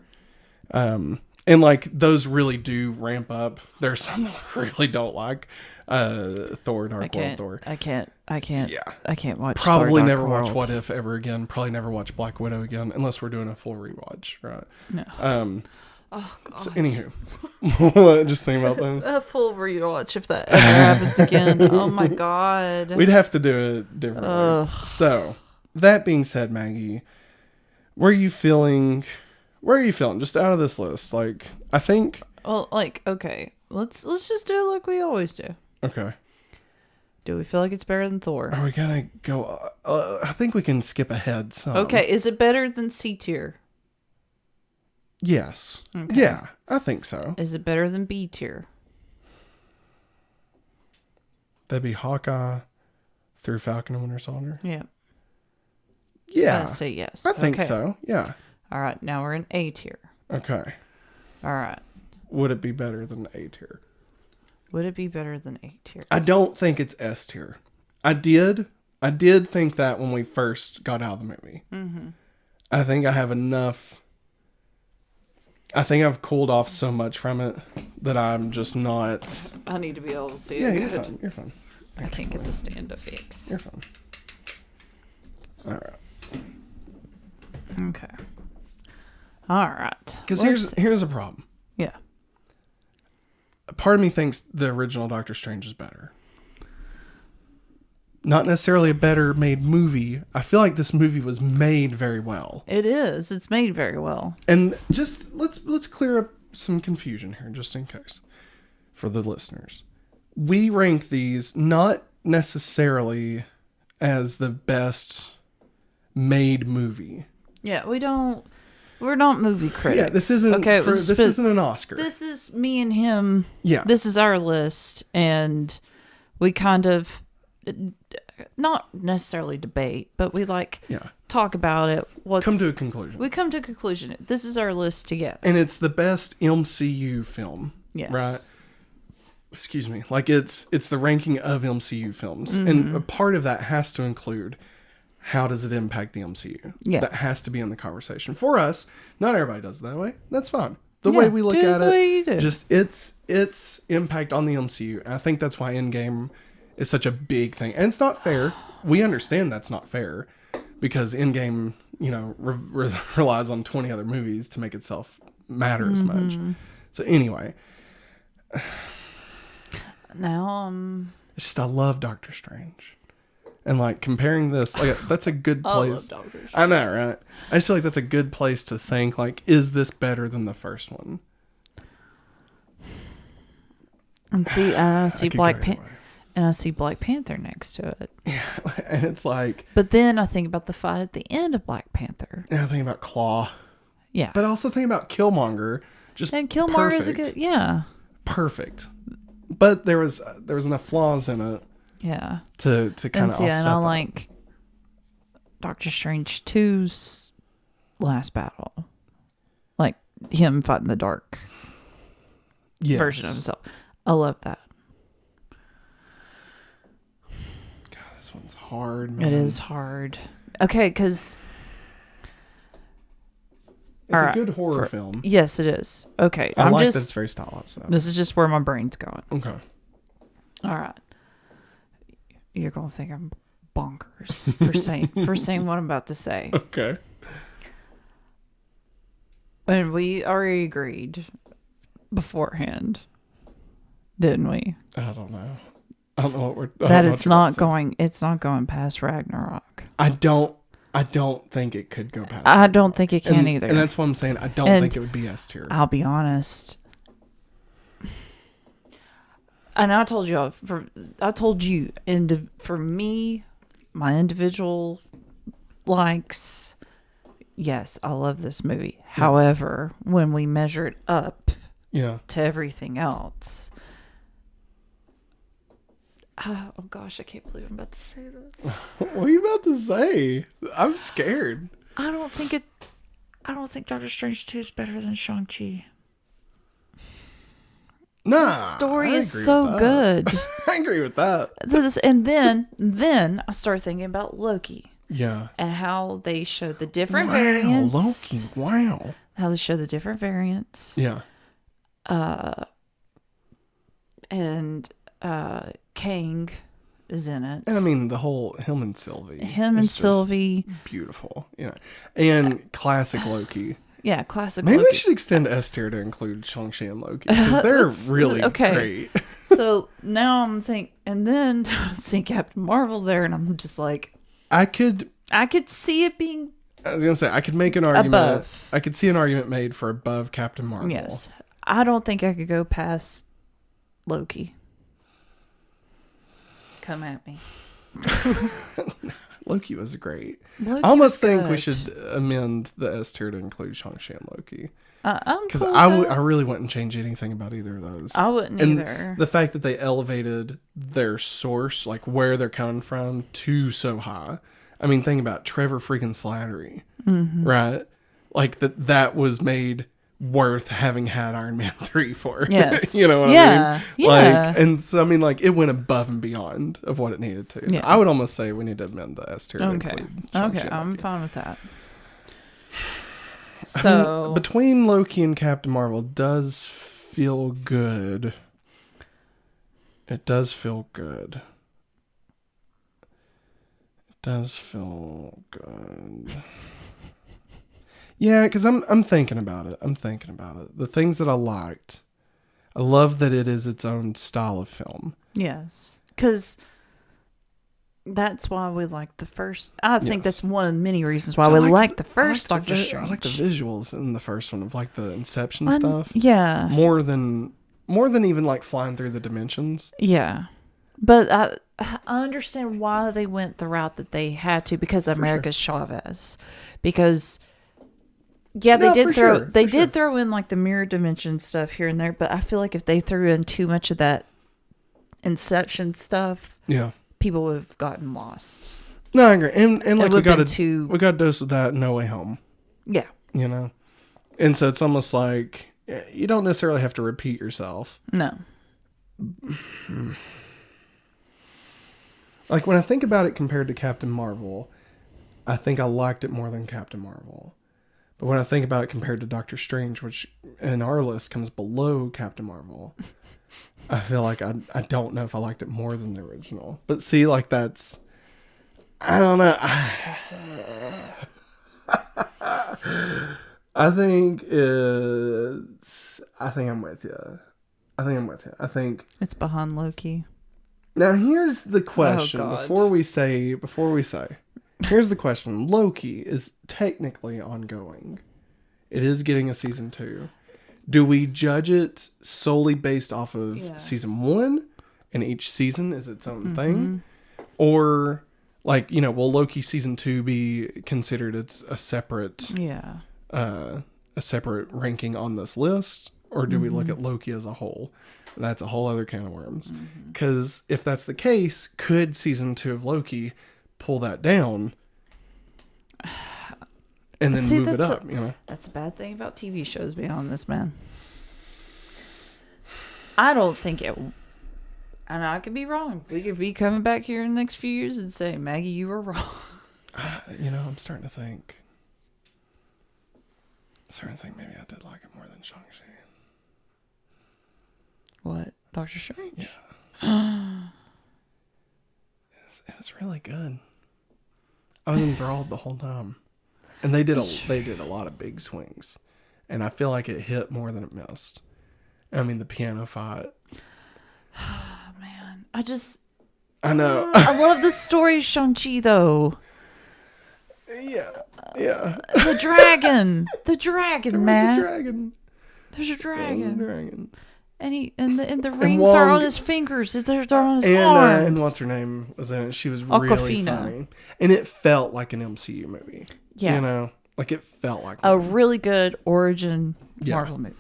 And like those really do ramp up. There's some that I really don't like. Thor, Dark World, Thor. I can't. Yeah. I can't watch. Probably Thor, never Dark watch World. What If ever again. Probably never watch Black Widow again unless we're doing a full rewatch, right? No. Oh God. So anywho, just think about those. A full rewatch if that ever happens again. Oh my God. We'd have to do it differently. So that being said, Maggie, where are you feeling? Just out of this list? Like, I think. Well, like, okay, let's just do it like we always do. Okay. Do we feel like it's better than Thor? Are we gonna go? I think we can skip ahead some. Okay, is it better than C tier? Yes. Okay. Yeah, I think so. Is it better than B tier? That'd be Hawkeye through Falcon and Winter Soldier. Yeah. Yeah. I say yes. I think Okay. so. Yeah. All right, now we're in A tier. Okay. All right. Would it be better than A tier? Would it be better than A tier? I don't think it's S tier. I did think that when we first got out of the movie. Mm-hmm. I think I have enough. I think I've cooled off so much from it that I'm just not. I need to be able to see Yeah, it. you're good. fine. You're fine. I can't get the stand to fix. You're fine. All right. Okay. All right. Because Let's- here's a problem. Yeah. Part of me thinks the original Doctor Strange is better. Not necessarily a better made movie. I feel like this movie was made very well. It is. It's made very well. And just let's clear up some confusion here, just in case, for the listeners. We rank these not necessarily as the best made movie. Yeah, we're not movie critics. Yeah, this isn't. Okay, This isn't an Oscar. This is me and him. Yeah. This is our list, and we kind of not necessarily debate, but we talk about it. Come to a conclusion. We come to a conclusion. This is our list together. And it's the best MCU film. Yes. Right? Excuse me. Like it's the ranking of MCU films. And a part of that has to include how does it impact the MCU? Yeah. That has to be in the conversation. For us, not everybody does it that way. That's fine. The way we look at the way you do. it, just its impact on the MCU. And I think that's why Endgame is such a big thing. And it's not fair. We understand that's not fair because Endgame, relies on 20 other movies to make itself matter as much. So anyway, now, it's just I love Doctor Strange. And like comparing this, like that's a good I love place. Doctor Strange. I know, right? I just feel like that's a good place to think, like, is this better than the first one? And see, I see could go either way. and I see Black Panther next to it. Yeah, and it's like, But then I think about the fight at the end of Black Panther. and I think about Claw, Yeah. but I also think about Killmonger. Just And Killmonger is a perfect. good, yeah. Perfect. But there was enough flaws in it Yeah. to kind And of see, offset and I that. like Doctor Strange 2's last battle. Like him fighting the dark Yes. version of himself. I love that. God, this one's hard, man. It is hard. Okay, because... It's All a right, good horror film. Yes, it is. Okay, I I'm like just... that it's very stylized. Though. This is just where my brain's going. Okay. All right. You're going to think I'm bonkers for saying what I'm about to say. Okay. And we already agreed beforehand, didn't we? I don't know. I don't know what we're. That it's not going past Ragnarok. I don't think it could go past. I don't think it can either. And that's what I'm saying. I don't think it would be S tier. I'll be honest. And I told you, for me, my individual likes, yes, I love this movie. Yeah. However, when we measure it up to everything else, oh gosh, I can't believe I'm about to say this. What are you about to say? I'm scared. I don't think Doctor Strange 2 is better than Shang-Chi. Nah, the story is so good. I agree with that. And then I started thinking about Loki. Yeah. And how they showed the different variants. Loki. Wow. How they showed the different variants. Yeah. And Kang is in it. And I mean, the whole him and Sylvie. Beautiful. Yeah. And classic Loki. Yeah, classic Maybe Loki. we should extend S tier to include Shang-Chi and Loki. Because they're really great. So now I'm thinking, and then I see Captain Marvel there, and I'm just like, I could see it being. I was gonna say I could make an argument. Above. I could see an argument made for above Captain Marvel. Yes, I don't think I could go past Loki. Come at me. Loki was great. Loki I almost was think good. we should amend the S tier to include Shang-Chi and Loki. Because I really wouldn't change anything about either of those. I wouldn't either. The fact that they elevated their source, like where they're coming from, to so high. I mean, think about Trevor freaking Slattery, right? Like that was made worth having had Iron Man 3 for. Yes. You know what I mean? Yeah. Like, and so, I mean, like, it went above and beyond of what it needed to. So Yeah. I would almost say we need to amend the S tier to Okay. include Shang-Chi and I'm Loki. fine with that. I So mean, between Loki and Captain Marvel does feel good. It does feel good. It does feel good. Yeah, because I'm thinking about it. The things that I liked. I love that it is its own style of film. yes, because that's why we like the first. I think that's one of the many reasons why we like the first Doctor Strange. I like the visuals in the first one of like the Inception stuff. Yeah, More than even like flying through the dimensions. yeah, but I understand why they went the route that they had to because of America's Chavez, because. Yeah, they did throw in like the mirror dimension stuff here and there, but I feel like if they threw in too much of that Inception stuff, people would have gotten lost. No, I agree. And like we got a dose of that in No Way Home. Yeah. You know? And so it's almost like you don't necessarily have to repeat yourself. No. Like when I think about it compared to Captain Marvel, I think I liked it more than Captain Marvel. But when I think about it compared to Doctor Strange, which in our list comes below Captain Marvel, I feel like I don't know if I liked it more than the original. But see, like that's... I don't know. I think I'm with you. I think it's behind Loki. Now here's the question. God. Before we say, here's the question. Loki is technically ongoing. It is getting a season 2. Do we judge it solely based off of season 1, and each season is its own thing, or like, you know, will Loki season 2 be considered a separate ranking on this list, or do we look at Loki as a whole? That's a whole other can of worms. Because if that's the case, could season 2 of Loki pull that down and then move it up? You know, that's a bad thing about TV shows being on this, man. I don't think it. And I could be wrong. We could be coming back here in the next few years and say, Maggie, you were wrong. You know, I'm starting to think maybe I did like it more than Shang-Chi. What? Doctor Strange? Yeah. It was really good. I was enthralled the whole time. And they did a lot of big swings. And I feel like it hit more than it missed. I mean, the piano fight. Oh, man. I know. I love the story of Shang-Chi, though. Yeah. The dragon. The dragon, man. There's a dragon. And the rings are on his fingers. They're on his arms. And what's her name was in it? She was really funny. And it felt like an MCU movie. Yeah. You know? Like it felt like a really good origin Marvel movie.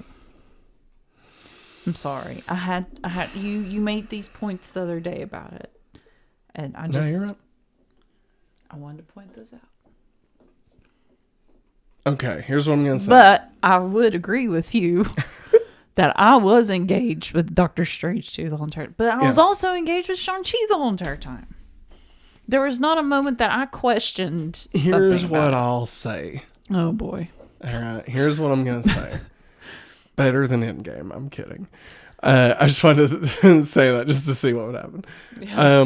I'm sorry. I had you made these points the other day about it. And I just you're right. I wanted to point those out. Okay, here's what I'm going to say. But I would agree with you that I was engaged with Doctor Strange too the whole entire time. But I was also engaged with Shang-Chi the whole entire time. There was not a moment that I questioned Here's what I'll say. Oh, boy. All right, here's what I'm going to say. Better than Endgame. I'm kidding. I just wanted to say that just to see what would happen. Yeah.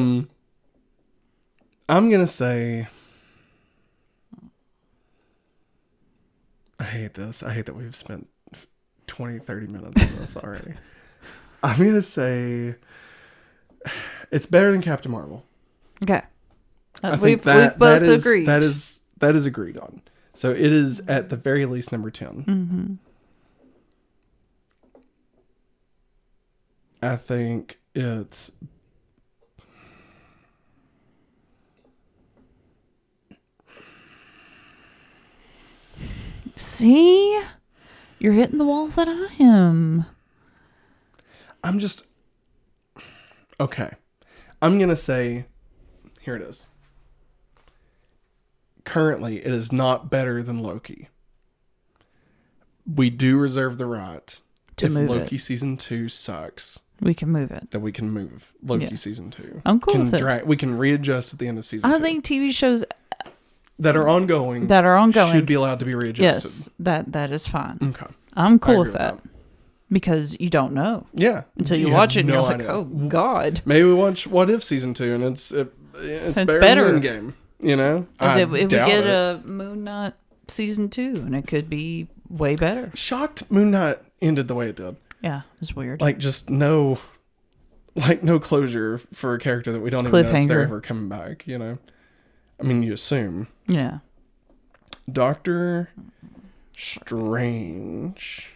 I'm going to say... I hate this. I hate that we've spent 20, 30 minutes on this already. I'm going to say it's better than Captain Marvel. Okay. We've both agreed. That is agreed on. So it is at the very least number 10. Mm-hmm. I think it's... See? You're hitting the wall that I am. I'm just... Okay. I'm going to say... Here it is. Currently, it is not better than Loki. We do reserve the right, if Loki season 2 sucks, we can move it. That we can move Loki season 2. I'm cool with it. We can readjust at the end of season 2. I think TV shows that are ongoing should be allowed to be readjusted. Yes, that is fine. Okay. I'm cool with that. Because you don't know. Yeah. Until you watch it and you're like, oh, God. Maybe we watch What If season 2 and it's better than Endgame. You know? If we get a Moon Knight season 2 and it could be way better. Shocked Moon Knight ended the way it did. Yeah, it's weird. Like just no closure for a character that we don't even know if they're ever coming back, you know? I mean, you assume. Yeah. Doctor Strange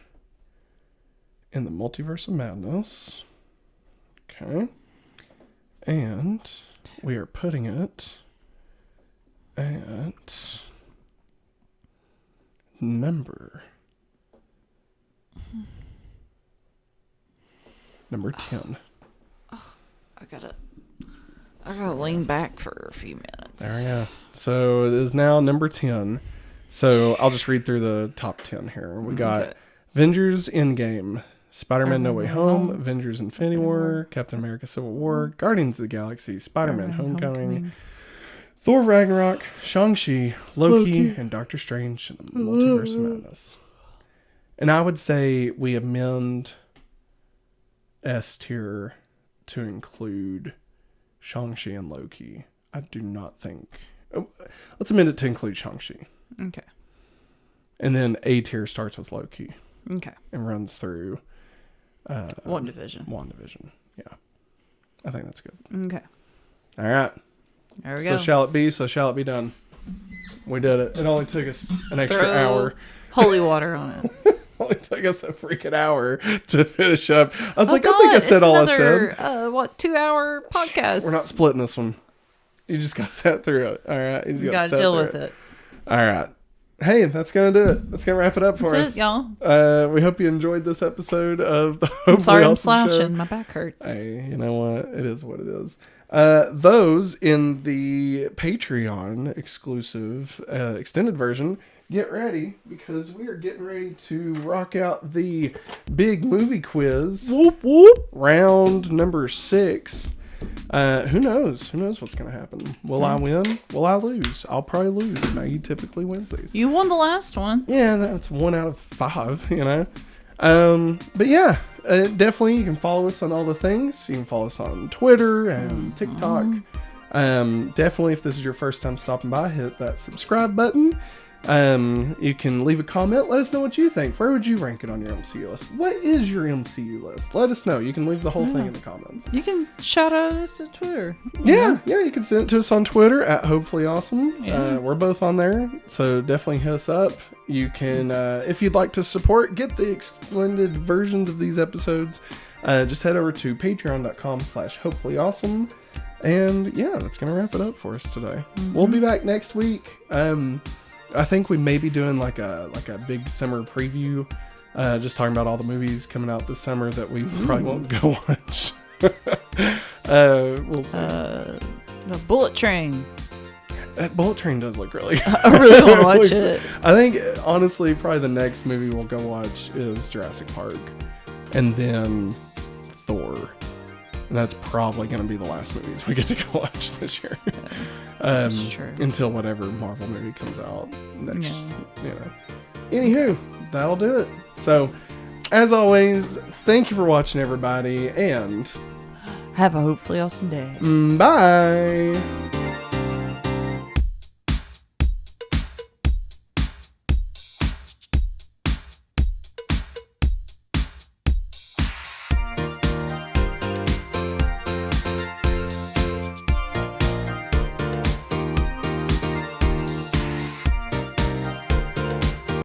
in the Multiverse of Madness. Okay. And we are putting it at number 10. I gotta lean back for a few minutes. There we go. So it is now number 10. So I'll just read through the top 10 here. We got Avengers Endgame, Spider-Man No Way Home, Avengers Infinity War, Captain America Civil War, Guardians of the Galaxy, Spider-Man Homecoming, Thor Ragnarok, Shang-Chi, Loki, and Doctor Strange in the Multiverse of Madness. And I would say we amend S tier to include Shang-Chi and Loki. I do not think... let's amend it to include Shang-Chi. Okay. And then A tier starts with Loki. Okay. And runs through... WandaVision. WandaVision, yeah. I think that's good. Okay. All right. There we So go. shall it be? So shall it be done? We did it. It only took us an extra Throw hour. holy water on it. Only took us a freaking hour to finish up. I was Oh, like, God, I think I said it's all another, I said. 2-hour podcast? We're not splitting this one. You just got to sit through it. All right. You just You got gotta to deal with it. All right. Hey, that's going to do it. That's going to wrap it up for That's us. it, y'all. We hope you enjoyed this episode of the I'm Hopefully sorry I'm Awesome Show. slouching. My back hurts. Hey, you know what? It is what it is. Those in the Patreon exclusive extended version, get ready because we are getting ready to rock out the big movie quiz. Whoop, whoop. Round number 6. Who knows? Who knows what's going to happen? Will I win? Will I lose? I'll probably lose. Maggie typically wins these. You won the last one. Yeah, that's 1 out of 5, you know. But yeah, definitely you can follow us on all the things. You can follow us on Twitter and TikTok. Definitely, if this is your first time stopping by, hit that subscribe button. You can leave a comment. Let us know what you think. Where would you rank it on your MCU list? What is your MCU list? Let us know. You can leave the whole thing in the comments. You can shout out us at Twitter. Yeah, you can send it to us on Twitter at Hopefully Awesome. Yeah. We're both on there, so definitely hit us up. You can, if you'd like to support, get the extended versions of these episodes, just head over to patreon.com/hopefullyawesome. And yeah, that's going to wrap it up for us today. We'll be back next week. I think we may be doing like a big summer preview, just talking about all the movies coming out this summer that we probably won't go watch. We'll see. The Bullet Train. That Bullet Train does look really good. I really want to watch it. I think, honestly, probably the next movie we'll go watch is Jurassic Park. And then Thor. And that's probably going to be the last movies we get to go watch this year. That's true. Until whatever Marvel movie comes out next, Anywho, that'll do it. So, as always, thank you for watching, everybody. And Have a hopefully awesome day. bye.